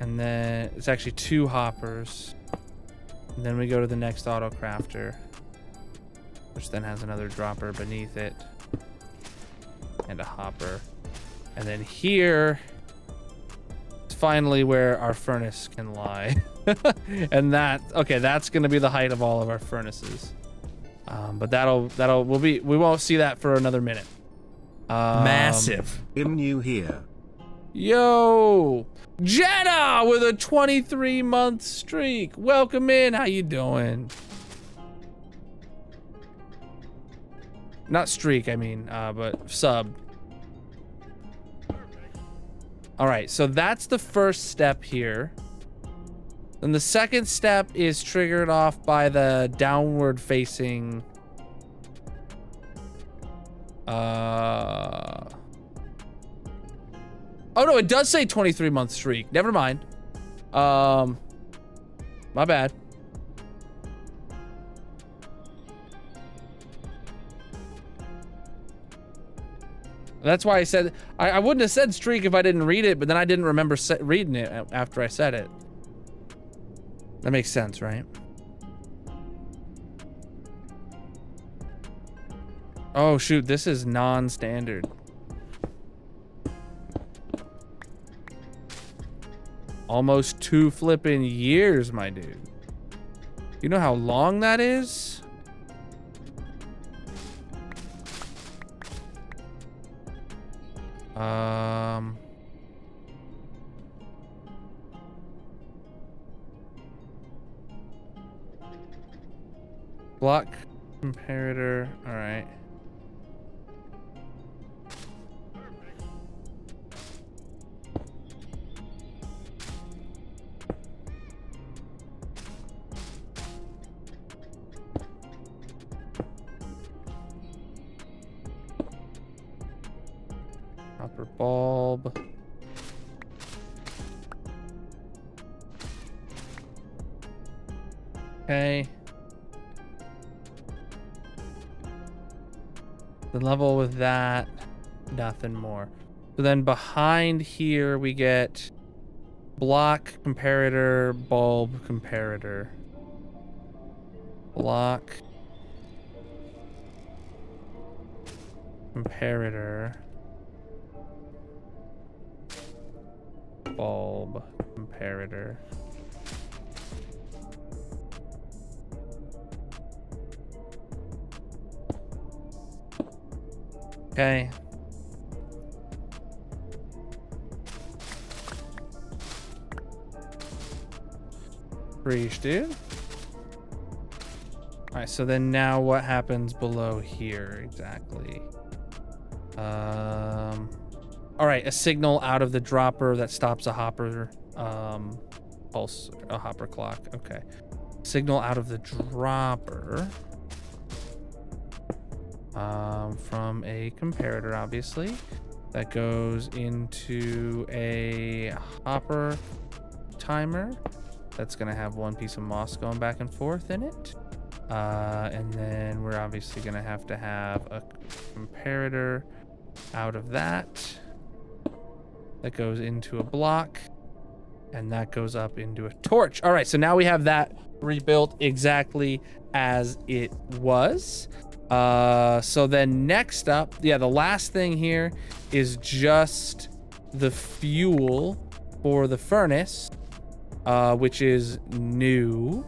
and then it's actually 2 hoppers. And then we go to the next auto crafter, which then has another dropper beneath it and a hopper. And then here is finally where our furnace can lie. And that's going to be the height of all of our furnaces. But we won't see that for another minute. Massive. New here. Yo, Jenna with a 23-month streak. Welcome in. How you doing? Not streak, I mean, but sub. All right, so that's the first step here. Then the second step is triggered off by the downward facing. Oh no, it does say 23-month streak. Never mind. My bad. That's why I said, I wouldn't have said streak if I didn't read it, but then I didn't remember reading it after I said it. That makes sense, right? Oh shoot, this is non-standard. Almost 2 flipping years, my dude. You know how long that is? Block comparator, all right. Copper bulb. Okay. The level with that, nothing more. So then behind here we get block comparator, bulb comparator. Block comparator, bulb comparator. Okay. Preach, dude. All right, so then now what happens below here exactly? All right, a signal out of the dropper that stops a hopper pulse, a hopper clock. Okay. Signal out of the dropper. From a comparator, obviously, that goes into a hopper timer that's gonna have 1 piece of moss going back and forth in it, and then we're obviously gonna have to have a comparator out of that goes into a block, and that goes up into a torch. All right, so now we have that rebuilt exactly as it was. So then next up, yeah, the last thing here is just the fuel for the furnace, which is new.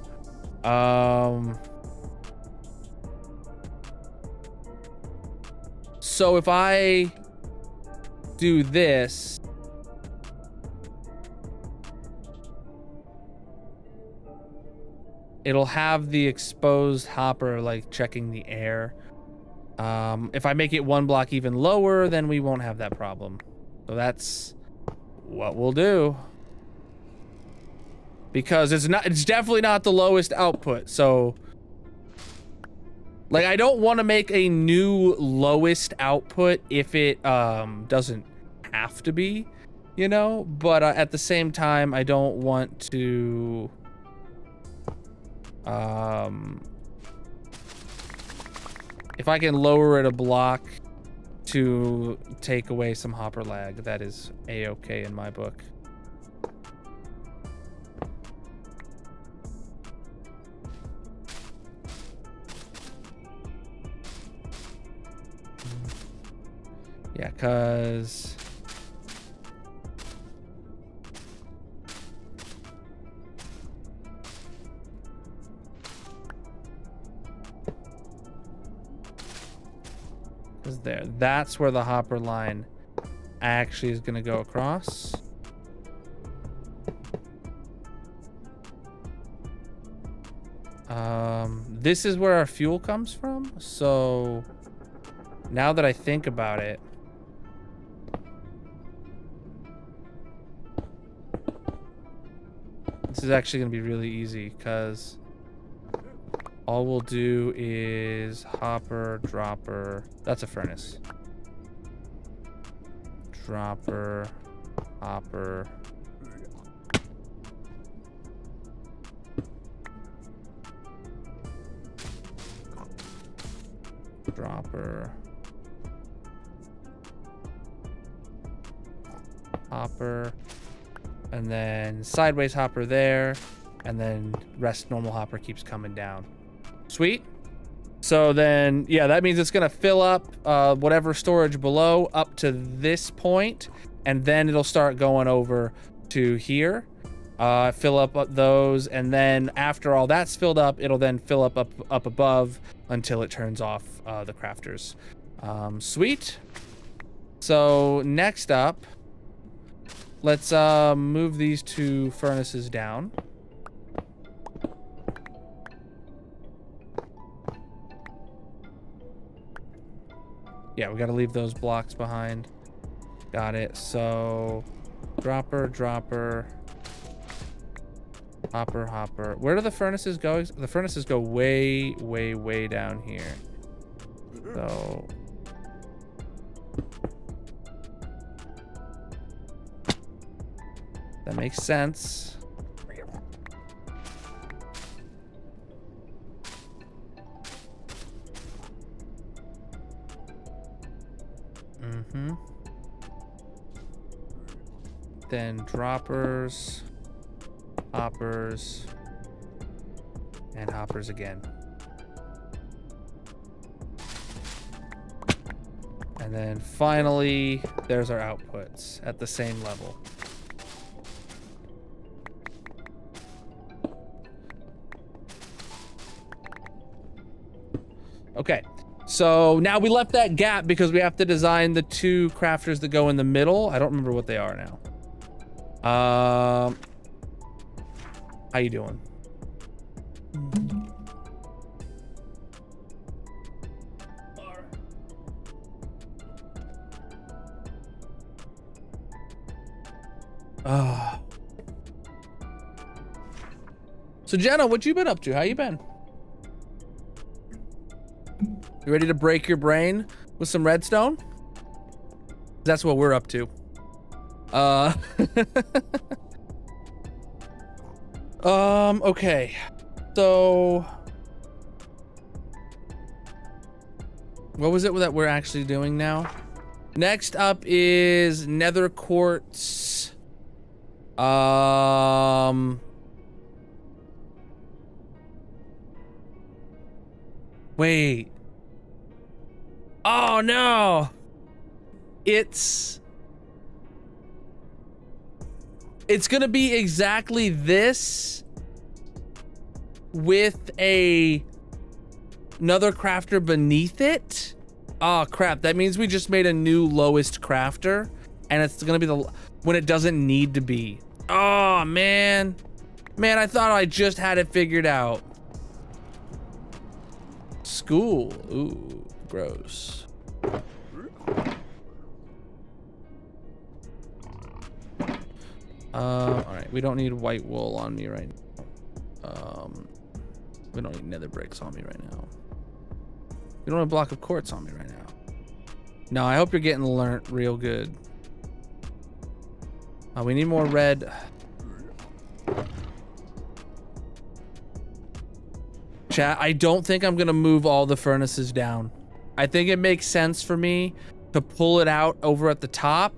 So if I do this, it'll have the exposed hopper like checking the air. If I make it 1 block even lower, then we won't have that problem. So that's what we'll do. Because it's definitely not the lowest output. So like I don't want to make a new lowest output if it doesn't have to be, you know, but at the same time I don't want to if I can lower it a block to take away some hopper lag, that is a-okay in my book. Yeah, cause there, that's where the hopper line actually is gonna go across. This is where our fuel comes from. So now that I think about it, this is actually gonna be really easy because all we'll do is hopper, dropper. That's a furnace. Dropper, hopper. Dropper. Hopper. And then sideways hopper there. And then rest normal hopper keeps coming down. Sweet. So then, yeah, that means it's gonna fill up whatever storage below up to this point, and then it'll start going over to here. Fill up those, and then after all that's filled up, it'll then fill up above until it turns off the crafters. Sweet. So next up, let's move these two furnaces down. Yeah, we gotta leave those blocks behind. Got it. So dropper, dropper, hopper, hopper. Where do the furnaces go? The furnaces go way, way, way down here. So that makes sense. Then droppers, hoppers, and hoppers again. And then finally, there's our outputs at the same level. Okay. So now we left that gap because we have to design the two crafters that go in the middle. I don't remember what they are now. How you doing? So Jenna, what you been up to? How you been? You ready to break your brain with some redstone? That's what we're up to. Okay. So what was it that we're actually doing now? Next up is nether quartz. Wait. Oh no. It's gonna be exactly this with another crafter beneath it. Oh crap, that means we just made a new lowest crafter, and it's gonna be when it doesn't need to be. Oh man. Man, I thought I just had it figured out. School. Ooh, gross. All right, we don't need white wool on me right now. We don't need nether bricks on me right now. We don't have a block of quartz on me right now. No, I hope you're getting learnt real good. We need more red. Chat, I don't think I'm gonna move all the furnaces down. I think it makes sense for me to pull it out over at the top,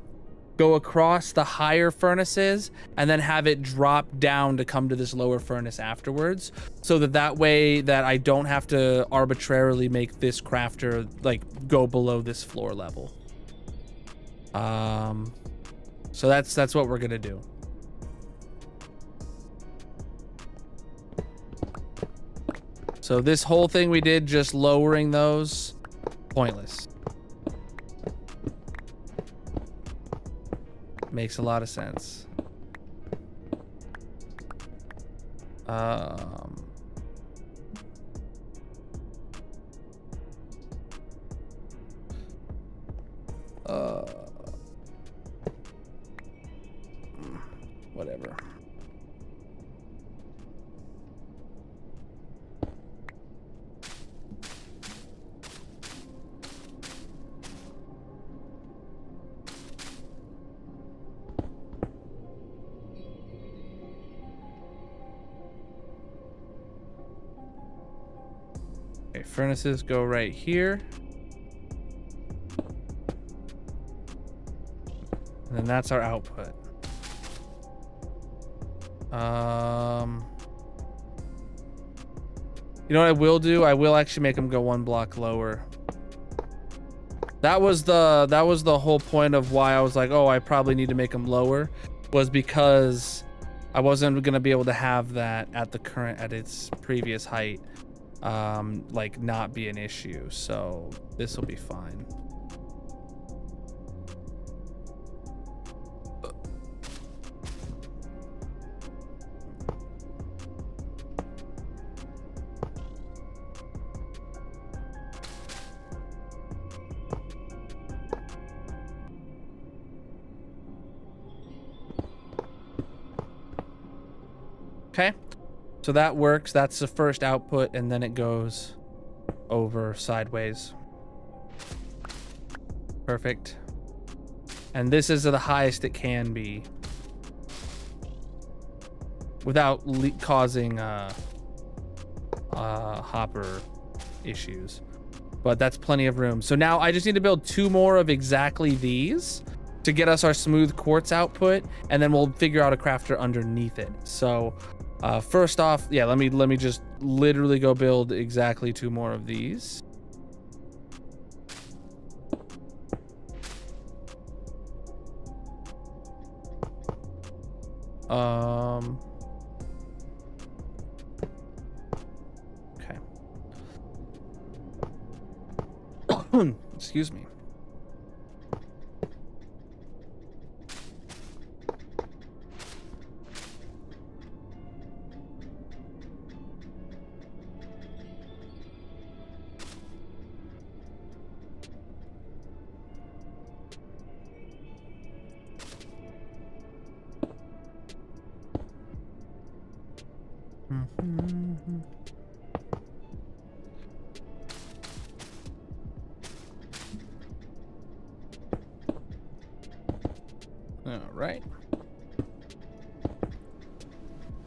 go across the higher furnaces, and then have it drop down to come to this lower furnace afterwards, so that way that I don't have to arbitrarily make this crafter like go below this floor level. So that's what we're gonna do. So this whole thing we did, just lowering those, pointless. Makes a lot of sense. Whatever. Okay, furnaces go right here. And then that's our output. You know what I will do? I will actually make them go 1 block lower. That was the whole point of why I was like, oh, I probably need to make them lower, was because I wasn't gonna be able to have that at its previous height, like not be an issue. So this will be fine. Okay, so that works. That's the first output, and then it goes over sideways. Perfect. And this is the highest it can be without causing hopper issues. But that's plenty of room. So now I just need to build 2 more of exactly these to get us our smooth quartz output, and then we'll figure out a crafter underneath it. So first off, yeah, let me just literally go build exactly 2 more of these. Okay. Excuse me. All right.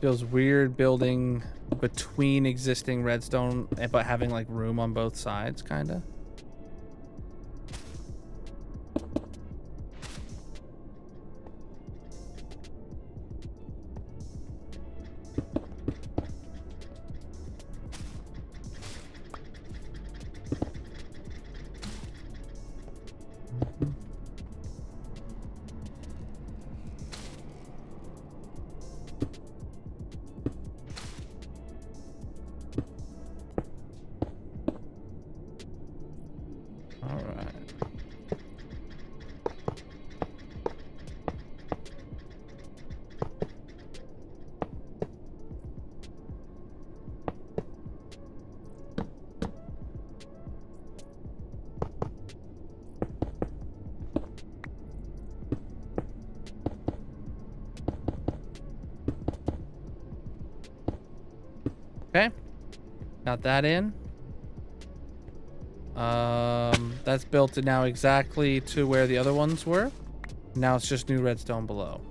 Feels weird building between existing redstone, but having like room on both sides, kind of. Okay, got that in. That's built it now exactly to where the other ones were. Now it's just new redstone below.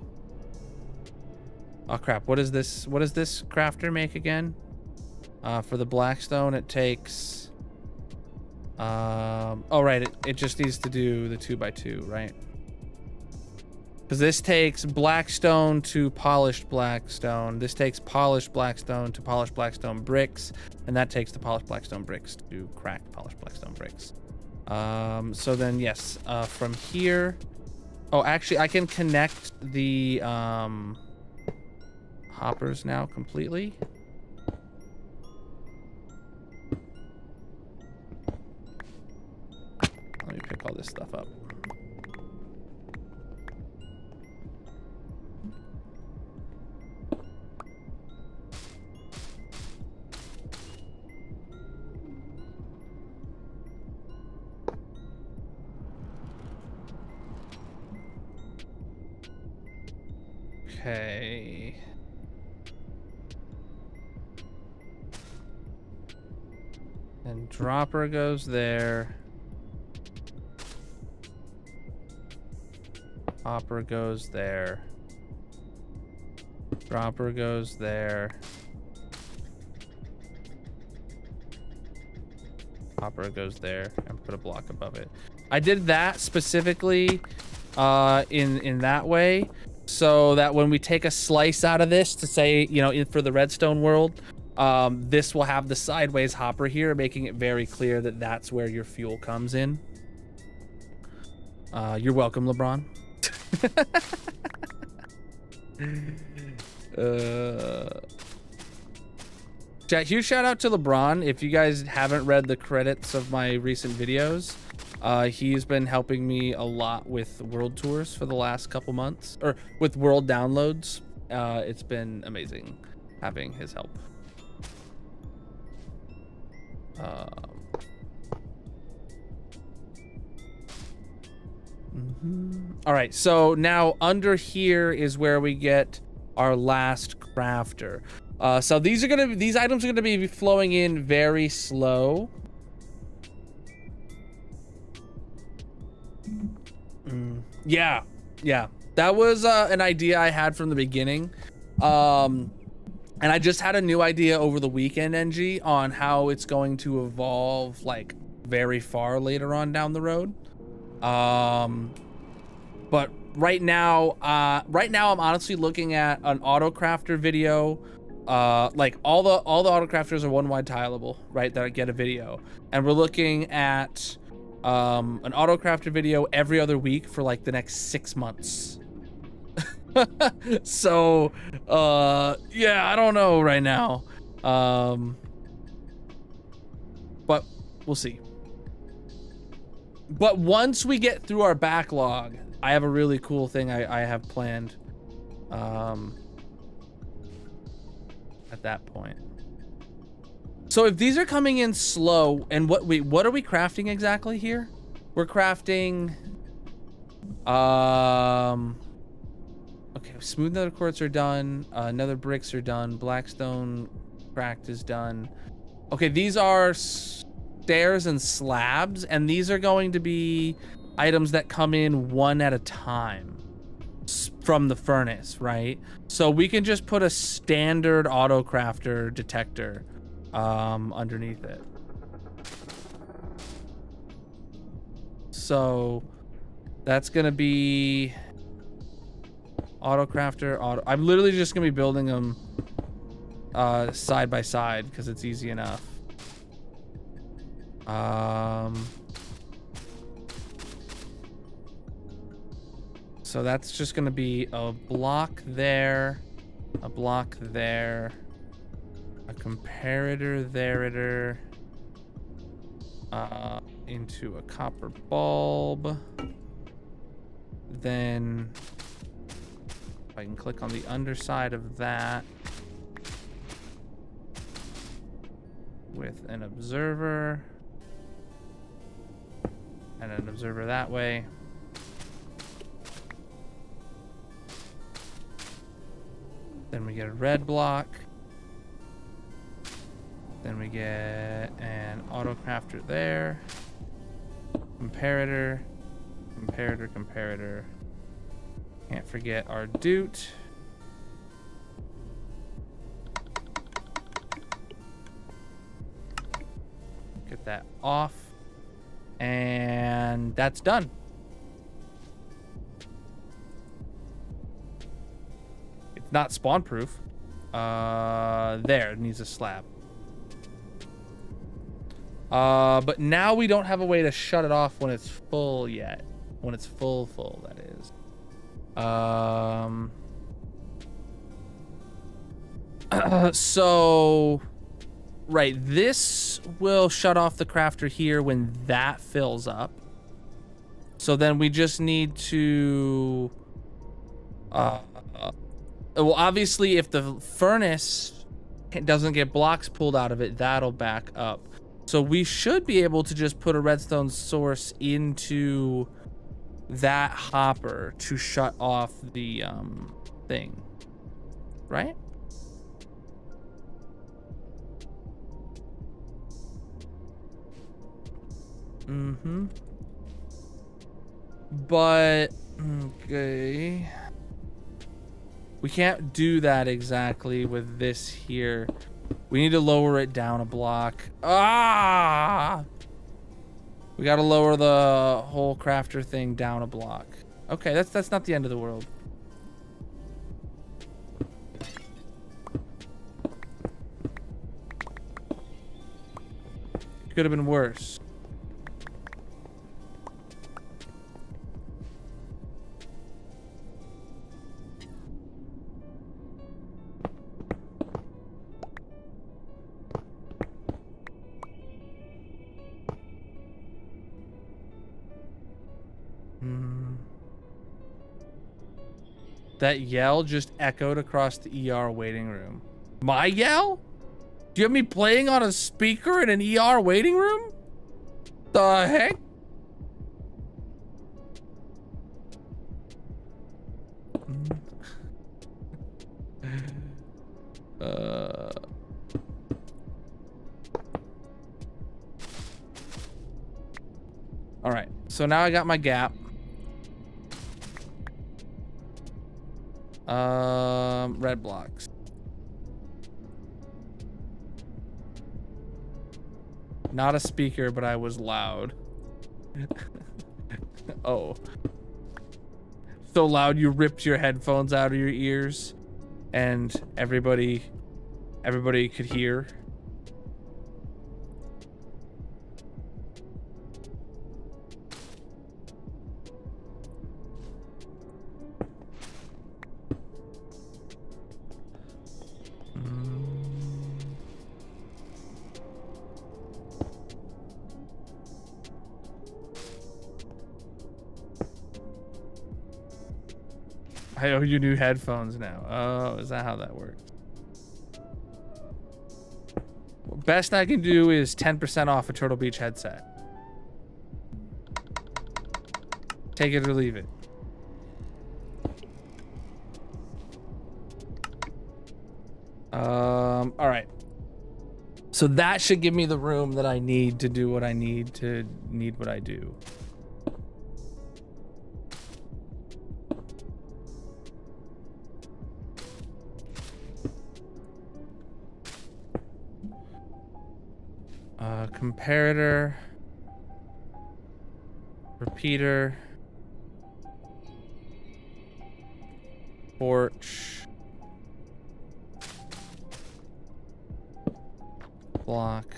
Oh crap, what is this? What does this crafter make again? For the blackstone, it takes... oh right, it just needs to do the 2x2, right? Because this takes blackstone to polished blackstone. This takes polished blackstone to polished blackstone bricks. And that takes the polished blackstone bricks to cracked polished blackstone bricks. So then, yes, from here... Oh, actually, I can connect the hoppers now completely. Let me pick all this stuff up. Okay. And dropper goes there. Hopper goes there. Dropper goes there. hopper goes there and put a block above it. I did that specifically in that way, so that when we take a slice out of this to say, you know, for the redstone world, this will have the sideways hopper here, making it very clear that that's where your fuel comes in. You're welcome, LeBron. Huge shout out to LeBron. If you guys haven't read the credits of my recent videos, he's been helping me a lot with world tours for the last couple months, or with world downloads. It's been amazing having his help. All right, so now under here is where we get our last crafter. So these items are gonna be flowing in very slow. Yeah, that was an idea I had from the beginning, and I just had a new idea over the weekend, NG, on how it's going to evolve like very far later on down the road. But right now I'm honestly looking at an auto crafter video. Like all the auto crafters are one wide tileable, right, that get a video, and we're looking at an auto crafter video every other week for like the next 6 months. So yeah, I don't know right now, but we'll see. But once we get through our backlog, I have a really cool thing I have planned at that point. So if these are coming in slow, and what are we crafting exactly here? We're crafting okay, smooth nether quartz are done, nether bricks are done, blackstone cracked is done. Okay, these are stairs and slabs, and these are going to be items that come in one at a time from the furnace, right? So we can just put a standard auto crafter detector underneath it. So that's gonna be auto crafter, I'm literally just gonna be building them side by side because it's easy enough. So that's just gonna be a block there, a block there, a comparator there, into a copper bulb. Then if I can click on the underside of that with an observer and an observer that way. Then we get a red block. Then we get an auto crafter there. Comparator, comparator, comparator. Can't forget our doot. Get that off. And that's done. It's not spawn proof. There, it needs a slab. But now we don't have a way to shut it off when it's full yet. When it's full, that is. So, right, this will shut off the crafter here when that fills up. So then we just need to, well, obviously if the furnace doesn't get blocks pulled out of it, that'll back up. So we should be able to just put a redstone source into that hopper to shut off the thing, right? Mm-hmm. But okay, we can't do that exactly with this here. We need to lower it down a block. Ah! We gotta lower the whole crafter thing down a block. Okay, that's not the end of the world. Could have been worse. That yell just echoed across the ER waiting room. My yell? Do you have me playing on a speaker in an ER waiting room? The heck? All right, so now I got my gap. Red blocks. Not a speaker, but I was loud. Oh. So loud you ripped your headphones out of your ears and everybody could hear. I owe you new headphones now. Oh, is that how that works? Well, best I can do is 10% off a Turtle Beach headset. Take it or leave it. All right. So that should give me the room that I need to do what I need to need what I do. Comparator, repeater, porch, block,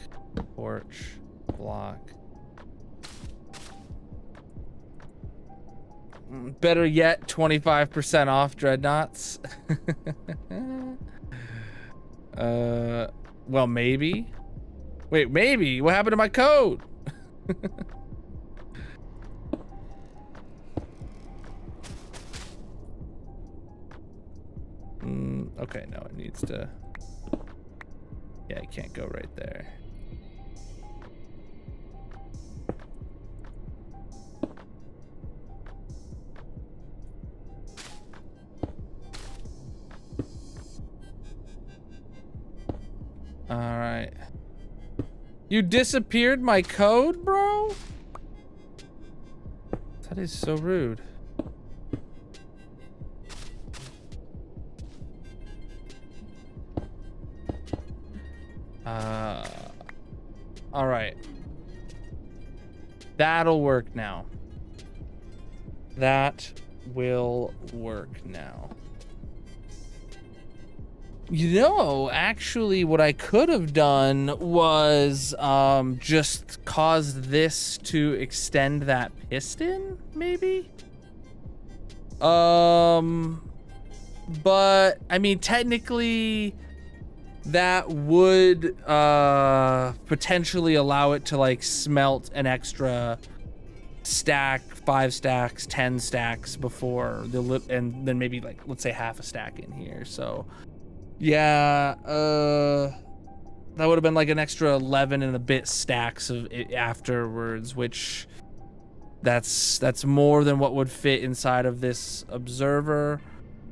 porch, block. Better yet, 25% off dreadnoughts. Well, maybe. Wait, maybe. What happened to my code? Okay, no, it needs to. Yeah, it can't go right there. All right. You disappeared my code, bro? That is so rude. All right. That'll work now. That will work now. You know, actually what I could have done was just cause this to extend that piston, maybe? But I mean, technically that would potentially allow it to like smelt an extra stack, 5 stacks, 10 stacks before the and then maybe like, let's say half a stack in here. So yeah, that would have been like an extra 11 and a bit stacks of it afterwards, which that's more than what would fit inside of this observer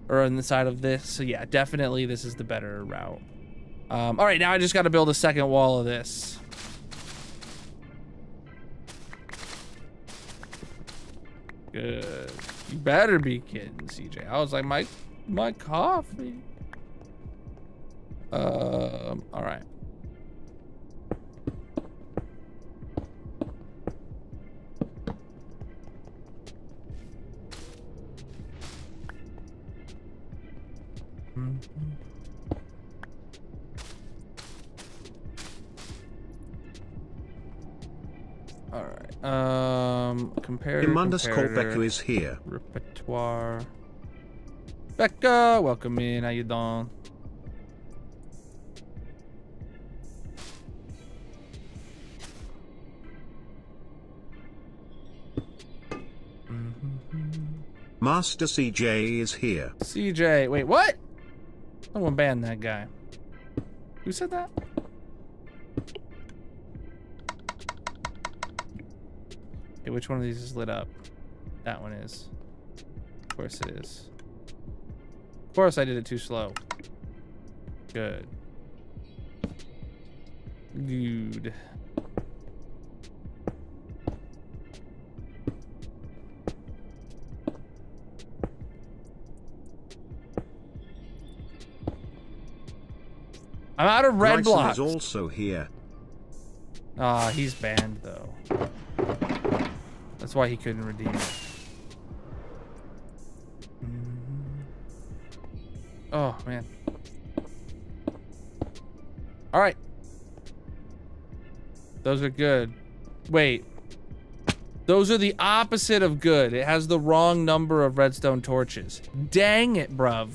or inside of this. So yeah, definitely this is the better route. All right, now I just got to build a second wall of this. Good. You better be kidding, CJ. I was like, my coffee. All right. All right. Compare. Imundus Beku is here. Repertoire. Becca, welcome in. How you doing? Master CJ is here. CJ, wait, what? Someone banned that guy. Who said that? Okay, which one of these is lit up? That one is. Of course it is. Of course I did it too slow. Good. Good. I'm out of red Bryson blocks. is also here. Ah, he's banned though. That's why he couldn't redeem it. Oh man. All right. Those are good. Wait. Those are the opposite of good. It has the wrong number of redstone torches. Dang it, bruv.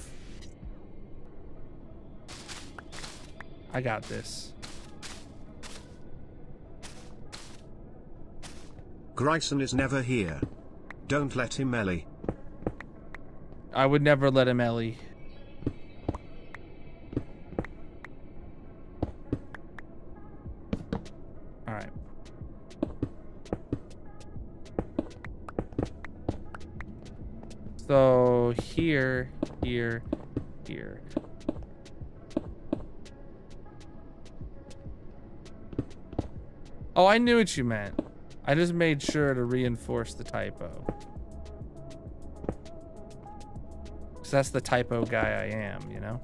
I got this. Bryson is never here. Don't let him Ellie. I would never let him Ellie. All right. So here, here, here. Oh, I knew what you meant. I just made sure to reinforce the typo. Because that's the typo guy I am, you know?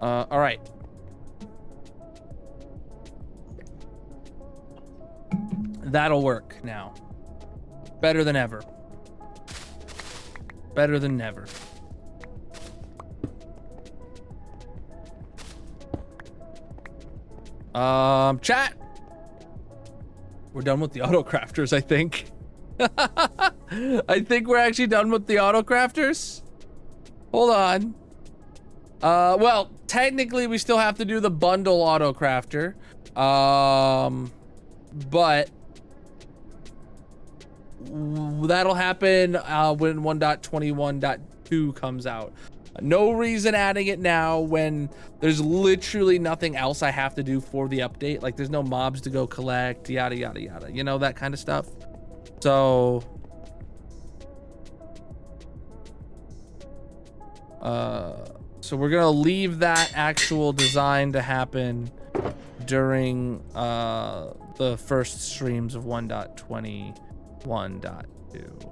All right. That'll work now. Better than ever. Better than never. Chat. We're done with the auto crafters, I think. I think we're actually done with the auto crafters. Hold on. Well, technically we still have to do the bundle auto crafter. But that'll happen when 1.21.2 comes out. No reason adding it now when there's literally nothing else I have to do for the update. Like there's no mobs to go collect, yada, yada, yada. You know, that kind of stuff. So, so we're going to leave that actual design to happen during the first streams of 1.21.2.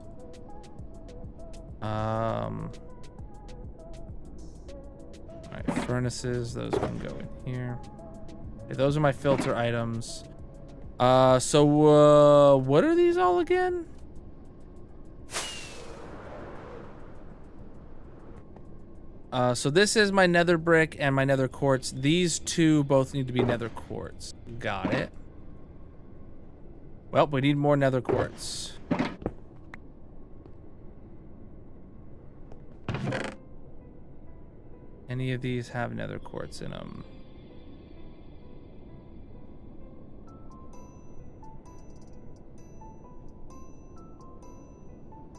All right, furnaces, those can go in here. Okay, those are my filter items. So what are these all again? So this is my nether brick and my nether quartz. These two both need to be nether quartz. Got it. Well, we need more nether quartz. Any of these have nether quartz in them?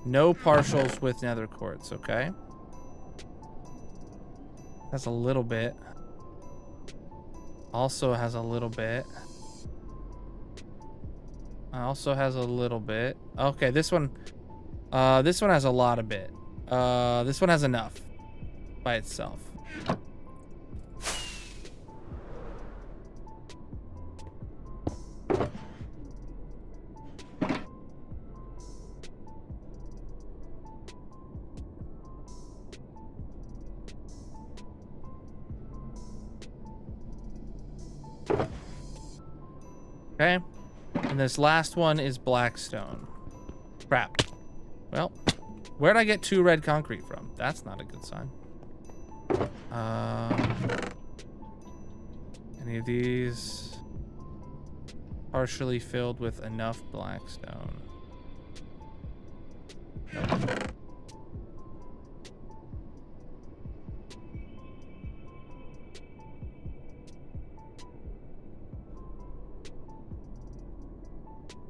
No partials with nether quartz, okay? That's a little bit. Also has a little bit. Also has a little bit. Okay, this one has a lot of bit. This one has enough by itself. Okay, and this last one is blackstone. Crap. Well, where'd I get 2 red concrete from? That's not a good sign. of these partially filled with enough blackstone? Nope.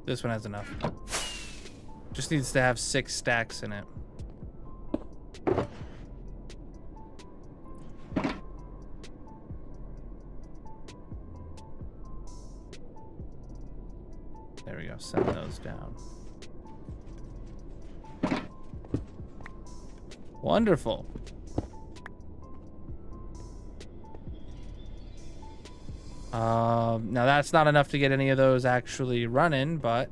This one has enough. Just needs to have 6 stacks in it. There we go, send those down. Wonderful. Now that's not enough to get any of those actually running, but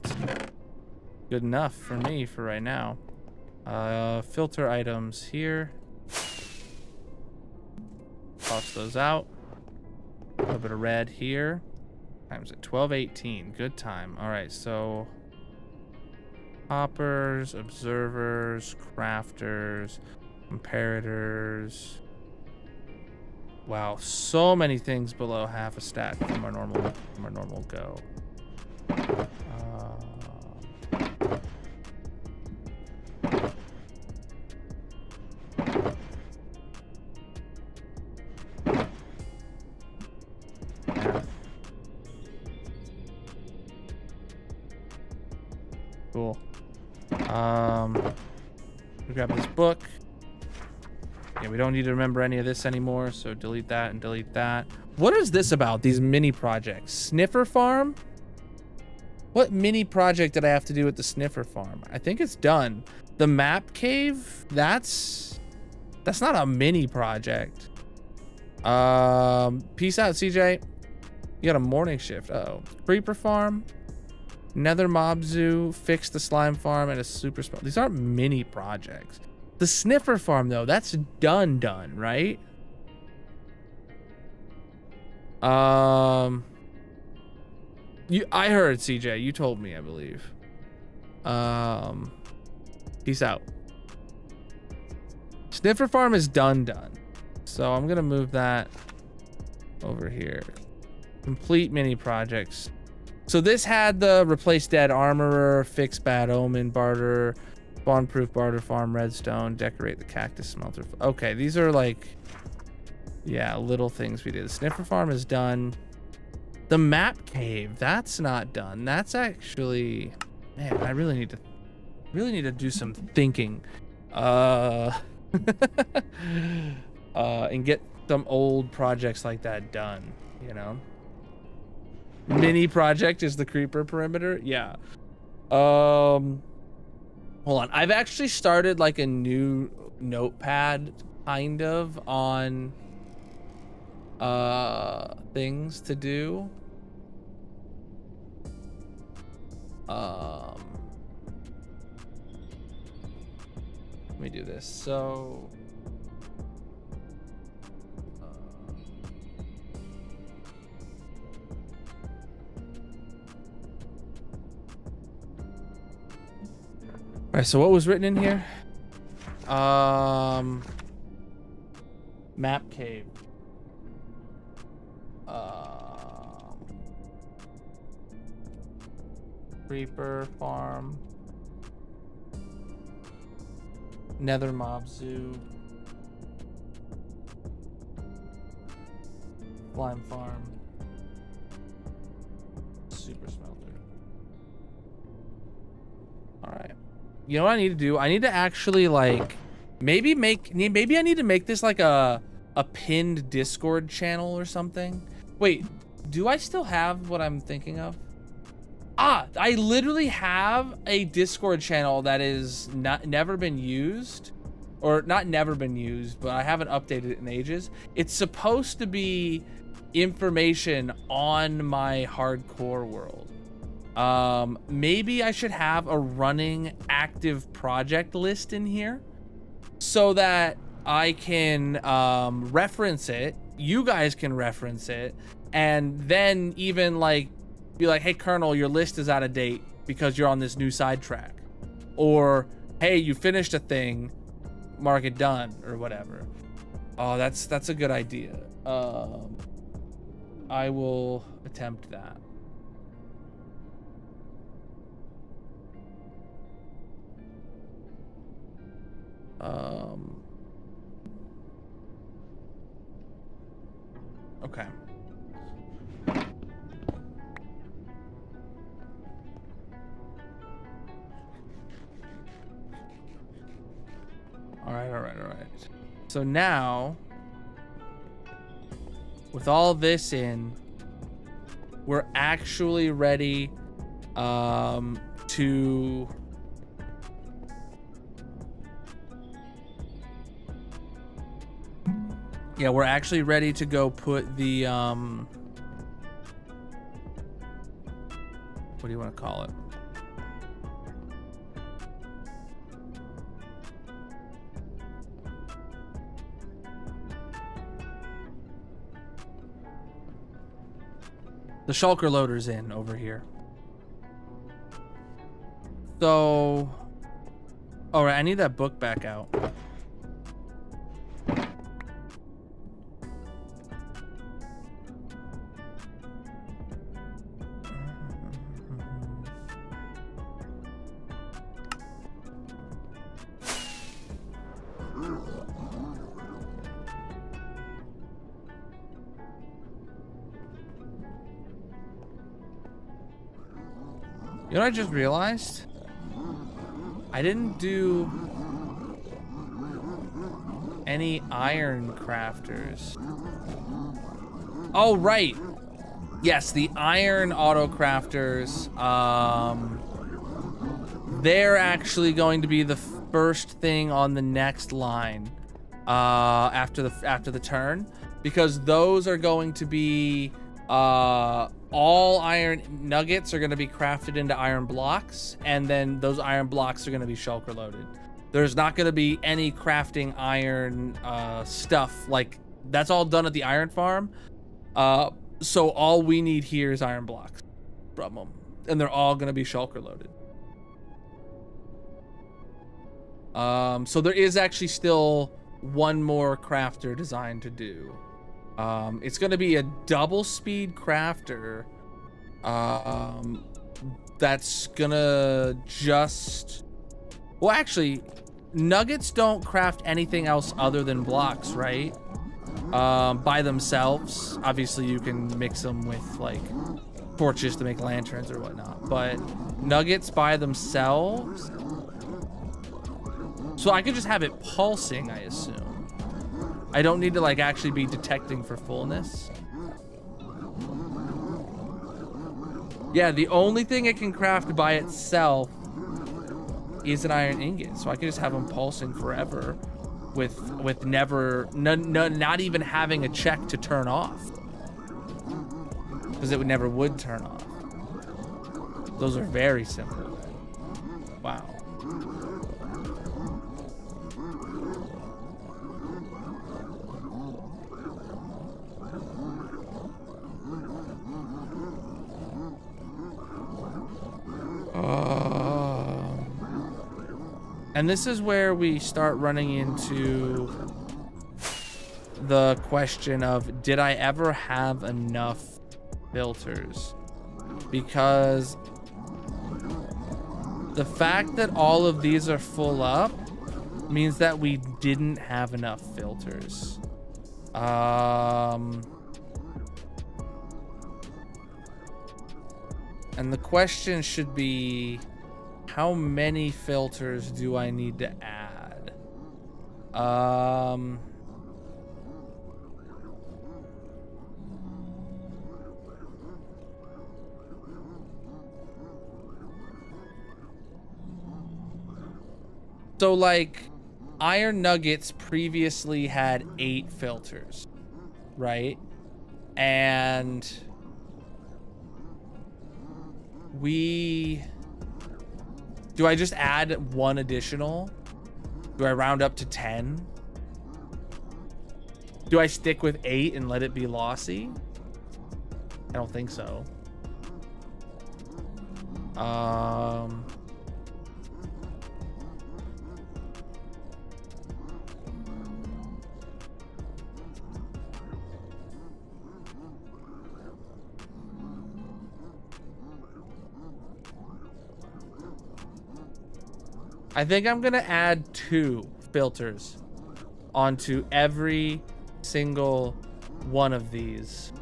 good enough for me for right now. Filter items here. Toss those out. A little bit of red here. Times at 1218. Good time. All right, so hoppers, observers, crafters, comparators. Wow, so many things below half a stack from our normal go. Cool. We grab this book. Yeah, we don't need to remember any of this anymore, so delete that and delete that. What is this about, these mini projects? Sniffer farm? What mini project did I have to do with the sniffer farm? I think it's done. The map cave? That's not a mini project. Peace out, CJ. You got a morning shift. Uh-oh. Creeper farm. Nether mob zoo. Fix the slime farm and a super spell. These aren't mini projects. The sniffer farm, though, that's done, right? I heard, CJ. You told me, I believe. Peace out. Sniffer farm is done. So I'm gonna move that over here. Complete mini projects. So this had the replace dead armorer, fix bad omen, barter, spawn proof barter farm, redstone, decorate the cactus smelter. Okay, these are like, yeah, little things we did. The sniffer farm is done. The map cave, that's not done. That's actually, man, I really need to do some thinking. And get some old projects like that done, you know? Mini project is the creeper perimeter. Yeah. Hold on. I've actually started like a new notepad kind of on things to do. Let me do this. So all right, so what was written in here? Map cave. Creeper farm. Nether mob zoo. Slime farm. Super smelter. All right. You know what I need to do? I need to actually like maybe I need to make this like a pinned Discord channel or something. Wait, do I still have what I'm thinking of? I literally have a Discord channel that is never been used, or not never been used, but I haven't updated it in ages. It's supposed to be information on my hardcore world. Maybe I should have a running active project list in here so that I can reference it, you guys can reference it, and then even like be like, hey Colonel, your list is out of date because you're on this new sidetrack, or hey, you finished a thing, mark it done, or whatever. Oh, that's a good idea. I will attempt that. Okay. All right. So now, with all this in, we're actually ready to we're actually ready to go put the what do you want to call it? The shulker loaders in over here. So, all right, I need that book back out. You know what I just realized? I didn't do any iron crafters. Oh, right. Yes, the iron auto crafters. They're actually going to be the first thing on the next line after the turn, because those are going to be all iron nuggets are going to be crafted into iron blocks, and then those iron blocks are going to be shulker loaded. There's not going to be any crafting iron stuff. Like, that's all done at the iron farm. So all we need here is iron blocks from them, and they're all going to be shulker loaded. So there is actually still one more crafter design to do. It's going to be a double speed crafter. That's gonna just, well, actually, nuggets don't craft anything else other than blocks, right? By themselves. Obviously, you can mix them with like torches to make lanterns or whatnot, but nuggets by themselves. So I could just have it pulsing, I assume. I don't need to like actually be detecting for fullness. Yeah, the only thing it can craft by itself is an iron ingot. So I could just have them pulsing forever with never, not even having a check to turn off. Because it never would turn off. Those are very simple. Wow. And this is where we start running into the question of, did I ever have enough filters? Because the fact that all of these are full up means that we didn't have enough filters. And the question should be, how many filters do I need to add? So like, iron nuggets previously had 8 filters, right? And do I just add 1 additional? Do I round up to 10? Do I stick with 8 and let it be lossy? I don't think so. I think I'm gonna add 2 filters onto every single one of these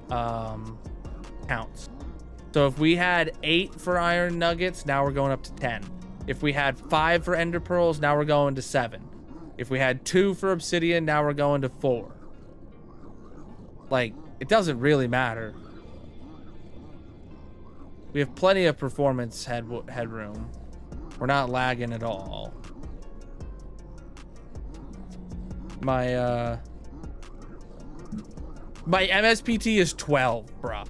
counts. So if we had 8 for iron nuggets, now we're going up to 10. If we had 5 for ender pearls, now we're going to 7. If we had 2 for obsidian, now we're going to 4. Like, it doesn't really matter. We have plenty of performance headroom. We're not lagging at all. My MSPT is 12, bro.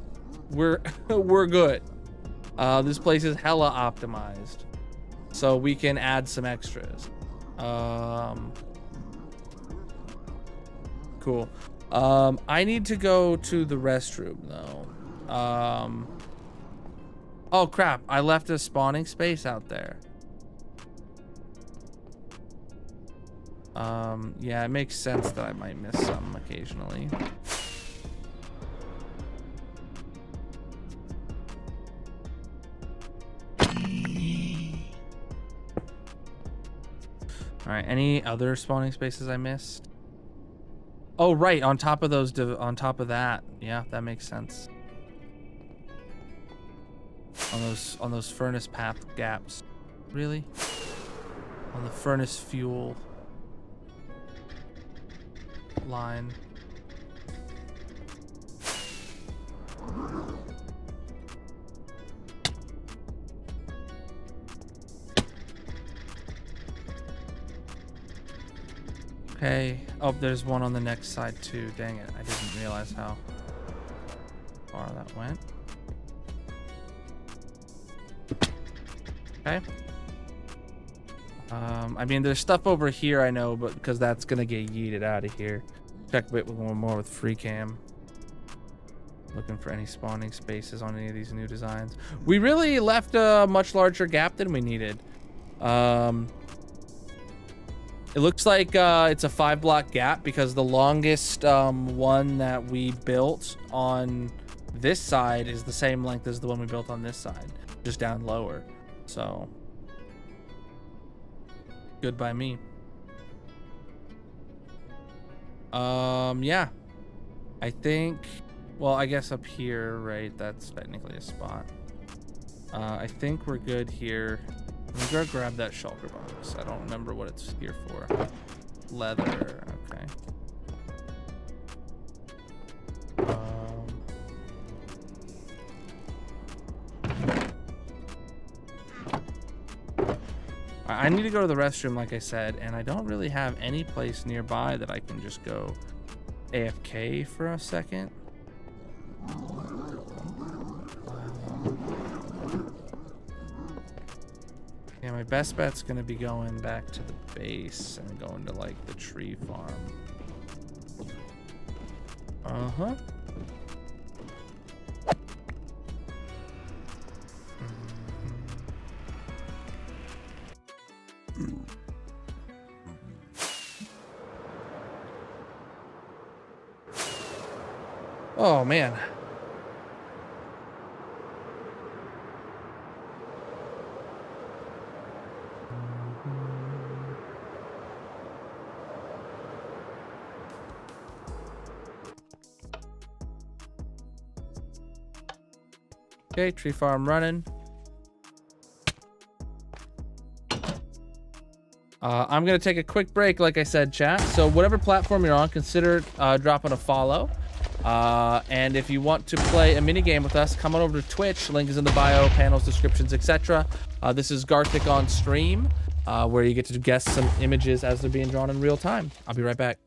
We're good. This place is hella optimized, so we can add some extras. Cool. I need to go to the restroom though. Oh crap, I left a spawning space out there. Yeah, it makes sense that I might miss some occasionally. All right, any other spawning spaces I missed? Oh, right, on top of those, on top of that. Yeah, that makes sense. On those furnace path gaps. Really? On the furnace fuel line. Okay. Oh, there's one on the next side too. Dang it. I didn't realize how far that went. Okay. I mean, there's stuff over here, I know, but because that's gonna get yeeted out of here. Check a bit with one more with free cam. Looking for any spawning spaces on any of these new designs. We really left a much larger gap than we needed. It looks like it's a 5-block gap because the longest one that we built on this side is the same length as the one we built on this side, just down lower. So good by me. Yeah, I think, well, I guess up here, right, that's technically a spot. I think we're good here. Let me go grab that shulker box. I don't remember what it's here for. Leather, okay. I need to go to the restroom, like I said, and I don't really have any place nearby that I can just go AFK for a second. Yeah, my best bet's gonna be going back to the base and going to like the tree farm. Uh-huh. Oh man. Okay, tree farm running. I'm gonna take a quick break, like I said, chat. So whatever platform you're on, consider dropping a follow. And if you want to play a mini game with us, come on over to Twitch. Link is in the bio, panels, descriptions, etc. This is Garthik on stream, where you get to guess some images as they're being drawn in real time. I'll be right back.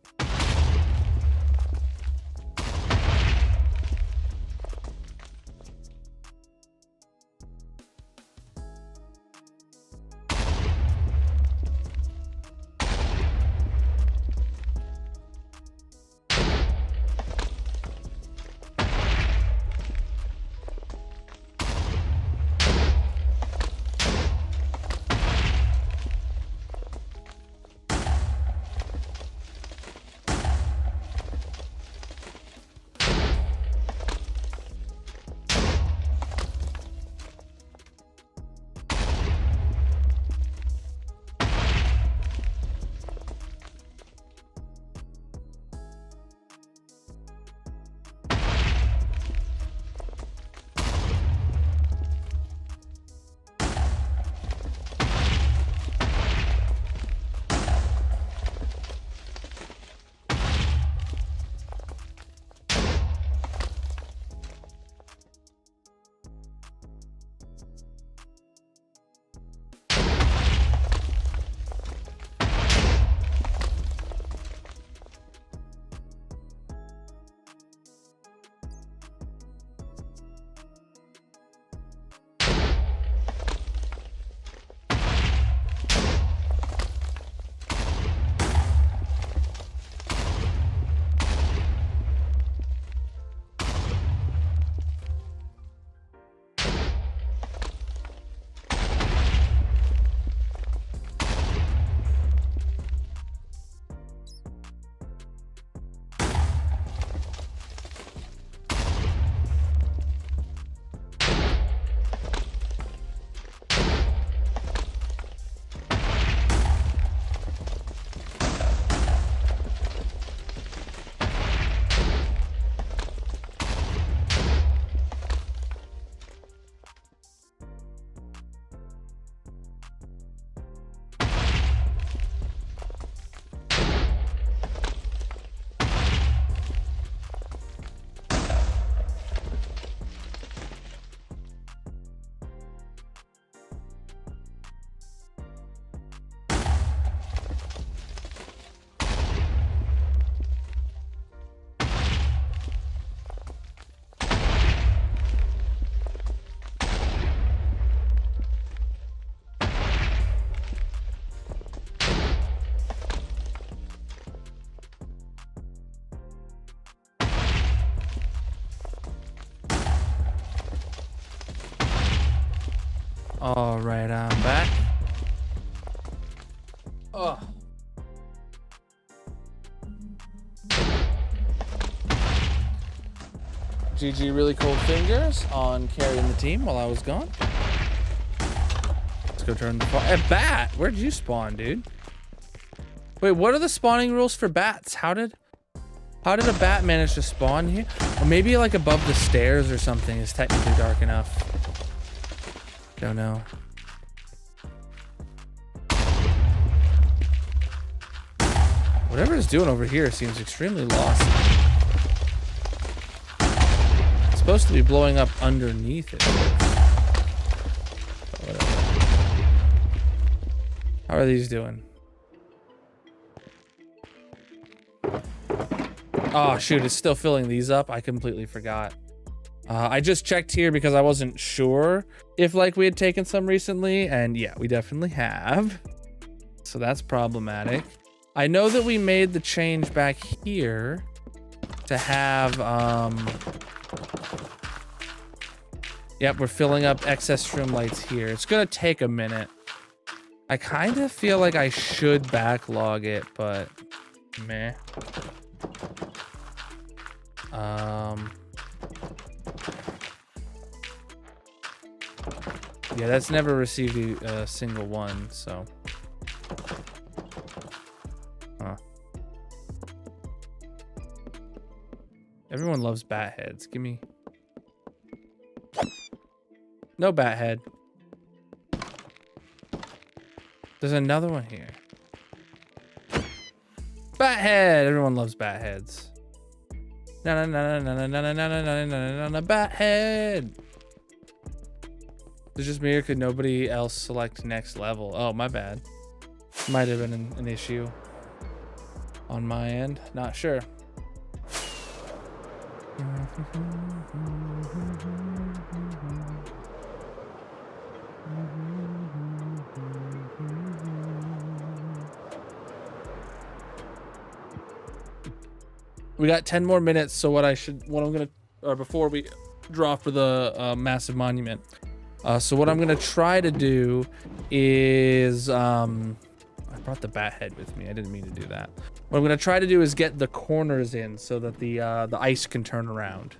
All right, I'm back. Oh. GG really cold fingers on carrying the team while I was gone. Let's go turn the Hey, bat! Where'd you spawn, dude? Wait, what are the spawning rules for bats? How did a bat manage to spawn here? Or maybe like above the stairs or something is technically dark enough. Don't know. Whatever it's doing over here seems extremely lost. It's supposed to be blowing up underneath it. But whatever. How are these doing? Oh shoot, it's still filling these up. I completely forgot. I just checked here because I wasn't sure if like we had taken some recently, and yeah, we definitely have. So that's problematic. I know that we made the change back here to have yep, we're filling up excess shroom lights here. It's gonna take a minute. I kind of feel like I should backlog it, but meh. Yeah, that's never received a single one, so. Huh. Everyone loves bat heads. Give me. No bat head. There's another one here. Bat head! Everyone loves bat heads. Na na na na na na na na na na na bat head! Is it just me or could nobody else select next level? Oh, my bad. Might have been an issue on my end. Not sure. We got 10 more minutes, so before we draw for the massive monument. So what I'm gonna try to do is, I brought the bat head with me. I didn't mean to do that. What I'm gonna try to do is get the corners in so that the ice can turn around.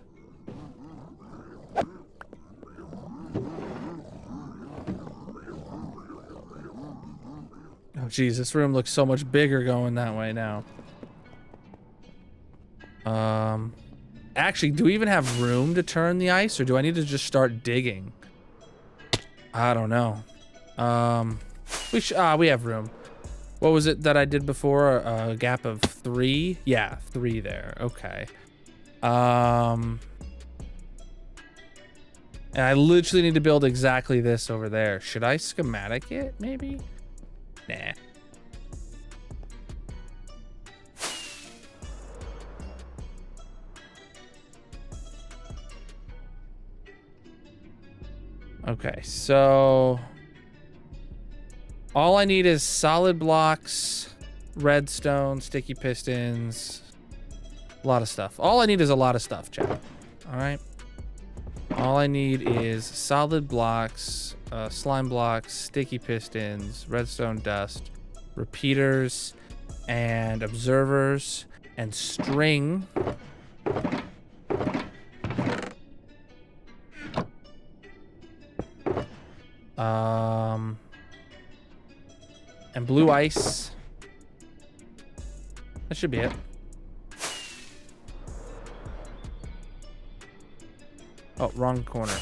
Oh geez, this room looks so much bigger going that way now. Actually, do we even have room to turn the ice, or do I need to just start digging? I don't know. We have room. What was it that I did before? A gap of 3? Yeah, 3 there. Okay. And I literally need to build exactly this over there. Should I schematic it, maybe? Nah. Okay, so all I need is solid blocks, redstone, sticky pistons, a lot of stuff. All I need is a lot of stuff, chat. All right. All I need is solid blocks, slime blocks, sticky pistons, redstone dust, repeaters, and observers, and string. And blue ice. That should be it. Oh, wrong corner.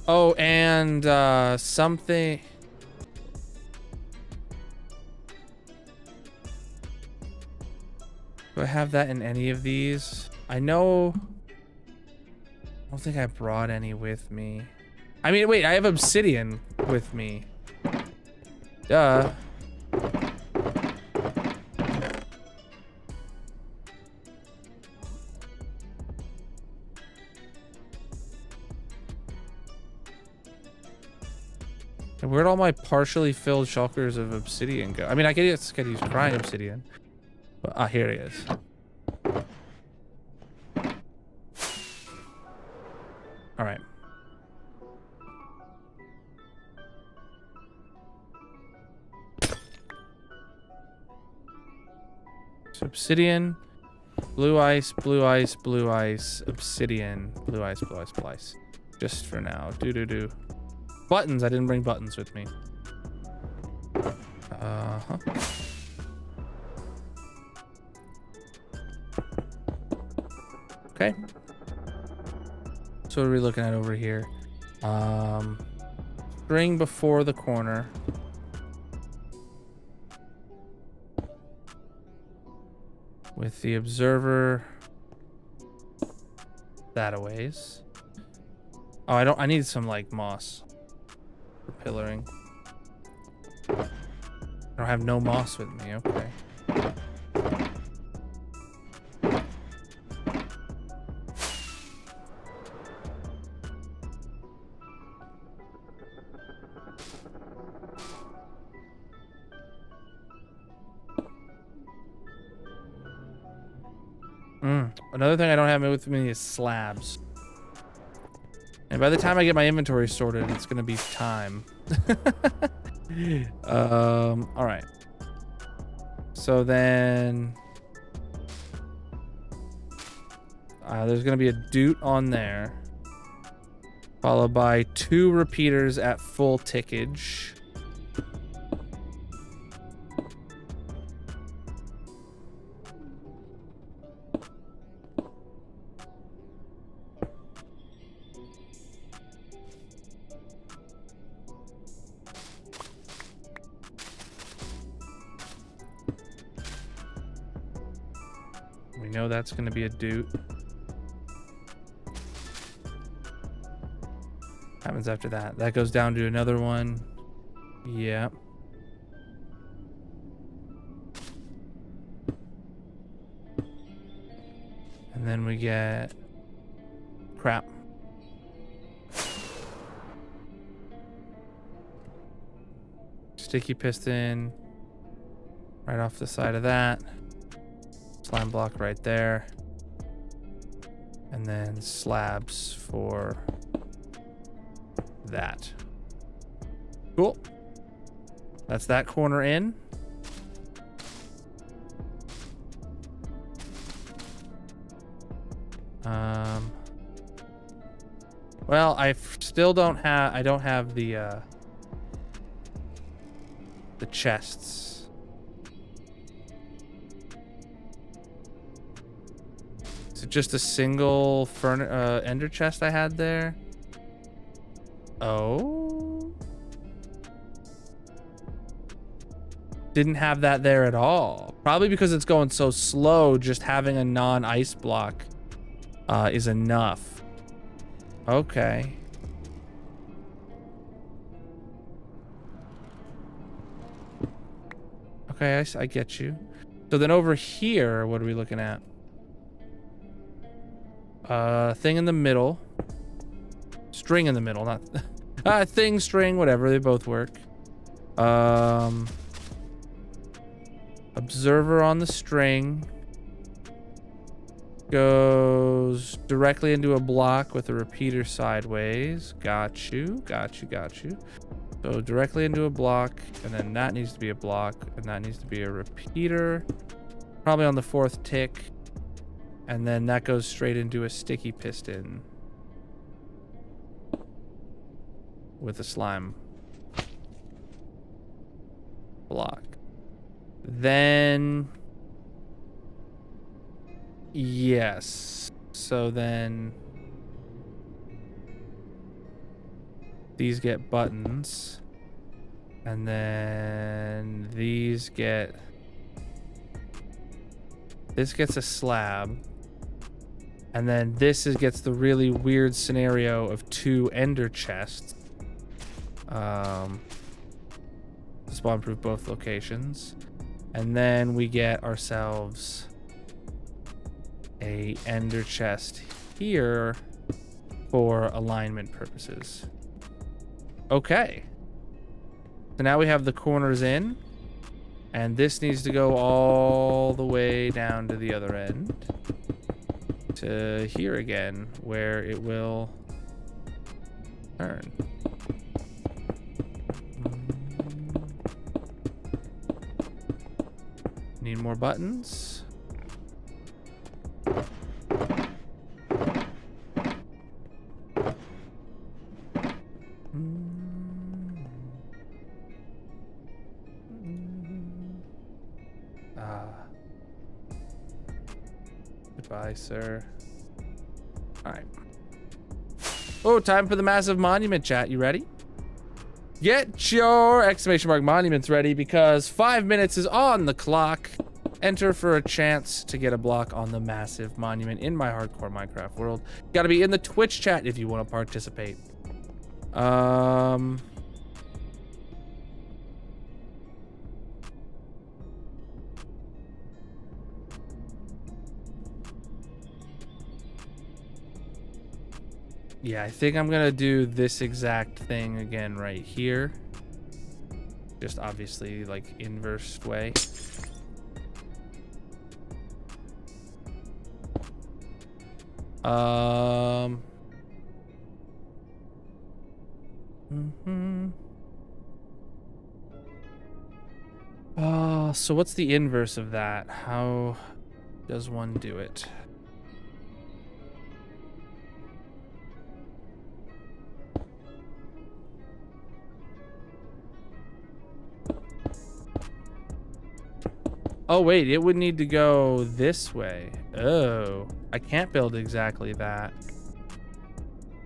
Oh, and something. Do I have that in any of these? I know. I don't think I brought any with me. I mean, wait, I have obsidian with me. Duh. And where'd all my partially filled shulkers of obsidian go? I mean, I guess I could use crying obsidian. But, here it is. All right. So obsidian, blue ice, blue ice, blue ice, obsidian, blue ice, blue ice, blue ice. Just for now. Do. Buttons. I didn't bring buttons with me. Uh-huh. Okay. So what are we looking at over here? String before the corner. With the observer that a ways. Oh, I need some like moss for pillaring. I don't have no moss with me, okay. Another thing I don't have with me is slabs. And by the time I get my inventory sorted, it's gonna be time. All right. So then, there's gonna be a doot on there, followed by 2 repeaters at full tickage. We know that's going to be a doot. Happens after that. That goes down to another one. Yeah. And then we get crap. Sticky piston right off the side of that. Slime block right there. And then slabs for that. Cool. That's that corner in. Well, I still don't have, I don't have the chests. Is it just a single ender chest I had there? Oh. Didn't have that there at all. Probably because it's going so slow, just having a non-ice block is enough. Okay. Okay, I get you. So then over here, what are we looking at? Thing in the middle. String in the middle, not thing, string, whatever, they both work. Observer on the string goes directly into a block with a repeater sideways. Got you. So directly into a block, and then that needs to be a block, and that needs to be a repeater, probably on the 4th tick, and then that goes straight into a sticky piston with a slime block. Then yes, so then these get buttons, and then these get, this gets a slab, and then this gets the really weird scenario of 2 ender chests. Spawn proof both locations, and then we get ourselves a ender chest here for alignment purposes. Okay, so now we have the corners in, and this needs to go all the way down to the other end to here again, where it will turn. Need more buttons. Goodbye, sir. All right. Oh, time for the massive monument, chat. You ready? Get your exclamation mark monuments ready because 5 minutes is on the clock. Enter for a chance to get a block on the massive monument in my hardcore Minecraft world. Got to be in the Twitch chat if you want to participate. Yeah, I think I'm gonna do this exact thing again right here. Just obviously like inverse way. So what's the inverse of that? How does one do it? Oh wait, it would need to go this way. Oh, I can't build exactly that.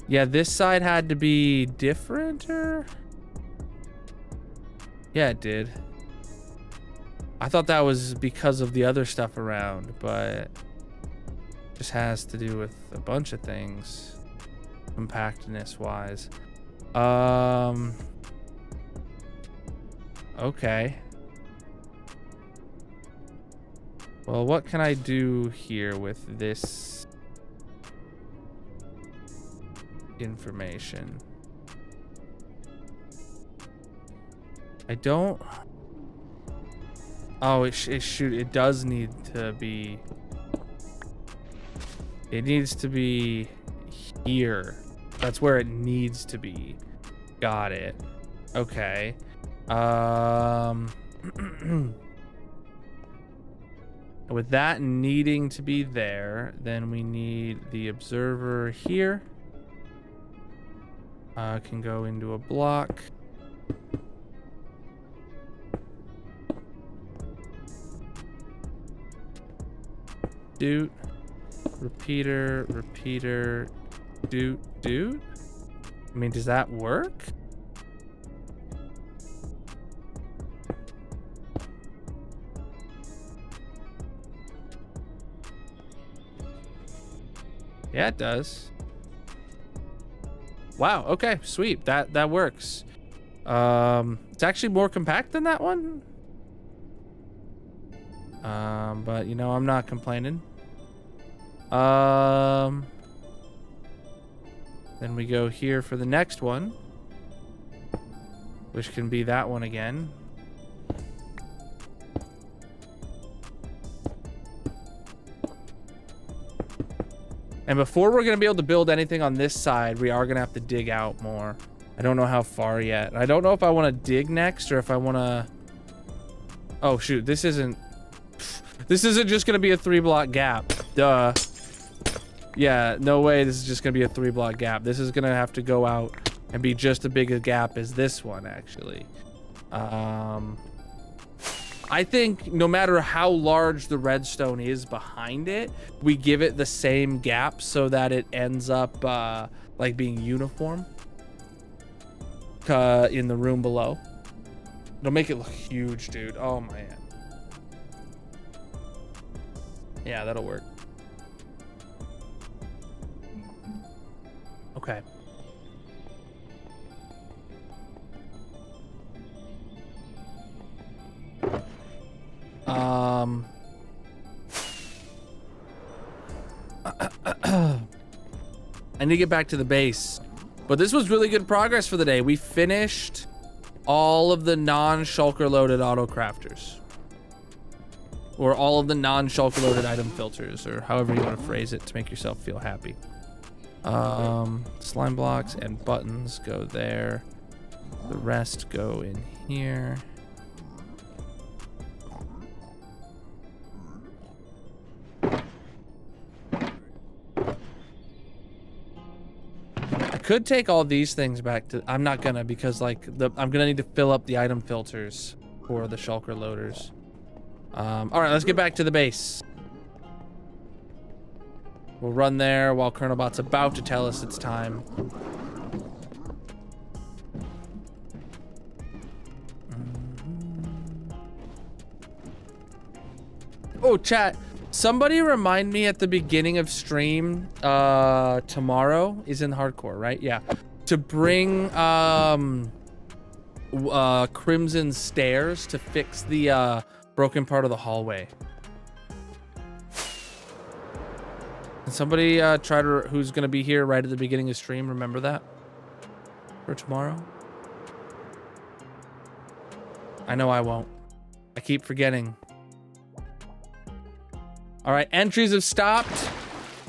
Yeah, this side had to be different, or? Yeah, it did. I thought that was because of the other stuff around, but just has to do with a bunch of things, compactness wise. Okay. Well, what can I do here with this information? I don't. Oh, it does need to be. It needs to be here. That's where it needs to be. Got it. Okay. With that needing to be there, then we need the observer here. Can go into a block. Doot. Repeater, repeater, doot, doot. I mean, does that work? Yeah, it does. Wow, okay, sweet. That works. It's actually more compact than that one. But you know, I'm not complaining. Then we go here for the next one, which can be that one again. And before we're gonna be able to build anything on this side, we are gonna have to dig out more. I don't know how far yet. I don't know if I want to dig next or if I want to. Oh shoot, this isn't just gonna be a 3-block gap. Duh. Yeah, no way this is just gonna be a 3-block gap. This is gonna have to go out and be just as big a gap as this one, actually. I think no matter how large the redstone is behind it, we give it the same gap so that it ends up like being uniform in the room below. It'll make it look huge, dude. Oh man. Yeah, that'll work. Okay. I need to get back to the base, but this was really good progress for the day. We finished all of the non-shulker loaded auto crafters, or all of the non-shulker loaded item filters, or however you want to phrase it to make yourself feel happy. Slime blocks and buttons go there. The rest go in here. Could take all these things back to. I'm not gonna, because like I'm gonna need to fill up the item filters for the shulker loaders. All right, let's get back to the base. We'll run there while Colonel Bot's about to tell us it's time. Oh, chat. Somebody remind me at the beginning of stream, tomorrow is in hardcore, right? Yeah. To bring, Crimson Stairs to fix the, broken part of the hallway. Can somebody, try to, who's gonna be here right at the beginning of stream, remember that? For tomorrow? I know I won't. I keep forgetting. All right, entries have stopped.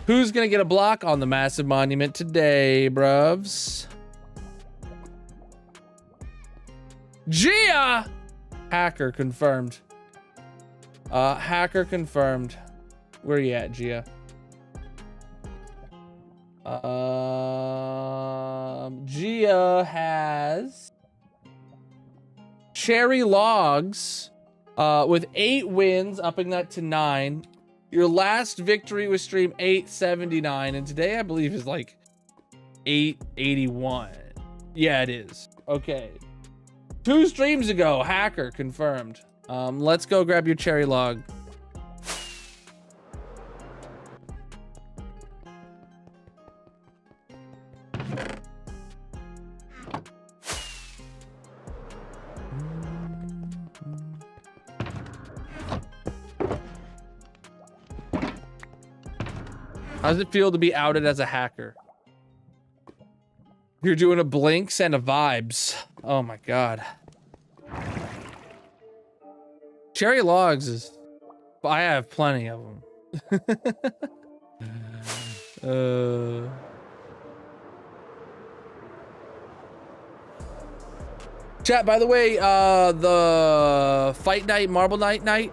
Who's gonna get a block on the massive monument today, bruvs? Gia! Hacker confirmed. Hacker confirmed. Where you at, Gia? Gia has Cherry Logs with 8 wins, upping that to 9. Your last victory was stream 879, and today I believe is like 881. Yeah, it is. Okay. 2 streams ago, Hacker confirmed. Let's go grab your cherry log. How does it feel to be outed as a hacker? You're doing a blinks and a vibes. Oh my god. Cherry logs is... I have plenty of them. Chat, by the way, the fight night, marble night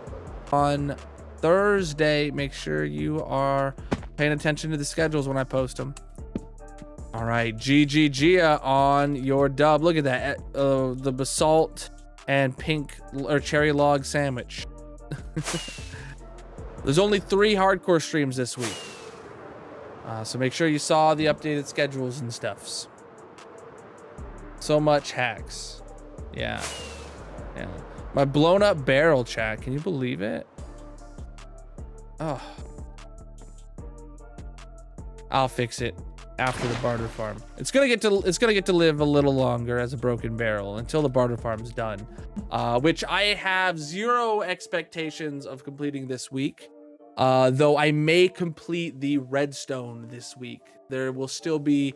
on Thursday. Make sure you are paying attention to the schedules when I post them. All right, GG Gia on your dub. Look at that, the basalt and pink or cherry log sandwich. There's only 3 hardcore streams this week, so make sure you saw the updated schedules and stuffs. So much hacks. Yeah. My blown up barrel, chat. Can you believe it? Oh. I'll fix it after the barter farm. It's gonna get to live a little longer as a broken barrel until the barter farm's done, which I have 0 expectations of completing this week. Though I may complete the redstone this week. There will still be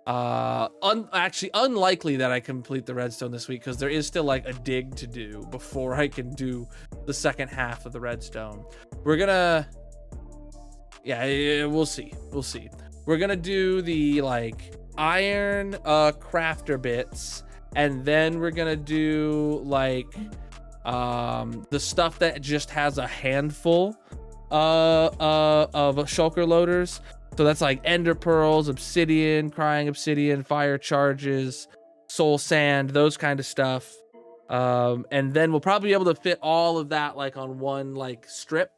actually unlikely that I complete the redstone this week because there is still like a dig to do before I can do the second half of the redstone. We're gonna, yeah, we'll see. We're gonna do the like iron crafter bits, and then we're gonna do like the stuff that just has a handful of shulker loaders. So that's like ender pearls, obsidian, crying obsidian, fire charges, soul sand, those kind of stuff. And then we'll probably be able to fit all of that like on one like strip,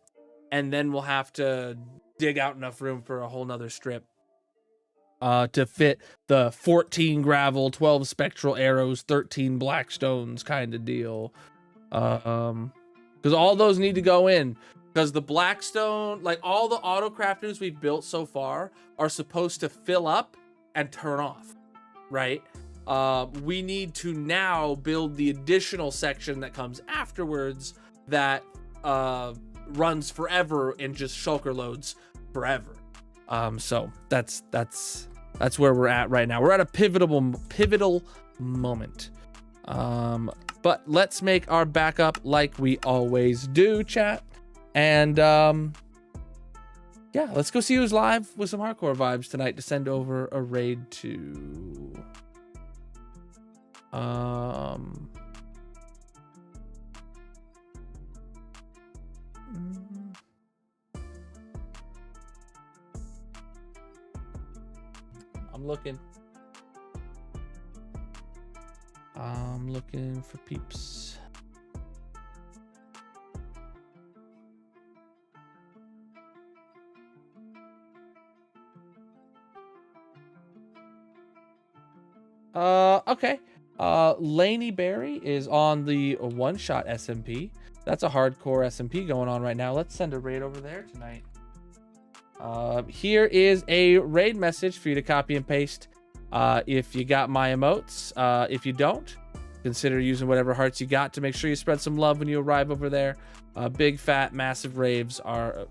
and then we'll have to dig out enough room for a whole nother strip to fit the 14 gravel, 12 spectral arrows, 13 black stones kind of deal. Because all those need to go in. Because the blackstone, like all the auto crafters we've built so far are supposed to fill up and turn off, right? We need to now build the additional section that comes afterwards that runs forever and just shulker loads forever. So that's where we're at right now. We're at a pivotal moment. But let's make our backup like we always do, chat. And yeah, let's go see who's live with some hardcore vibes tonight to send over a raid to. I'm looking for peeps. Okay. Laney Berry is on the one-shot SMP. That's a hardcore SMP going on right now. Let's send a raid over there tonight. Here is a raid message for you to copy and paste. If you got my emotes. If you don't, consider using whatever hearts you got to make sure you spread some love when you arrive over there. Big, fat, massive raids are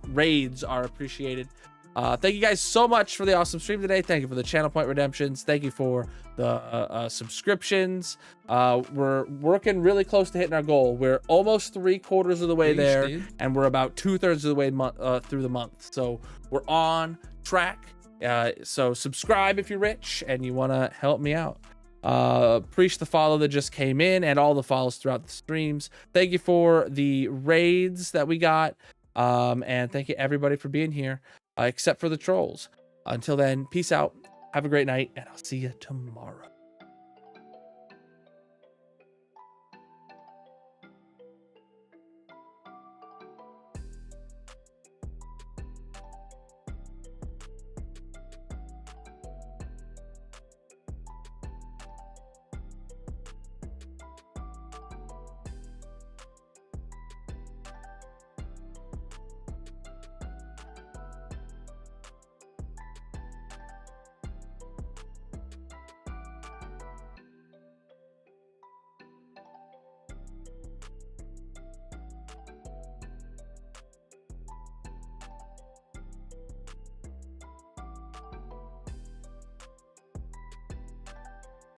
appreciated. Thank you guys so much for the awesome stream today. Thank you for the channel point redemptions. Thank you for the subscriptions. We're working really close to hitting our goal. We're almost 3/4 of the way there, dude. and we're about 2/3 of the way through the month. So we're on track. So subscribe if you're rich and you want to help me out. Appreciate the follow that just came in and all the follows throughout the streams. Thank you for the raids that we got. And thank you everybody for being here. Except for the trolls. Until then, peace out. Have a great night, and I'll see you tomorrow.